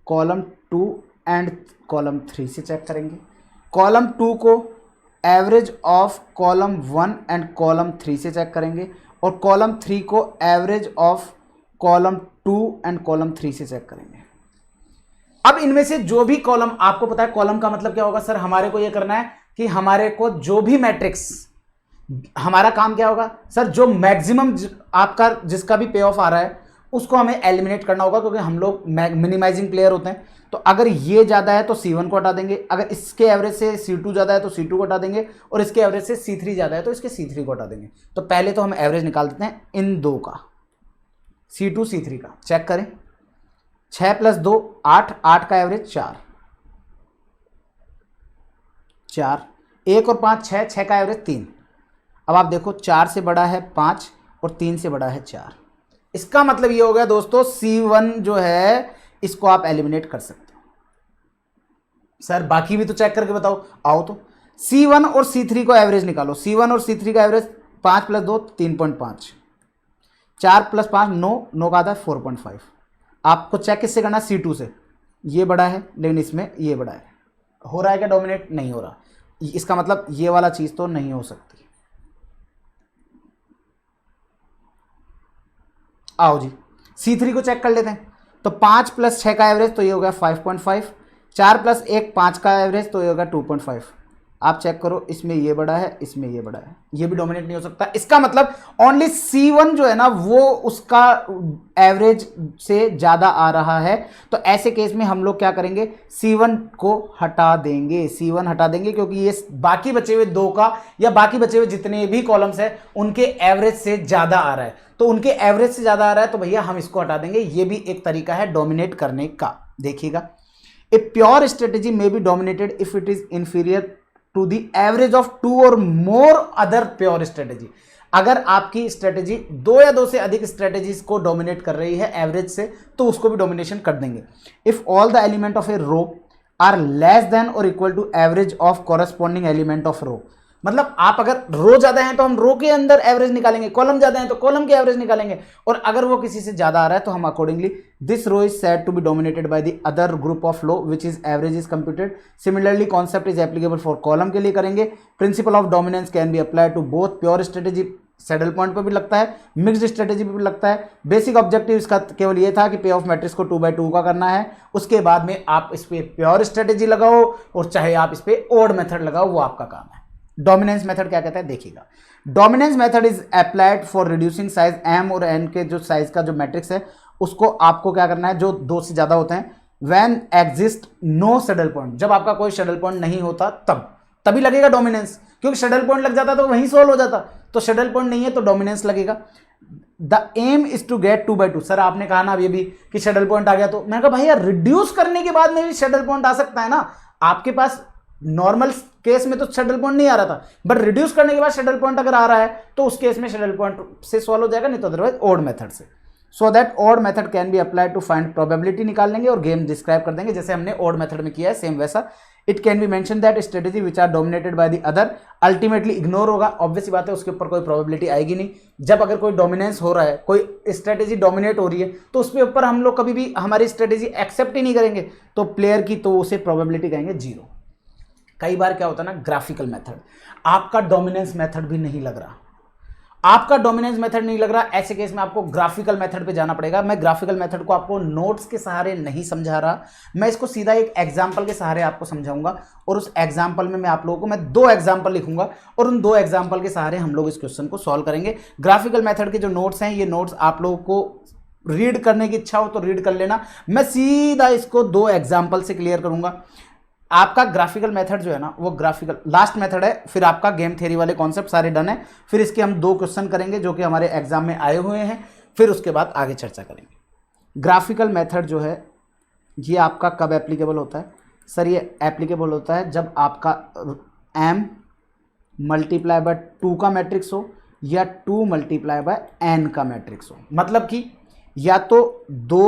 column 2 and column 3 से चेक करेंगे। कॉलम 2 को average of column 1 and column 3 से चेक करेंगे और कॉलम 3 को average of column 2 and column 3 से चेक करेंगे। अब इनमें से जो भी कॉलम, आपको पता है कॉलम का मतलब क्या होगा? सर हमारे को यह करना है कि हमारे को जो भी मैट्रिक्स, हमारा काम क्या होगा सर? जो मैक्सिमम आपका जिसका भी पे ऑफ आ रहा है उसको हमें एलिमिनेट करना होगा, क्योंकि हम लोग मिनिमाइजिंग प्लेयर होते हैं। तो अगर ये ज़्यादा है तो C1 को हटा देंगे, अगर इसके एवरेज से C2 ज़्यादा है तो C2 को हटा देंगे, और इसके एवरेज से C3 ज़्यादा है तो इसके C3 को हटा देंगे। तो पहले तो हम एवरेज निकाल देते हैं इन दो का, C2 C3 का। चेक करें, 6 + 2 8, 8 का एवरेज 4, 1 और 5 6, 6 का एवरेज 3। अब आप देखो 4 से बड़ा है 5 और 3 से बड़ा है 4। इसका मतलब ये हो गया दोस्तों C1 जो है इसको आप एलिमिनेट कर सकते हो। सर बाकी भी तो चेक करके बताओ। आओ तो C1 और C3 को एवरेज निकालो। C1 और C3 का एवरेज 5 + 2 3.5, 4 + 5 9, 9 का आता है 4.5। आपको चेक किससे करना है? C2 से। ये बड़ा है लेकिन इसमें ये बड़ा है। हो रहा है क्या डोमिनेट? नहीं हो रहा। इसका मतलब ये वाला चीज तो नहीं हो सकती। आओ जी C3 को चेक कर लेते हैं। तो 5 + 6 का एवरेज तो ये हो गया 5.5, 4 + 1 5 का एवरेज तो ये होगा 2.5। आप चेक करो, इसमें ये बड़ा है, इसमें ये बड़ा है, ये भी डोमिनेट नहीं हो सकता। इसका मतलब ओनली C1 जो है ना वो उसका एवरेज से ज्यादा आ रहा है। तो ऐसे केस में हम लोग क्या करेंगे? C1 को हटा देंगे, C1 हटा देंगे, क्योंकि ये बाकी बचे हुए दो का या बाकी बचे हुए जितने भी कॉलम्स है उनके एवरेज से ज्यादा आ रहा है। तो उनके एवरेज से ज्यादा आ रहा है तो भैया हम इसको हटा देंगे। ये भी एक तरीका है डोमिनेट करने का। देखिएगा, a pure strategy may be dominated if it is inferior to the average of 2 और मोर अदर प्योर स्ट्रेटेजी। अगर आपकी स्ट्रेटेजी 2 या 2 से अधिक स्ट्रेटेजीज को डोमिनेट कर रही है एवरेज से, तो उसको भी डोमिनेशन कर देंगे। If all the element of a row are less than और equal to average of corresponding element of row. मतलब आप अगर रो ज्यादा है तो हम रो के अंदर एवरेज निकालेंगे, कॉलम ज्यादा है तो कॉलम के एवरेज निकालेंगे, और अगर वो किसी से ज्यादा आ रहा है तो हम accordingly this row is said to be dominated by the other group of row which is average is computed. Similarly concept is applicable for column के लिए करेंगे। Principle of dominance can be apply to both pure strategy, saddle point पर भी लगता है, mixed strategy पर भी लगता है। बेसिक ऑब्जेक्टिव इसका केवल ये था कि पे ऑफ मैट्रिक्स को 2/2 का करना है। उसके बाद में आप इस पे प्योर स्ट्रेटेजी लगाओ और चाहे आप इस पे ओड मेथड लगाओ, वो आपका काम है। डोमिनेंस मेथड क्या कहता है देखिएगा। Dominance method is applied for reducing size m और n के जो साइज का जो मैट्रिक्स है उसको आपको क्या करना है, जो 2 से ज्यादा होते हैं। When exist no saddle point, जब आपका कोई सैडल पॉइंट नहीं होता तभी लगेगा डोमिनेंस, क्योंकि सैडल पॉइंट लग जाता तो वहीं सोल्व हो जाता। तो सैडल पॉइंट नहीं है तो डोमिनेंस लगेगा। The aim is to get 2/2। Sir आपने कहा ना अभी भी कि सैडल पॉइंट आ गया, तो मैंने कहा भैया रिड्यूस करने के बाद में भी सैडल पॉइंट आ सकता है ना। आपके पास नॉर्मल केस में तो शटल पॉइंट नहीं आ रहा था, बट रिड्यूस करने के बाद शटल पॉइंट अगर आ रहा है तो उस केस में शटल पॉइंट से सॉल्व हो जाएगा, नहीं तो अदरवाइज ओड मेथड से। So that odd method can be applied to find probability निकाल लेंगे और गेम डिस्क्राइब कर देंगे जैसे हमने ओड मेथड में किया है, सेम वैसा। It can be mention that strategy which are dominated by the other ultimately ignore होगा। ऑब्वियस बात है उसके ऊपर कोई प्रोबेबिलिटी आएगी नहीं। जब अगर कोई डोमिनेंस हो रहा है, कोई स्ट्रेटेजी डोमिनेट हो रही है, तो उसके ऊपर हम लोग कभी भी हमारी स्ट्रेटेजी एक्सेप्ट ही नहीं करेंगे, तो प्लेयर की तो उसे प्रोबेबिलिटी कहेंगे 0। कई बार क्या होता है ना, ग्राफिकल मेथड, आपका डोमिनेंस मेथड भी नहीं लग रहा, आपका डोमिनेंस मेथड नहीं लग रहा, ऐसे केस में आपको ग्राफिकल मेथड पे जाना पड़ेगा। मैं ग्राफिकल मेथड को आपको नोट्स के सहारे नहीं समझा रहा, मैं इसको सीधा एक एग्जांपल के सहारे आपको समझाऊंगा, और उस एग्जांपल में मैं आप लोगों को मैं 2 एग्जांपल लिखूंगा और उन 2 एग्जांपल के सहारे हम लोग इस क्वेश्चन को सॉल्व करेंगे। ग्राफिकल मेथड के जो नोट्स हैं, ये नोट्स आप लोगों को रीड करने की इच्छा हो तो रीड कर लेना, मैं सीधा इसको 2 एग्जाम्पल से क्लियर करूंगा। आपका ग्राफिकल मेथड जो है ना, वो ग्राफिकल लास्ट मेथड है, फिर आपका गेम थ्योरी वाले कॉन्सेप्ट सारे डन है, फिर इसके हम 2 क्वेश्चन करेंगे जो कि हमारे एग्जाम में आए हुए हैं, फिर उसके बाद आगे चर्चा करेंगे। ग्राफिकल मेथड जो है ये आपका कब एप्लीकेबल होता है? सर ये एप्लीकेबल होता है जब आपका m मल्टीप्लाई बाय 2 का मैट्रिक्स हो या 2 मल्टीप्लाई बाय n का मैट्रिक्स हो। मतलब कि या तो 2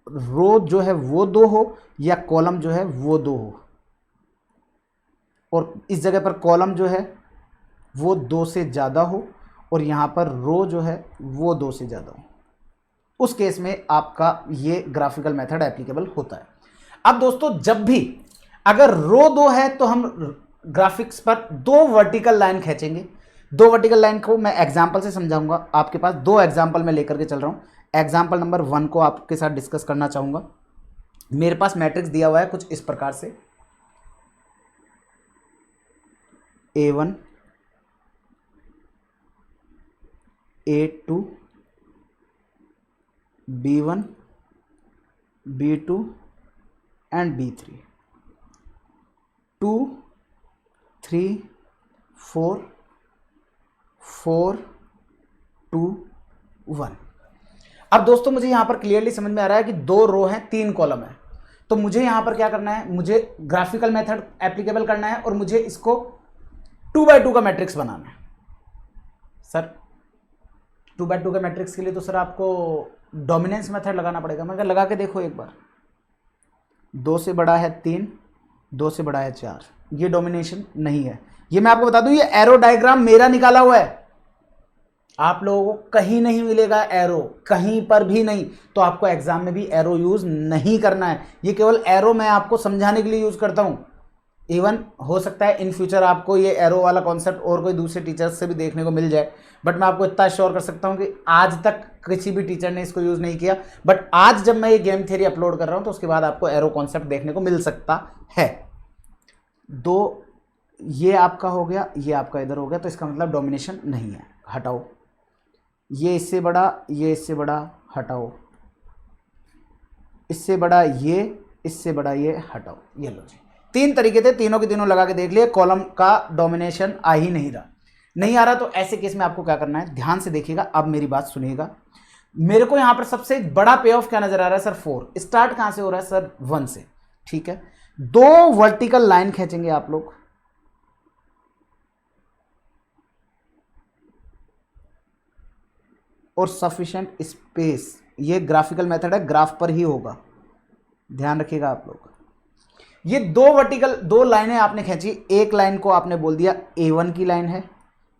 रो जो है वो 2 हो या कॉलम जो है वो 2 हो, और इस जगह पर कॉलम जो है वो 2 से ज़्यादा हो और यहाँ पर रो जो है वो 2 से ज़्यादा हो, उस केस में आपका ये ग्राफिकल मेथड एप्लीकेबल होता है। अब दोस्तों जब भी अगर रो 2 है तो हम ग्राफिक्स पर 2 वर्टिकल लाइन खींचेंगे। 2 वर्टिकल लाइन को मैं एग्जाम्पल से समझाऊंगा, आपके पास 2 एग्जाम्पल मैं लेकर के चल रहा हूँ। एग्जाम्पल नंबर 1 को आपके साथ डिस्कस करना चाहूँगा। मेरे पास मैट्रिक्स दिया हुआ है कुछ इस प्रकार से, A1 A2 B1 B2 and B3, 2 3 4 4 2 1। अब दोस्तों मुझे यहां पर क्लियरली समझ में आ रहा है कि 2 रो हैं 3 कॉलम है, तो मुझे यहां पर क्या करना है, मुझे ग्राफिकल मेथड एप्लीकेबल करना है और मुझे इसको 2/2 का मैट्रिक्स बनाना है। सर 2/2 का मैट्रिक्स के लिए तो सर आपको डोमिनेंस मेथड लगाना पड़ेगा। मगर लगा के देखो एक बार, 2 से बड़ा है 3, 2 से बड़ा है 4, ये डोमिनेशन नहीं है। ये मैं आपको बता दूं, ये एरो डायग्राम मेरा निकाला हुआ है, आप लोगों को कहीं नहीं मिलेगा एरो, कहीं पर भी नहीं। तो आपको एग्जाम में भी एरो यूज नहीं करना है, ये केवल एरो मैं आपको समझाने के लिए यूज करता हूं। इवन हो सकता है इन फ्यूचर आपको ये एरो वाला कॉन्सेप्ट और कोई दूसरे टीचर्स से भी देखने को मिल जाए, बट मैं आपको इतना श्योर कर सकता हूं कि आज तक किसी भी टीचर ने इसको यूज नहीं किया। बट आज जब मैं ये गेम थ्योरी अपलोड कर रहा हूं तो उसके बाद आपको एरो कॉन्सेप्ट देखने को मिल सकता है। दो ये आपका हो गया, ये आपका इधर हो गया, तो इसका मतलब डोमिनेशन नहीं है, हटाओ। ये इससे बड़ा, ये इससे बड़ा, हटाओ। इससे बड़ा ये, इससे बड़ा ये, हटाओ। ये लो जी, 3 तरीके थे, तीनों के तीनों लगा के देख लिए, कॉलम का डोमिनेशन आ ही नहीं रहा। नहीं आ रहा तो ऐसे केस में आपको क्या करना है, ध्यान से देखिएगा, अब मेरी बात सुनिएगा। मेरे को यहां पर सबसे बड़ा पे ऑफ क्या नजर आ रहा है सर, 4। स्टार्ट कहां से हो रहा है सर, 1 से। ठीक है, 2 वर्टिकल लाइन खींचेंगे आप लोग, और सफिशिएंट स्पेस, ये ग्राफिकल मेथड है, ग्राफ पर ही होगा, ध्यान रखिएगा आप लोग। ये 2 वर्टिकल 2 लाइनें आपने खींची, एक लाइन को आपने बोल दिया A1 की लाइन है,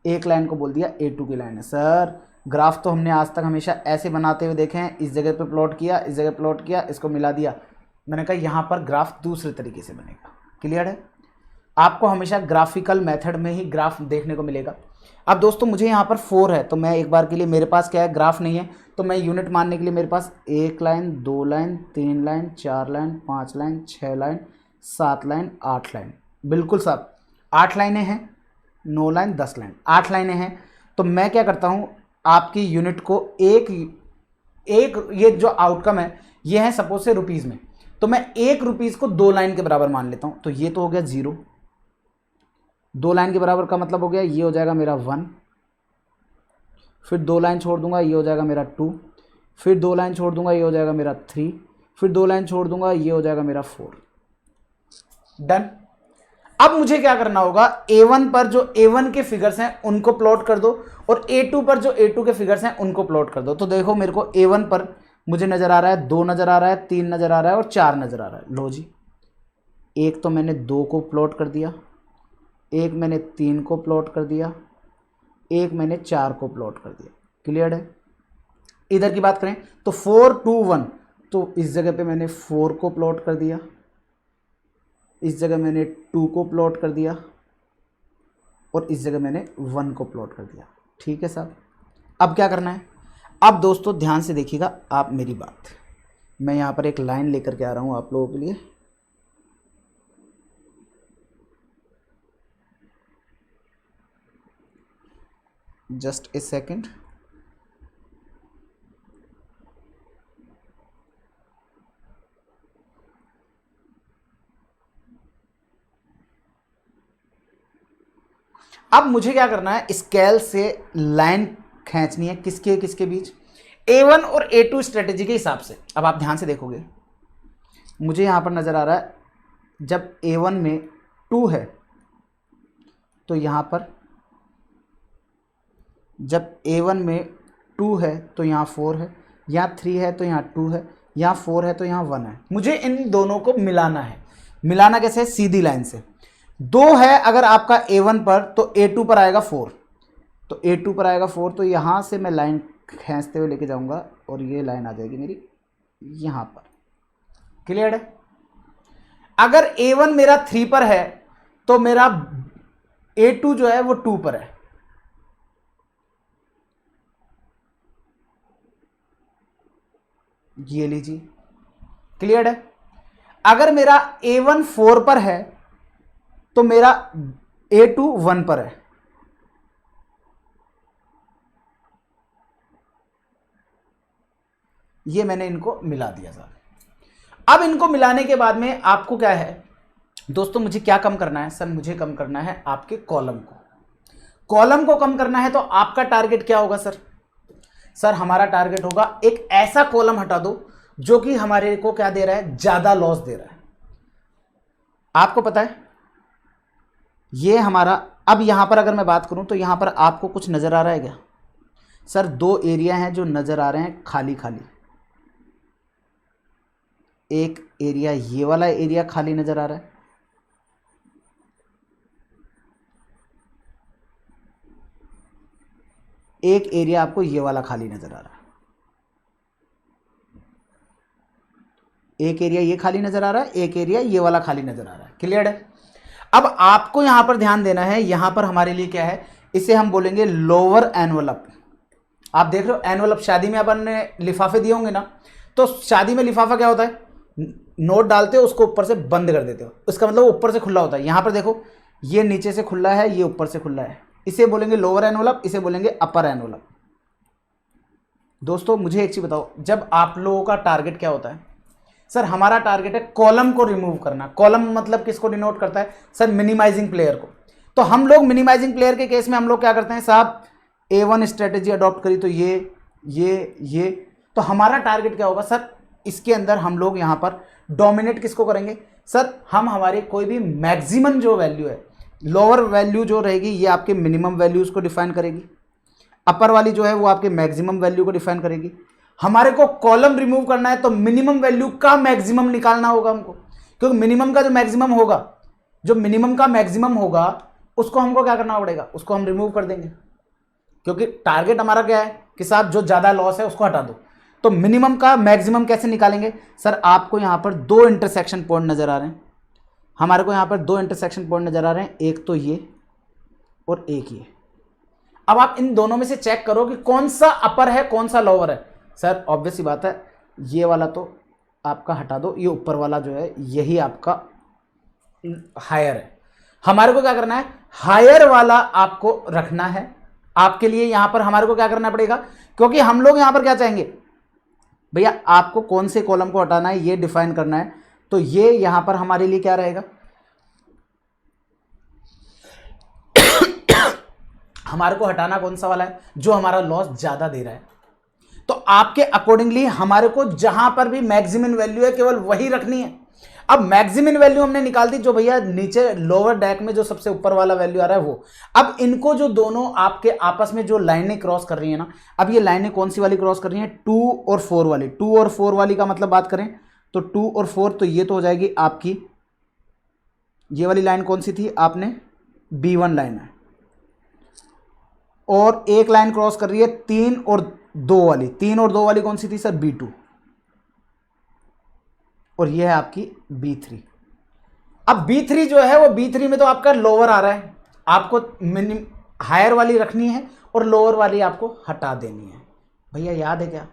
एक लाइन को बोल दिया A2 की लाइन है। सर ग्राफ तो हमने आज तक हमेशा ऐसे बनाते हुए देखे हैं, इस जगह पे प्लॉट किया, इस जगह प्लॉट किया, इसको मिला दिया। मैंने कहा यहाँ पर ग्राफ दूसरे तरीके से बनेगा, क्लियर है। आपको हमेशा ग्राफिकल मेथड में ही ग्राफ देखने को मिलेगा। अब दोस्तों मुझे यहाँ पर 4 है, तो मैं एक बार के लिए, मेरे पास क्या है, ग्राफ नहीं है, तो मैं यूनिट मानने के लिए मेरे पास 1 line, 2 line, 3 line, 4 line, 5 line, 6 line, 7 line, 8 line, बिल्कुल साहब 8 लाइनें हैं, 9 लाइन, 10 लाइन, 8 लाइनें हैं। तो मैं क्या करता हूँ, आपकी यूनिट को एक ये जो आउटकम है ये है सपोज से रुपीज़ में, तो मैं 1 रुपीज़ को 2 लाइन के बराबर मान लेता हूँ। तो ये तो हो गया 0, 2 लाइन के बराबर का मतलब हो गया, ये हो जाएगा मेरा 1, फिर 2 लाइन छोड़ दूंगा, ये हो जाएगा मेरा 2, फिर 2 लाइन छोड़ दूंगा, ये हो जाएगा मेरा 3, फिर 2 लाइन छोड़ दूंगा, ये हो जाएगा मेरा 4। डन। अब मुझे क्या करना होगा, A1 पर जो A1 के फिगर्स हैं उनको प्लॉट कर दो, और A2 पर जो A2 के फिगर्स हैं उनको प्लॉट कर दो। तो देखो मेरे को A1 पर मुझे नजर आ रहा है 2 नजर आ रहा है, 3 नजर आ रहा है और 4 नजर आ रहा है। लो जी, एक तो मैंने 2 को प्लॉट कर दिया, एक मैंने 3 को प्लॉट कर दिया, एक मैंने 4 को प्लॉट कर दिया, क्लियर है। इधर की बात करें तो 4 2 1, तो इस जगह पे मैंने 4 को प्लॉट कर दिया, इस जगह मैंने 2 को प्लॉट कर दिया, और इस जगह मैंने 1 को प्लॉट कर दिया। ठीक है साहब, अब क्या करना है, अब दोस्तों ध्यान से देखिएगा आप मेरी बात। मैं यहाँ पर एक लाइन लेकर के आ रहा हूँ आप लोगों के लिए, जस्ट ए सेकेंड। अब मुझे क्या करना है, स्केल से लाइन खींचनी है, किसके किसके बीच, A1 और A2 स्ट्रेटेजी के हिसाब से। अब आप ध्यान से देखोगे, मुझे यहां पर नजर आ रहा है जब A1 में 2 है तो यहां पर, जब A1 में 2 है तो यहाँ 4 है, यहाँ 3 है तो यहाँ 2 है, यहाँ 4 है तो यहाँ 1 है। मुझे इन दोनों को मिलाना है। मिलाना कैसे है, सीधी लाइन से। 2 है अगर आपका A1 पर, तो A2 पर आएगा 4, तो A2 पर आएगा 4, तो यहाँ से मैं लाइन खींचते हुए लेके जाऊँगा और ये लाइन आ जाएगी मेरी यहाँ पर, क्लियर है। अगर A1 मेरा 3 पर है तो मेरा A2 जो है वो 2 पर है, ये लीजिए, क्लियर है। अगर मेरा A1 4 पर है तो मेरा A2 1 पर है, ये मैंने इनको मिला दिया सर। अब इनको मिलाने के बाद में आपको क्या है दोस्तों, मुझे क्या कम करना है सर, मुझे कम करना है आपके कॉलम को। कॉलम को कम करना है तो आपका टारगेट क्या होगा सर, सर हमारा टारगेट होगा एक ऐसा कॉलम हटा दो जो कि हमारे को क्या दे रहा है, ज्यादा लॉस दे रहा है। आपको पता है ये हमारा, अब यहां पर अगर मैं बात करूं तो यहां पर आपको कुछ नजर आ रहा है क्या सर, 2 एरिया हैं जो नजर आ रहे हैं खाली खाली। एक एरिया, ये वाला एरिया खाली नजर आ रहा है, एक एरिया आपको ये वाला खाली नजर आ रहा है, एक एरिया ये खाली नजर आ रहा है, एक एरिया ये वाला खाली नजर आ रहा है। क्लियर है? अब आपको यहां पर ध्यान देना है, यहां पर हमारे लिए क्या है, इसे हम बोलेंगे लोअर एनवलप। आप देख रहे हो एनवलप, शादी में अपन ने लिफाफे दिए होंगे ना, तो शादी में लिफाफा क्या होता है, नोट डालते हो उसको ऊपर से बंद कर देते हो, इसका मतलब ऊपर से खुला होता है। यहां पर देखो ये नीचे से खुला है, ये ऊपर से खुला है, इसे बोलेंगे लोअर एनवलप, इसे बोलेंगे अपर एनवलप। दोस्तों मुझे एक चीज बताओ, जब आप लोगों का टारगेट क्या होता है, सर हमारा टारगेट है कॉलम को रिमूव करना। कॉलम मतलब किसको डिनोट करता है, सर मिनिमाइजिंग प्लेयर को। तो हम लोग मिनिमाइजिंग प्लेयर के केस में हम लोग क्या करते हैं साहब, A1 स्ट्रेटेजी अडॉप्ट करी तो ये, तो हमारा टारगेट क्या होगा सर, इसके अंदर हम लोग यहां पर डोमिनेट किसको करेंगे सर, हम हमारे कोई भी मैक्सिमम जो वैल्यू है, लोअर वैल्यू जो रहेगी ये आपके मिनिमम वैल्यूज को डिफाइन करेगी, अपर वाली जो है वो आपके मैक्सिमम वैल्यू को डिफाइन करेगी। हमारे को कॉलम रिमूव करना है तो मिनिमम वैल्यू का मैक्सिमम निकालना होगा हमको, क्योंकि मिनिमम का जो मैक्सिमम होगा, जो मिनिमम का मैक्सिमम होगा उसको हमको क्या करना पड़ेगा, उसको हम रिमूव कर देंगे, क्योंकि टारगेट हमारा क्या है कि साहब जो ज्यादा लॉस है उसको हटा दो। तो मिनिमम का मैक्सिमम कैसे निकालेंगे सर, आपको यहां पर दो इंटरसेक्शन पॉइंट नजर आ रहे हैं, हमारे को यहां पर दो इंटरसेक्शन पॉइंट नजर आ रहे हैं, एक तो ये और एक ये। अब आप इन दोनों में से चेक करो कि कौन सा अपर है कौन सा लोअर है। सर ऑब्वियस सी बात है, ये वाला तो आपका हटा दो, ये ऊपर वाला जो है यही आपका हायर है। हमारे को क्या करना है, हायर वाला आपको रखना है। आपके लिए यहां पर हमारे को क्या करना पड़ेगा, क्योंकि हम लोग यहां पर क्या चाहेंगे भैया, आपको कौन से कॉलम को हटाना है ये डिफाइन करना है। तो ये यहां पर हमारे लिए क्या रहेगा, हमारे को हटाना कौन सा वाला है, जो हमारा लॉस ज्यादा दे रहा है। तो आपके अकॉर्डिंगली हमारे को जहां पर भी मैक्सिमम वैल्यू है केवल वही रखनी है। अब मैक्सिमम वैल्यू हमने निकाल दी, जो भैया नीचे लोअर डेक में जो सबसे ऊपर वाला वैल्यू आ रहा है वो। अब इनको जो दोनों आपके आपस में जो लाइनें क्रॉस कर रही है ना, अब ये लाइनें कौन सी वाली क्रॉस कर रही हैं, 2 और 4 वाली। 2 और 4 वाली का मतलब बात करें तो 2 और 4, तो ये तो हो जाएगी आपकी, ये वाली लाइन कौन सी थी, आपने B1 लाइन है, और एक लाइन क्रॉस कर रही है 3 और 2 वाली। 3 और 2 वाली कौन सी थी सर, B2, और ये है आपकी B3। अब B3 जो है वो B3 में तो आपका लोअर आ रहा है, आपको हायर वाली रखनी है और लोअर वाली आपको हटा देनी है। भैया याद है क्या,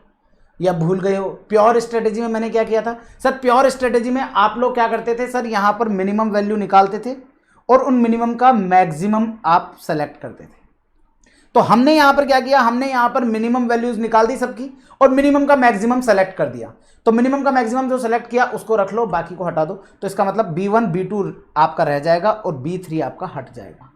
या भूल गए हो? प्योर स्ट्रेटेजी में मैंने क्या किया था सर, प्योर स्ट्रेटेजी में आप लोग क्या करते थे सर, यहां पर मिनिमम वैल्यू निकालते थे और उन मिनिमम का मैक्सिमम आप सेलेक्ट करते थे। तो हमने यहां पर क्या किया, हमने यहां पर मिनिमम वैल्यूज निकाल दी सबकी और मिनिमम का मैक्सिमम सेलेक्ट कर दिया। तो मिनिमम का मैक्सिमम जो सेलेक्ट किया उसको रख लो, बाकी को हटा दो। तो इसका मतलब B1 B2 आपका रह जाएगा और B3 आपका हट जाएगा,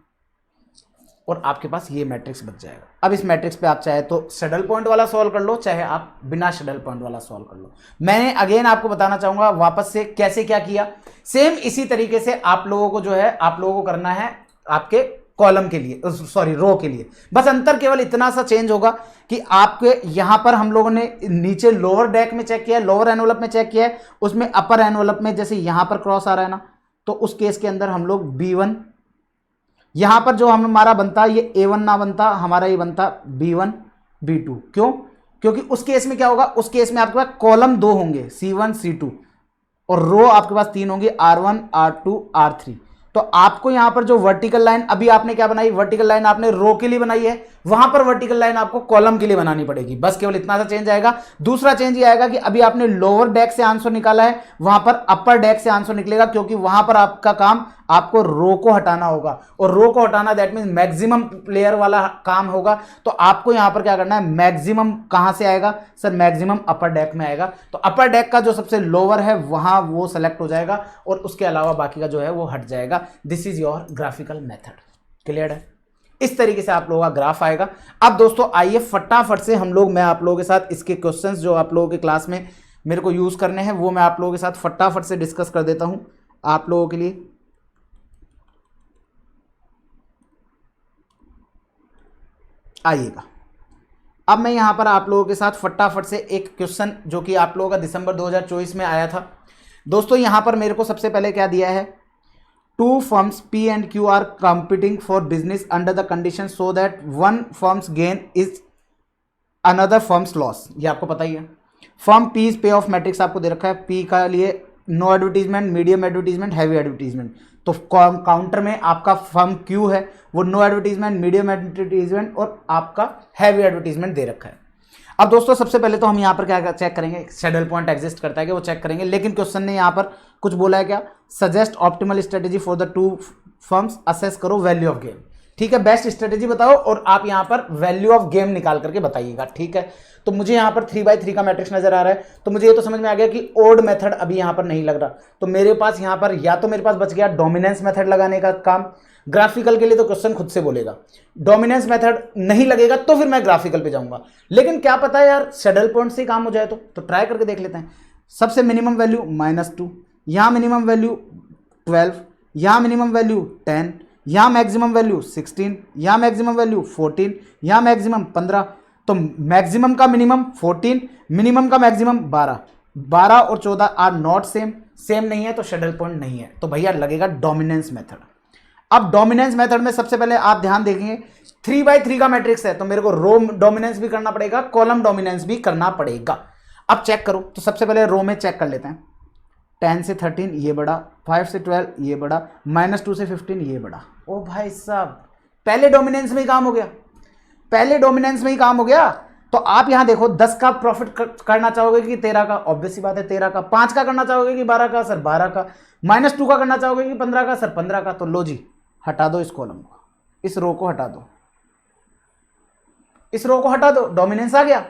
और आपके पास ये मैट्रिक्स बच जाएगा। अब इस मैट्रिक्स पे आप चाहे तो सैडल पॉइंट वाला सॉल्व कर लो, चाहे आप बिना सैडल पॉइंट वाला सॉल्व कर लो। मैंने अगेन आपको बताना चाहूंगा वापस से कैसे क्या किया, सेम इसी तरीके से आप लोगों को जो है, आप लोगों को करना है आपके कॉलम के लिए, सॉरी रो के लिए। बस अंतर केवल इतना सा चेंज होगा कि आपके यहां पर हम लोगों ने नीचे लोअर डेक में चेक किया है, लोअर एनवलप में चेक किया है, उसमें अपर एनवलप में जैसे यहां पर क्रॉस आ रहा है ना, तो उस केस के अंदर हम लोग B1, यहां पर जो हमारा बनता ये A1 ना बनता, हमारा ये बनता B1 B2। क्यों? क्योंकि उस केस में क्या होगा, उस केस में आपके पास कॉलम 2 होंगे, C1 C2, और रो आपके पास 3 होंगे, R1 R2 R3। तो आपको यहां पर जो वर्टिकल लाइन अभी आपने क्या बनाई, वर्टिकल लाइन आपने रो के लिए बनाई है, वहां पर वर्टिकल लाइन आपको कॉलम के लिए बनानी पड़ेगी। बस केवल इतना सा चेंज आएगा। दूसरा चेंज ये आएगा कि अभी आपने लोअर डेक से आंसर निकाला है, वहां पर अपर डेक से आंसर निकलेगा, क्योंकि वहां पर आपका काम, आपको रो को हटाना होगा, और रो को हटाना दैट मीन मैक्सिमम प्लेयर वाला काम होगा। तो आपको यहां पर क्या करना है, मैक्सिमम कहां से आएगा सर, मैक्सिमम अपर डेक में आएगा। तो अपर डेक का जो सबसे लोअर है वहां वो सेलेक्ट हो जाएगा, और उसके अलावा बाकी का जो है वो हट जाएगा। This is your graphical method. Clear है? इस तरीके से आप लोगों का ग्राफ आएगा। अब दोस्तों आइए फटाफट से हम लोग, मैं आप लोगों के साथ इसके क्वेश्चंस जो आप लोगों के क्लास में मेरे को यूज करने हैं वो मैं आप लोगों के साथ फटाफट से डिस्कस कर देता हूं आप लोगों के लिए। आइएगा, अब मैं यहां पर आप लोगों के साथ फटाफट से एक क्वेश्चन जो कि आप लोगों का दिसंबर 2024 में आया था। दोस्तों यहां पर मेरे को सबसे पहले क्या दिया है, two firms P and Q are competing for business under the condition so that one firm's gain is another firm's loss. ये आपको पता ही है। फर्म पी पे ऑफ मैट्रिक्स आपको दे रखा है। पी का लिए no advertisement, medium advertisement, heavy advertisement. तो काउंटर में आपका फर्म क्यू है, वो नो एडवर्टीजमेंट, मीडियम एडवर्टीजमेंट और आपका हैवी एडवर्टीजमेंट दे रखा है। अब दोस्तों सबसे पहले तो हम यहाँ पर क्या चेक करेंगे, सैडल पॉइंट एग्जिस्ट करता है कि वो चेक करेंगे। लेकिन क्वेश्चन ने यहाँ पर कुछ बोला है क्या, suggest optimal strategy for the two firms, assess करो वैल्यू ऑफ गेम। ठीक है, बेस्ट स्ट्रेटेजी बताओ और आप यहाँ पर वैल्यू ऑफ गेम निकाल करके बताइएगा। ठीक है, तो मुझे यहाँ पर 3x3 का मैट्रिक्स नजर आ रहा है, तो मुझे ये तो समझ में आ गया कि ओड मेथड अभी यहाँ पर नहीं लग रहा। तो मेरे पास यहाँ पर या तो मेरे पास बच गया डोमिनेंस मेथड लगाने का काम। ग्राफिकल के लिए तो क्वेश्चन खुद से बोलेगा, डोमिनेंस मेथड नहीं लगेगा तो फिर मैं ग्राफिकल पे जाऊंगा। लेकिन क्या पता है यार, सैडल पॉइंट से काम हो जाए तो ट्राई करके देख लेते हैं। सबसे मिनिमम वैल्यू -2, यहाँ मिनिमम वैल्यू 12, यहाँ मिनिमम वैल्यू 10, यहाँ मैक्सिमम वैल्यू 16, यहाँ मैक्सिमम वैल्यू 14, यहाँ मैक्सिमम 15। तो मैक्सिमम का मिनिमम 14, मिनिमम का मैक्सिमम 12। 12 और 14 आर नॉट सेम नहीं है तो सैडल पॉइंट नहीं है। तो भैया लगेगा डोमिनेंस मेथड। अब डोमिनेंस मेथड में सबसे पहले आप ध्यान देखेंगे 3x3 का मैट्रिक्स है, तो मेरे को रो डोमिनेंस भी करना पड़ेगा, कॉलम डोमिनेंस भी करना पड़ेगा। अब चेक करो, तो सबसे पहले रो में चेक कर लेते हैं। 10 से 13 ये बड़ा, 5 से 12 ये बड़ा, -2 से 15 ये बड़ा। ओ भाई साहब, पहले डोमिनेंस में ही काम हो गया, पहले डोमिनेंस में ही काम हो गया। तो आप यहां देखो 10 का प्रॉफिट करना चाहोगे कि 13 का, ऑब्वियस सी बात है 13 का। 5 का करना चाहोगे कि 12 का, सर 12 का। -2 का करना चाहोगे कि 15 का, सर 15 का। तो लो जी, हटा दो इस कॉलम को, इस रो को हटा दो, इस रो को हटा दो, डोमिनेंस आ गया।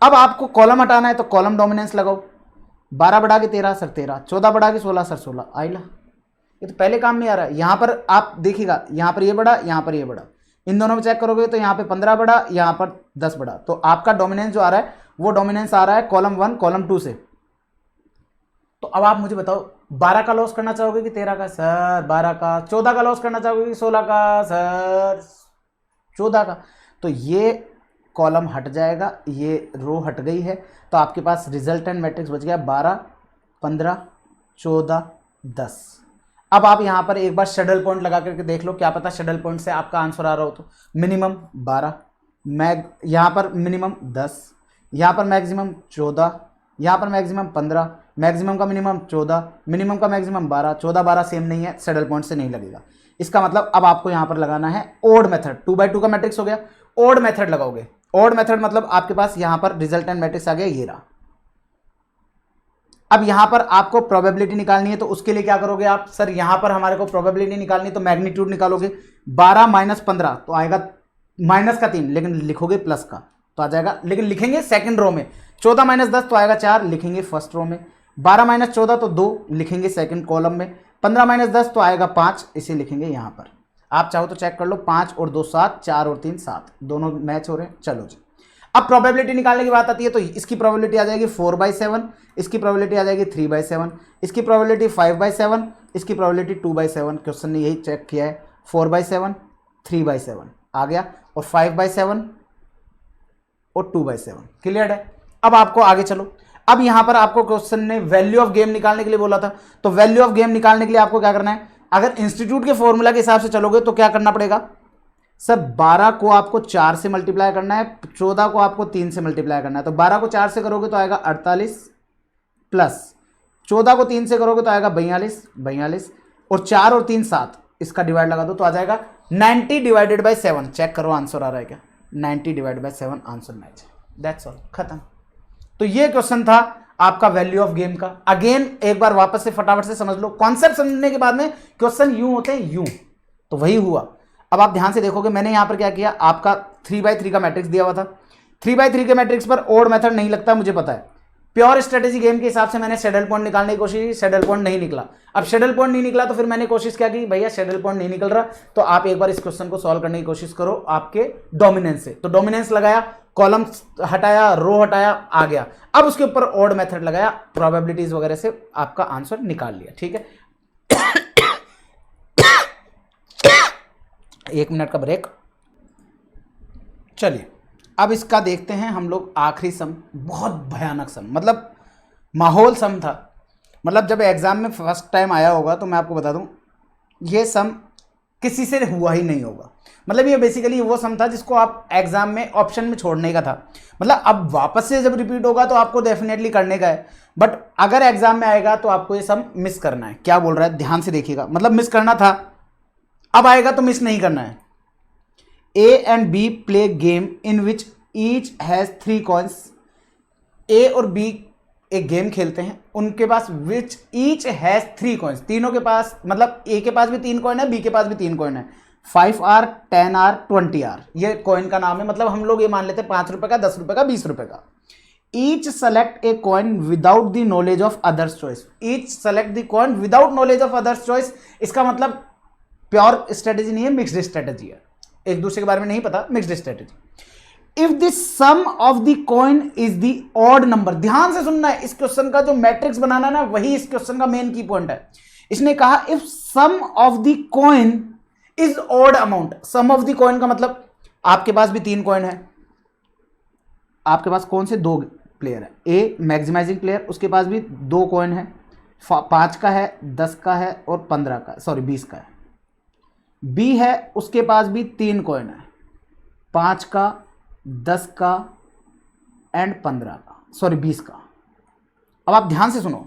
अब आपको कॉलम हटाना है तो कॉलम डोमिनेंस लगाओ। 12 बढ़ा के 13 सर 13, 14 बढ़ा के 16 सर 16। आइला, ये तो पहले काम में आ रहा है। यहां पर आप देखिएगा, यहां पर ये बढ़ा, यहां पर ये बढ़ा, इन दोनों में चेक करोगे तो यहाँ पे 15 बढ़ा, यहाँ पर 10 बढ़ा। तो आपका डोमिनेंस जो आ रहा है वो डोमिनेंस आ रहा है कॉलम 1 कॉलम 2 से। तो अब आप मुझे बताओ 12 का लॉस करना चाहोगे कि 13 का, सर 12 का। 14 का लॉस करना चाहोगे कि 16 का, सर 14 का। तो ये कॉलम हट जाएगा, ये रो हट गई है। तो आपके पास रिजल्टेंट मैट्रिक्स बच गया 12, 15, 14, 10। अब आप यहां पर एक बार शैडल पॉइंट लगा करके देख लो, क्या पता शैडल पॉइंट से आपका आंसर आ रहा हो। तो मिनिमम 12, यहां पर मिनिमम 10, यहां पर मैक्सिमम 14, यहां पर मैक्सिमम 15, मैक्सिमम का मिनिमम 14, मिनिमम का मैक्सिमम 12। 14 12 सेम नहीं है, शैडल पॉइंट से नहीं लगेगा। इसका मतलब अब आपको यहां पर लगाना है ओड मेथड। 2x2 का मैट्रिक्स हो गया, ओड मेथड लगाओगे। ओड मेथड मतलब आपके पास यहां पर रिजल्टेंट मैट्रिक्स आ गया, ये रहा। अब यहां पर आपको प्रोबेबिलिटी निकालनी है, तो उसके लिए क्या करोगे आप, सर यहां पर हमारे को प्रोबेबिलिटी निकालनी है तो मैग्नीट्यूड निकालोगे। 12 - 15 तो आएगा -3, लेकिन लिखोगे प्लस का तो आ जाएगा, लेकिन लिखेंगे सेकंड रो में। 14 - 10 तो आएगा 4, लिखेंगे फर्स्ट रो में। 12 - 14 तो 2, लिखेंगे सेकंड कॉलम में। 15 - 10 तो आएगा 5, इसे लिखेंगे यहां पर। आप चाहो तो चेक कर लो, 5 और 2 7, 4 और 3 7, दोनों मैच हो रहे हैं। चलो जी, अब प्रोबेबिलिटी निकालने की बात आती है, तो इसकी प्रोबेबिलिटी आ जाएगी 4/7, इसकी प्रोबेबिलिटी आ जाएगी 3/7, इसकी प्रोबेबिलिटी 5/7, इसकी प्रोबेबिलिटी 2/7। क्वेश्चन ने यही चेक किया है, 4/7, 3/7 आ गया, और 5/7 और 2/7 क्लियर है। अब आपको आगे चलो, अब यहां पर आपको क्वेश्चन ने वैल्यू ऑफ गेम निकालने के लिए बोला था, तो वैल्यू ऑफ गेम निकालने के लिए आपको क्या करना है, अगर इंस्टीट्यूट के फॉर्मूला के हिसाब से चलोगे तो क्या करना पड़ेगा, सर 12 को आपको 4 से मल्टीप्लाई करना है, 14 को आपको 3 से मल्टीप्लाई करना है। तो 12 को 4 से करोगे तो आएगा 48, प्लस 14 को 3 से करोगे तो आएगा 42, और 4 और 3 7, इसका डिवाइड लगा दो तो आ जाएगा 90/7। चेक करो आंसर आ रहा है क्या, 90/7 आंसर मैच, दैट्स ऑल, खत्म। तो ये क्वेश्चन था आपका वैल्यू ऑफ गेम का। अगेन एक बार वापस से फटाफट से समझ लो, कॉन्सेप्ट समझने के बाद में क्वेश्चन यूं होते हैं, यूं। तो वही हुआ। अब आप ध्यान से देखोगे, मैंने यहां पर क्या किया, आपका 3x3 का मैट्रिक्स दिया हुआ था। 3x3 के मैट्रिक्स पर ओड मेथड नहीं लगता, मुझे पता है। प्योर स्ट्रेटेजी गेम के हिसाब से मैंने सैडल पॉइंट निकालने की कोशिश की, सैडल पॉइंट नहीं निकला। अब सैडल पॉइंट नहीं निकला तो फिर मैंने कोशिश क्या की, भैया सैडल पॉइंट नहीं निकल रहा, तो आप एक बार इस क्वेश्चन को सॉल्व करने की कोशिश करो आपके डोमिनेंस से। तो डोमिनेंस लगाया, कॉलम हटाया, रो हटाया, आ गया। अब उसके ऊपर ओड मेथड लगाया, प्रोबेबिलिटीज वगैरह से आपका आंसर निकाल लिया। ठीक है, 1 मिनट का ब्रेक। चलिए अब इसका देखते हैं हम लोग आखिरी सम, बहुत भयानक सम, मतलब माहौल सम था। मतलब जब एग्जाम में फर्स्ट टाइम आया होगा तो मैं आपको बता दूं, ये सम किसी से हुआ ही नहीं होगा। मतलब ये बेसिकली वो सम था जिसको आप एग्जाम में ऑप्शन में छोड़ने का था। मतलब अब वापस से जब रिपीट होगा तो आपको डेफिनेटली करने का है, बट अगर एग्जाम में आएगा तो आपको ये सम मिस करना है। क्या बोल रहा है ध्यान से देखिएगा, मतलब मिस करना था, अब आएगा तो मिस नहीं करना है। A and B play game in which each has 3 coins. A और बी एक गेम खेलते हैं, उनके पास विच ईच हैज 3 कॉइन्स, तीनों के पास, मतलब ए के पास भी 3 कॉइन है, बी के पास भी 3 कॉइन है। 5R 10R 20R ये कॉइन का नाम है। मतलब हम लोग ये मान लेते हैं 5 रुपए का, 10 रुपए का, 20 रुपए का। Each select a coin without the knowledge of others choice. Each select the coin without knowledge of others choice, इसका मतलब प्योर स्ट्रेटेजी नहीं है, मिक्स्ड स्ट्रेटेजी है, एक दूसरे के बारे में नहीं पता, mixed strategy. If the sum of the coin is the odd number, ध्यान से सुनना है, इस क्वेश्चन का जो मैट्रिक्स बनाना है ना, वही इस क्वेश्चन का मेन की पॉइंट है। इसने कहा if sum of the coin is odd amount. Sum of the coin का मतलब आपके पास भी 3 कॉइन है, आपके पास कौन से 2 प्लेयर है, ए मैक्सिमाइजिंग प्लेयर, उसके पास भी 2 कॉइन है, 5 का है, 10 का है और 15 का, सॉरी 20 का है। बी है, उसके पास भी 3 कॉइन है, 5 का, 10 का एंड 15 का, सॉरी 20 का। अब आप ध्यान से सुनो,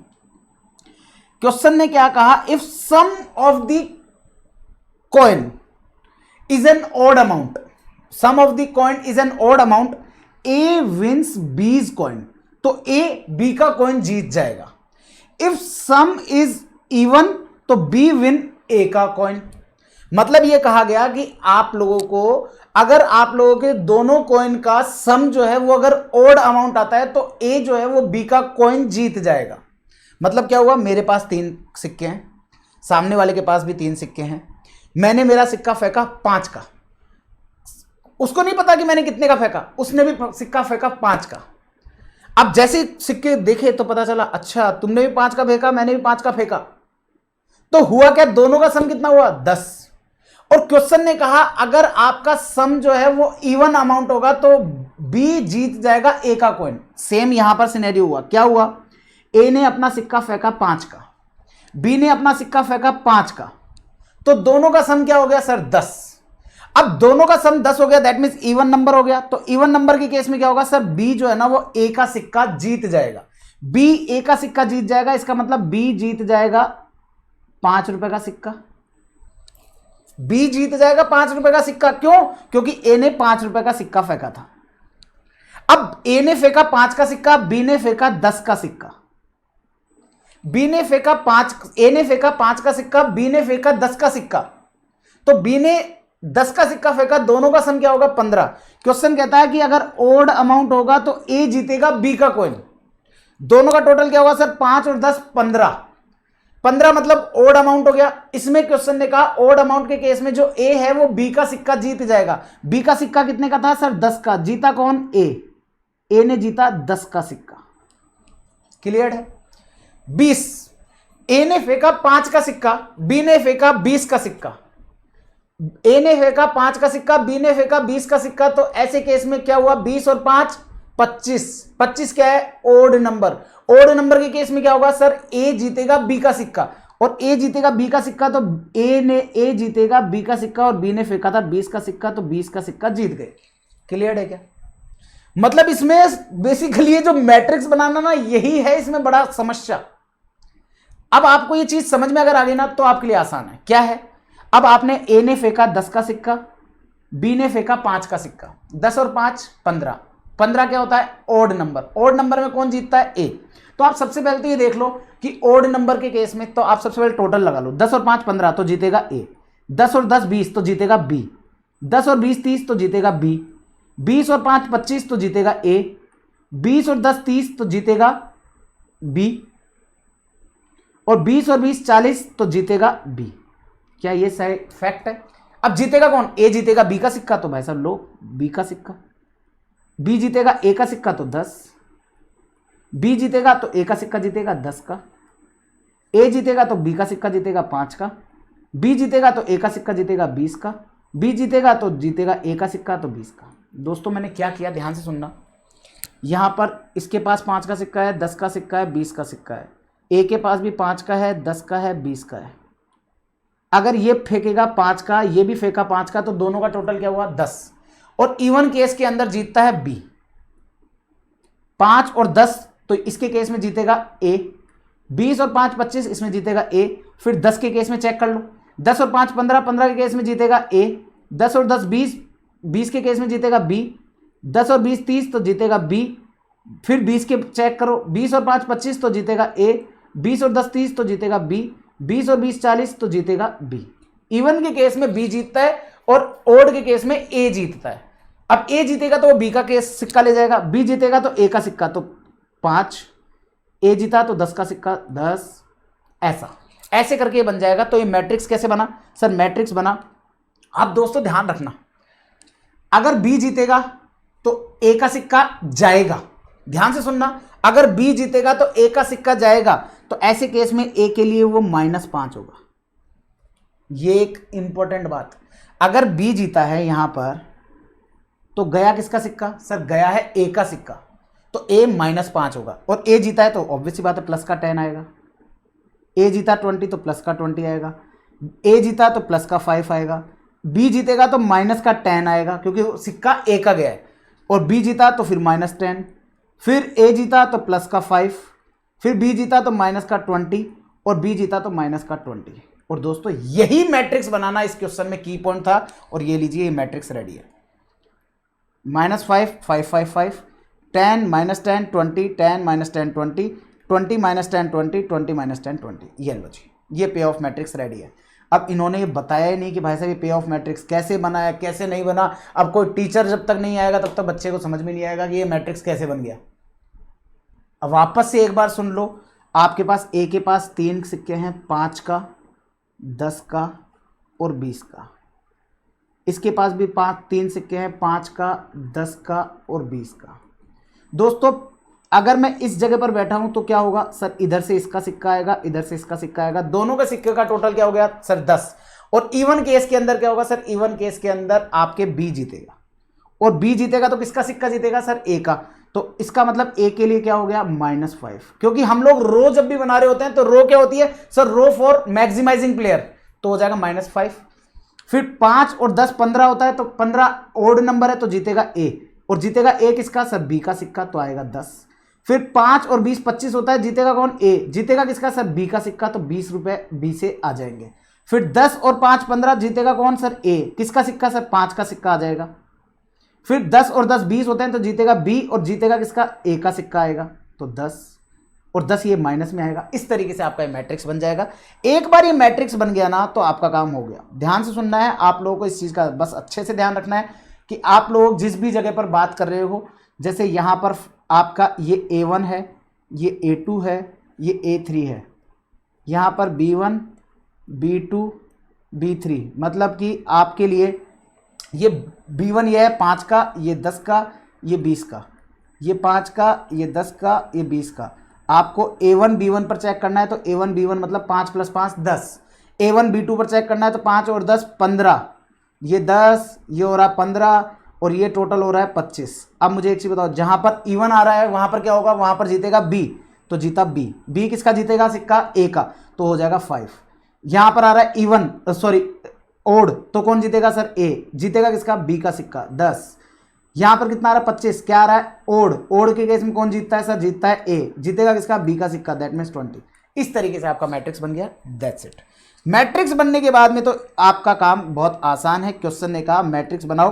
क्वेश्चन ने क्या कहा, if sum of the coin is an odd amount, sum of the coin is an odd amount, A wins B's coin, तो ए बी का कॉइन जीत जाएगा। इफ सम इज इवन तो बी विन ए का coin. मतलब ये कहा गया कि आप लोगों को, अगर आप लोगों के दोनों कॉइन का सम जो है वो अगर ओड अमाउंट आता है तो ए जो है वो बी का कॉइन जीत जाएगा। मतलब क्या हुआ, मेरे पास 3 सिक्के हैं, सामने वाले के पास भी 3 सिक्के हैं, मैंने मेरा सिक्का फेंका 5 का, उसको नहीं पता कि मैंने कितने का फेंका, उसने भी सिक्का फेंका 5 का। अब जैसे सिक्के देखे तो पता चला अच्छा तुमने भी 5 का फेंका, मैंने भी 5 का फेंका, तो हुआ क्या, दोनों का सम कितना हुआ 10। और क्वेश्चन ने कहा अगर आपका सम जो है वो इवन अमाउंट होगा तो बी जीत जाएगा ए का कॉइन। सेम यहां पर सिनेरियो हुआ, क्या हुआ, ए ने अपना सिक्का फेंका 5 का, बी ने अपना सिक्का फेंका 5 का, तो दोनों का सम क्या हो गया सर 10। अब दोनों का सम 10 हो गया, दैट मींस इवन नंबर हो गया। तो इवन नंबर के केस में क्या होगा सर, बी जो है ना वो ए का सिक्का जीत जाएगा, बी ए का सिक्का जीत जाएगा, इसका मतलब बी जीत जाएगा 5 रुपए का सिक्का, बी जीत जाएगा 5 रुपए का सिक्का। क्यों, क्योंकि ए ने 5 रुपए का सिक्का फेंका था। अब ए ने फेंका 5 का सिक्का, बी ने फेंका 10 का सिक्का, बी ने फेंका 5, ए ने फेंका 5 का सिक्का, बी ने फेंका 10 का सिक्का, तो बी ने 10 का सिक्का फेंका, दोनों का सम क्या होगा 15। क्वेश्चन कहता है कि अगर ओड अमाउंट होगा तो ए जीतेगा बी का कॉइन। दोनों का टोटल क्या होगा सर 5 और 10 15, 15 मतलब ओड अमाउंट हो गया। इसमें क्वेश्चन ने कहा ओड अमाउंट के केस में जो ए है वो बी का सिक्का जीत जाएगा। बी का सिक्का कितने का था सर 10 का, जीता कौन, ए ने जीता 10 का सिक्का। क्लियर है। 20, ए ने फेंका 5 का सिक्का, बी ने फेंका 20 का सिक्का, ए ने फेंका 5 का सिक्का, बी ने फेंका 20 का सिक्का, तो ऐसे केस में क्या हुआ 20 और 5 25, 25 क्या है ओड नंबर। ओड नंबर के केस में क्या होगा सर, ए जीतेगा बी का सिक्का, और ए जीतेगा बी का सिक्का तो ए जीतेगा बी का सिक्का, और बी ने फेंका था 20 का सिक्का, तो 20 का सिक्का जीत गए। क्लियर है क्या। मतलब इसमें बेसिकली ये जो मैट्रिक्स बनाना ना यही है इसमें बड़ा समस्या। अब आपको ये चीज समझ में अगर आ गई ना तो आपके लिए आसान है। क्या है, अब आपने ए ने फेंका 10 का सिक्का, बी ने फेंका 5 का सिक्का, 10 और 5 15, 15 क्या होता है ओड नंबर। ओड नंबर में कौन जीतता है ए। तो आप सबसे पहले तो ये देख लो कि ओड नंबर के केस में तो आप सबसे पहले टोटल लगा लो, 10 और 5 15 तो जीतेगा ए, 10 और 10 20 तो जीतेगा बी, 10 और 20 30 तो जीतेगा बी, 20 और 5 25 तो जीतेगा ए, 20 और 10 30 तो जीतेगा बी, और 20 और 20 40 तो जीतेगा बी। क्या ये सही फैक्ट है। अब जीतेगा कौन, ए जीतेगा बी का सिक्का, तो भाई साहब लो बी का सिक्का, बी जीतेगा ए का सिक्का तो 10, बी जीतेगा तो ए का सिक्का जीतेगा 10 का, ए जीतेगा तो बी का सिक्का जीतेगा 5 का, बी जीतेगा तो ए का सिक्का जीतेगा 20 का, बी जीतेगा तो जीतेगा ए का सिक्का तो 20 का। दोस्तों मैंने क्या किया ध्यान से सुनना, यहां पर इसके पास 5 का सिक्का है, 10 का सिक्का है, 20 का सिक्का है, ए के पास भी 5 का है, 10 का है, 20 का है। अगर ये फेंकेगा 5 का, ये भी फेंका 5 का, तो दोनों का टोटल क्या हुआ 10। और इवन केस के अंदर जीतता है बी। 5 और 10 तो इसके केस में जीतेगा ए। 20 और 5 25 इसमें जीतेगा ए। फिर 10 के केस में चेक कर लो, 10 और 5 15, 15 के केस में जीतेगा ए। 10 और 10 20, 20 के केस में जीतेगा बी। 10 और 20 30 तो जीतेगा बी। फिर 20 के चेक करो, 20 और 5 25 तो जीतेगा ए। 20 और 10 30 तो जीतेगा बी। 20 और 20 40 तो जीतेगा बी। इवन के केस में बी जीतता है और ओड के केस में ए जीतता है। अब ए जीतेगा तो वो बी का केस सिक्का ले जाएगा, बी जीतेगा तो ए का सिक्का, तो 5, ए जीता तो 10 का सिक्का 10, ऐसे करके बन जाएगा। तो ये मैट्रिक्स कैसे बना सर? मैट्रिक्स बना, आप दोस्तों ध्यान रखना, अगर बी जीतेगा तो ए का सिक्का जाएगा। ध्यान से सुनना, अगर बी जीतेगा तो ए का सिक्का जाएगा, तो ऐसे केस में ए के लिए वो -5 होगा। ये एक इंपॉर्टेंट बात, अगर बी जीता है यहां पर तो गया किसका सिक्का सर? गया है ए का सिक्का, तो ए -5 होगा। और ए जीता है तो ऑब्वियसली बात है प्लस का 10 आएगा। ए जीता 20 तो प्लस का 20 आएगा। ए जीता तो प्लस का 5 आएगा। बी जीतेगा तो माइनस का 10 आएगा क्योंकि सिक्का ए का गया है। और बी जीता तो फिर -10, फिर ए जीता तो प्लस का 5, फिर बी जीता तो माइनस का 20, और बी जीता तो माइनस का 20। और दोस्तों यही मैट्रिक्स बनाना इस क्वेश्चन में की पॉइंट था। और ये लीजिए, ये मैट्रिक्स रेडी है। -5 5 5 5, 10 -10 20, 10 -10 20, 20 -10 20, 20 -10 20। ये लो जी, ये पे ऑफ मैट्रिक्स रेडी है। अब इन्होंने ये बताया ही नहीं कि भाई साहब ये पे ऑफ मैट्रिक्स कैसे बना है, कैसे नहीं बना। अब कोई टीचर जब तक नहीं आएगा तब तक बच्चे को समझ में नहीं आएगा कि ये मैट्रिक्स कैसे बन गया। अब वापस से एक बार सुन लो, आपके पास ए के पास 3 सिक्के हैं, 5 का, 10 का और 20 का। इसके पास भी 3 सिक्के हैं, 5 का, 10 का और 20 का। दोस्तों अगर मैं इस जगह पर बैठा हूं तो क्या होगा सर? इधर से इसका सिक्का आएगा, इधर से इसका सिक्का आएगा, दोनों के सिक्के का टोटल क्या हो गया सर? 10। और इवन केस के अंदर क्या होगा सर? इवन केस के अंदर आपके बी जीतेगा, और बी जीतेगा तो किसका सिक्का जीतेगा सर? ए का। तो इसका मतलब ए के लिए क्या हो गया? -5, क्योंकि हम लोग रो जब भी बना रहे होते हैं तो रो क्या होती है sir? Row for maximising player, तो हो जाएगा -5। फिर 5 और 10 15 होता है, तो 15 ओड नंबर है तो जीतेगा ए, और जीतेगा ए किसका सर? बी का सिक्का, तो आएगा 10। फिर 5 और 20 25 होता है, जीतेगा कौन? ए। जीतेगा किसका सर? बी का सिक्का, तो 20 रुपए बी से आ जाएंगे। फिर 10 और 5 15, जीतेगा कौन सर? ए। किसका सिक्का सर? 5 का सिक्का आ जाएगा। फिर 10 और 10 20 होते हैं, तो जीतेगा बी, और जीतेगा किसका? ए का सिक्का आएगा, तो 10, और 10 ये माइनस में आएगा। इस तरीके से आपका ये मैट्रिक्स बन जाएगा। एक बार ये मैट्रिक्स बन गया ना तो आपका काम हो गया। ध्यान से सुनना है आप लोगों को, इस चीज़ का बस अच्छे से ध्यान रखना है कि आप लोग जिस भी जगह पर बात कर रहे हो, जैसे यहाँ पर आपका ये A1 है, ये A2 है, ये A3 है, यहाँ पर B1 B2 B3, मतलब कि आपके लिए ये B1 ये है 5 का, ये 10 का, ये 20 का, ये 5 का, ये 10 का, ये 20 का। आपको A1 B1 पर चेक करना है तो A1 B1 मतलब 5 + 5 10। A1 B2 पर चेक करना है तो 5 और 10 15, ये 10, ये हो रहा है 15, और ये टोटल हो रहा है 25। अब मुझे एक चीज़ बताओ, जहाँ पर इवन आ रहा है वहाँ पर क्या होगा? वहाँ पर जीतेगा बी, तो जीता बी। बी किसका जीतेगा सिक्का? ए का, तो हो जाएगा 5। यहाँ पर आ रहा है इवन, सॉरी ओड, तो कौन जीतेगा सर? ए। जीतेगा किसका? बी का सिक्का 10। यहाँ पर कितना आ रहा है? 25। क्या आ रहा है? ओड। ओड के केस में कौन जीतता है सर? जीतता है ए। जीतेगा किसका? बी का सिक्का, दैट मीन्स 20। इस तरीके से आपका मैट्रिक्स बन गया, दैट्स इट। मैट्रिक्स बनने के बाद में तो आपका काम बहुत आसान है। क्वेश्चन ने कहा मैट्रिक्स बनाओ,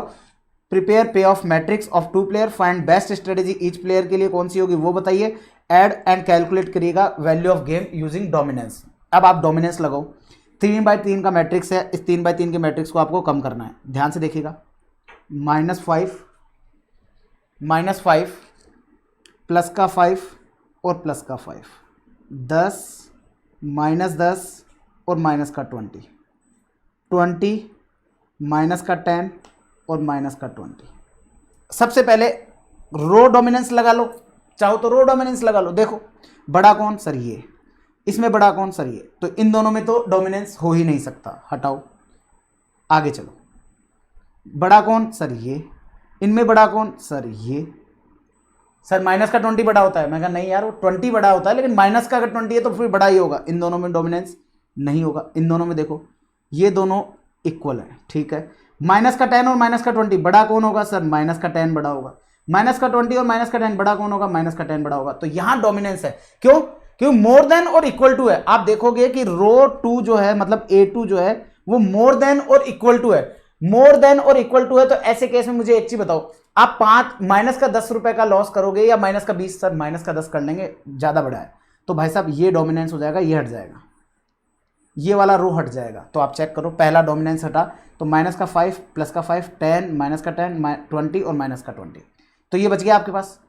प्रिपेयर पे of matrix of 2 player, find best strategy each player के लिए कौन सी होगी वो बताइए, ऐड एंड कैलकुलेट करिएगा value of game using dominance. अब आप डोमिनेंस लगाओ। 3x3 का मैट्रिक्स है, इस 3x3 के मैट्रिक्स को आपको कम करना है। ध्यान से देखिएगा, -5 प्लस का 5 और प्लस का 5, 10 -10 और माइनस का 20, 20 माइनस का 10 और माइनस का 20। सबसे पहले रो डोमिनेंस लगा लो, चाहो तो रो डोमिनेंस लगा लो। देखो बड़ा कौन सर? ये। इसमें बड़ा कौन सर? ये। तो इन दोनों में तो डोमिनेंस हो ही नहीं सकता, हटाओ, आगे चलो। बड़ा कौन सर? ये। इनमें बड़ा कौन सर? ये। सर माइनस का 20 बड़ा होता है। मैं कहा नहीं यार, वो 20 बड़ा होता है, लेकिन माइनस का अगर 20 है तो फिर बड़ा ही होगा। इन दोनों में डोमिनेंस नहीं होगा। इन दोनों में देखो, ये दोनों इक्वल है, ठीक है। माइनस का 10 और माइनस का 20 बड़ा कौन होगा सर? माइनस का 10 बड़ा होगा। माइनस का 20 और माइनस का 10 बड़ा कौन होगा? माइनस का 10 बड़ा होगा। तो यहां डोमिनेंस है, क्यों? क्यों मोर देन और इक्वल टू है। आप देखोगे कि रो 2 जो है, मतलब A2 जो है वो मोर देन और इक्वल टू है। मोर देन और इक्वल टू है तो ऐसे केस में मुझे एक चीज बताओ, आप माइनस का 10 रुपए का लॉस करोगे या माइनस का 20? सर माइनस का 10 कर लेंगे, ज्यादा बड़ा है। तो भाई साहब ये डोमिनेंस हो जाएगा, ये हट जाएगा, ये वाला रो हट जाएगा। तो आप चेक करो, पहला डोमिनेंस हटा तो माइनस का 5 प्लस का 5 10 माइनस का 10 20 और माइनस का 20, तो ये बच गया आपके पास।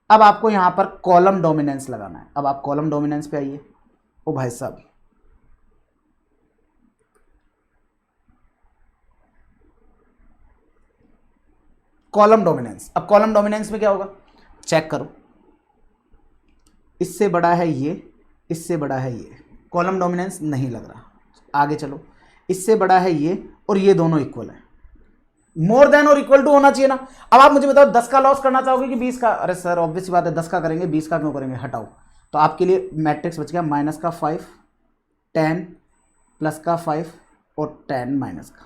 अब आपको यहां पर कॉलम डोमिनेंस लगाना है। अब आप कॉलम डोमिनेंस पे आइए। ओ भाई साहब, कॉलम डोमिनेंस। अब कॉलम डोमिनेंस में क्या होगा, चेक करो, इससे बड़ा है ये, इससे बड़ा है ये, कॉलम डोमिनेंस नहीं लग रहा। आगे चलो, इससे बड़ा है ये और ये दोनों इक्वल है, मोर देन और इक्वल टू होना चाहिए ना। अब आप मुझे बताओ 10 का लॉस करना चाहोगे कि 20 का? अरे सर ऑब्वियस सी बात है 10 का करेंगे, 20 का क्यों करेंगे, हटाओ। तो आपके लिए मैट्रिक्स बच गया माइनस का 5 10 प्लस का 5 और 10 माइनस का,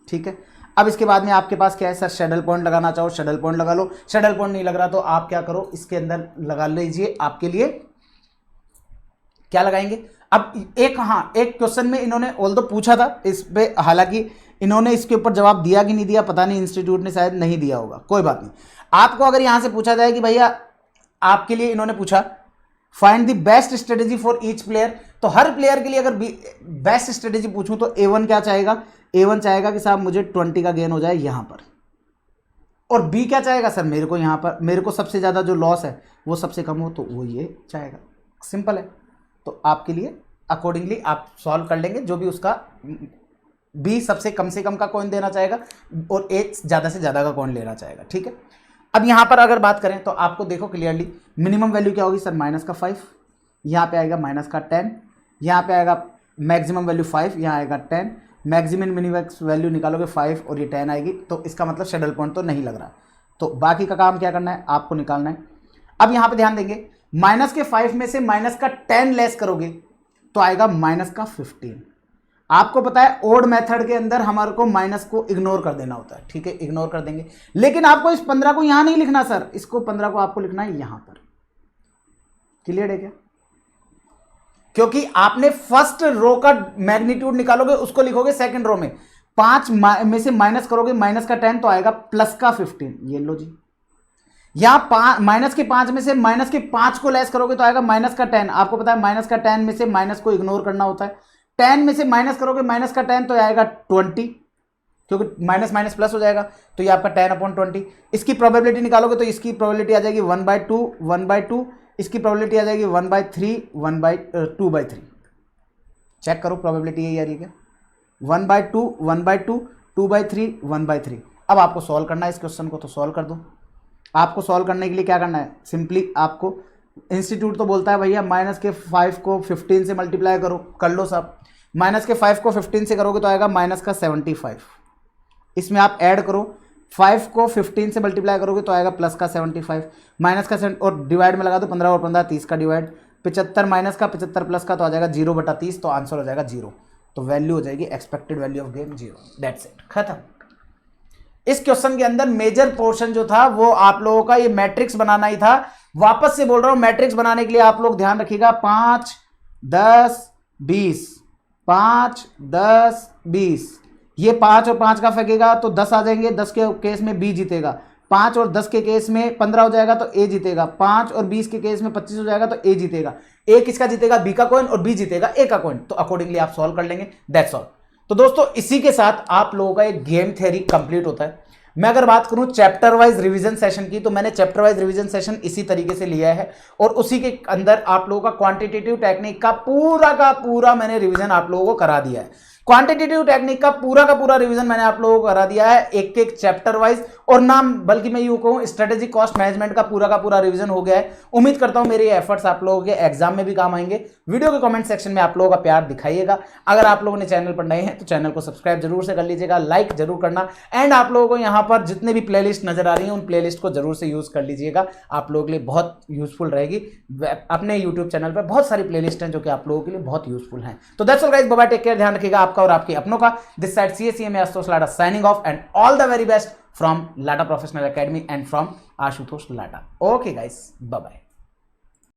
ठीक है। अब इसके बाद में आपके पास क्या है सर? शेडल पॉइंट लगाना चाहो शेडल पॉइंट लगा लो। शेडल पॉइंट नहीं लग रहा तो आप क्या करो, इसके अंदर लगा लीजिए। आपके लिए क्या लगाएंगे? अब एक, हाँ, एक क्वेश्चन में इन्होंने ऑल्दो पूछा था इस पे, हालांकि इन्होंने इसके ऊपर जवाब दिया कि नहीं दिया पता नहीं, इंस्टीट्यूट ने शायद नहीं दिया होगा, कोई बात नहीं। आपको अगर यहां से पूछा जाए कि भैया आपके लिए इन्होंने पूछा find the best strategy for each player, तो हर प्लेयर के लिए अगर बेस्ट स्ट्रेटेजी पूछूं तो A1 क्या चाहेगा? A1 चाहेगा कि साहब मुझे 20 का गेन हो जाए यहां पर। और B क्या चाहेगा? सर मेरे को यहां पर, मेरे को सबसे ज्यादा जो लॉस है वो सबसे कम हो, तो वो ये चाहेगा। सिंपल है। तो आपके लिए अकॉर्डिंगली आप सॉल्व कर लेंगे, जो भी उसका B सबसे कम से कम का कॉइन देना चाहेगा और A ज्यादा से ज्यादा का कॉइन लेना चाहेगा, ठीक है। अब यहां पर अगर बात करें तो आपको देखो क्लियरली मिनिमम वैल्यू क्या होगी सर? माइनस का 5, यहां पे आएगा माइनस का 10, यहां पे आएगा मैक्सिमम वैल्यू 5, यहां आएगा 10, मैक्सिमम मिनिमम वैल्यू निकालोगे 5 और ये 10 आएगी। तो इसका मतलब शेडल पॉइंट तो नहीं लग रहा, तो बाकी का काम क्या करना है आपको निकालना है। अब यहां पे ध्यान देंगे, माइनस के 5 में से माइनस का 10 लेस करोगे तो आएगा माइनस का 15। आपको पता है ओड मेथड के अंदर हमारे को माइनस को इग्नोर कर देना होता है, ठीक है, इग्नोर कर देंगे। लेकिन आपको इस 15 को यहां नहीं लिखना सर, इसको 15 को आपको लिखना है यहां पर। क्लियर है क्या? क्योंकि आपने फर्स्ट रो का मैग्नीट्यूड निकालोगे उसको लिखोगे सेकंड रो में, 5 में से माइनस करोगे माइनस का 10 तो आएगा प्लस का 15। ये लो जी, यहां माइनस के 5 में से माइनस के 5 को लेस करोगे तो आएगा माइनस का 10। आपको पता है माइनस का 10 में से माइनस को इग्नोर करना होता है। 10 में से माइनस करोगे माइनस का 10 तो आएगा 20, क्योंकि माइनस माइनस प्लस हो जाएगा, तो ये आपका 10/20। इसकी प्रोबेबिलिटी निकालोगे तो इसकी प्रोबेबिलिटी आ जाएगी 1/2 1/2, इसकी प्रोबेबिलिटी आ जाएगी 1/3 2/3। चेक करो प्रोबेबिलिटी यही आ रही है क्या? 1/2 1/2 2/3 1/3। अब आपको सॉल्व करना है इस क्वेश्चन को, तो सॉल्व कर दो। आपको सॉल्व करने के लिए क्या करना है, सिंपली आपको इंस्टीट्यूट तो बोलता है भैया माइनस के 5 को 15 से मल्टीप्लाई करो, कर लो साहब। माइनस के 5 को 15 से करोगे तो आएगा माइनस का 75। इसमें आप ऐड करो, 5 को 15 से मल्टीप्लाई करोगे तो आएगा प्लस का 75, माइनस का और डिवाइड में लगा दो 15 और 15 30 का डिवाइड, 75 माइनस का 75 प्लस का तो आ जाएगा 0/30, तो आंसर हो जाएगा 0। तो वैल्यू हो जाएगी expected value of game 0। That's it, खत्म। इस क्वेश्चन के अंदर मेजर पोर्शन जो था वो आप लोगों का ये मैट्रिक्स बनाना ही था। वापस से बोल रहा हूं, मैट्रिक्स बनाने के लिए आप लोग ध्यान रखिएगा 5 10 20, 5 10 20, ये 5 और 5 का फेंकेगा तो 10 आ जाएंगे, 10 के केस में बी जीतेगा, 5 और 10 के केस में 15 हो जाएगा तो ए जीतेगा, 5 और 20 के केस में 25 हो जाएगा तो ए जीतेगा। ए किसका जीतेगा? बी का कॉइन, और बी जीतेगा ए का कॉइन। तो अकॉर्डिंगली आप सॉल्व कर लेंगे, दैट्स ऑल। तो दोस्तों इसी के साथ आप लोगों का एक गेम थ्योरी कंप्लीट होता है। मैं अगर बात करूं चैप्टर वाइज रिवीजन सेशन की, तो मैंने चैप्टर वाइज रिवीजन सेशन इसी तरीके से लिया है और उसी के अंदर आप लोगों का क्वांटिटेटिव टेक्निक का पूरा मैंने रिवीजन आप लोगों को करा दिया है। क्वांटिटेटिव टेक्निक का पूरा रिवीजन मैंने आप लोगों को करा दिया है, एक एक चैप्टर वाइज, और नाम बल्कि मैं यूं कहूं स्ट्रेटेजिक कॉस्ट मैनेजमेंट का पूरा रिवीजन हो गया है। उम्मीद करता हूं मेरे एफर्ट्स आप लोगों के एग्जाम में भी काम आएंगे। वीडियो के कमेंट सेक्शन में आप लोगों का प्यार दिखाइएगा। अगर आप लोगों ने चैनल पर नए हैं तो चैनल को सब्सक्राइब जरूर से कर लीजिएगा, लाइक जरूर करना, एंड आप लोगों को यहाँ पर जितने भी प्लेलिस्ट नजर आ रही है उन प्लेलिस्ट को जरूर से यूज कर लीजिएगा, आप लोगों के लिए बहुत यूजफुल रहेगी। अपने यूट्यूब चैनल पर बहुत सारी प्लेलिस्ट हैं जो कि आप लोगों के लिए बहुत यूजफुल हैं। तो that's all guys, bye bye, take care, ध्यान रखिएगा। आपका आपका और आपके अपनों का। This side CACMA Ashutosh Lata signing off and all the very best from Lata professional Academy and from Ashutosh Lata. Okay guys, bye bye.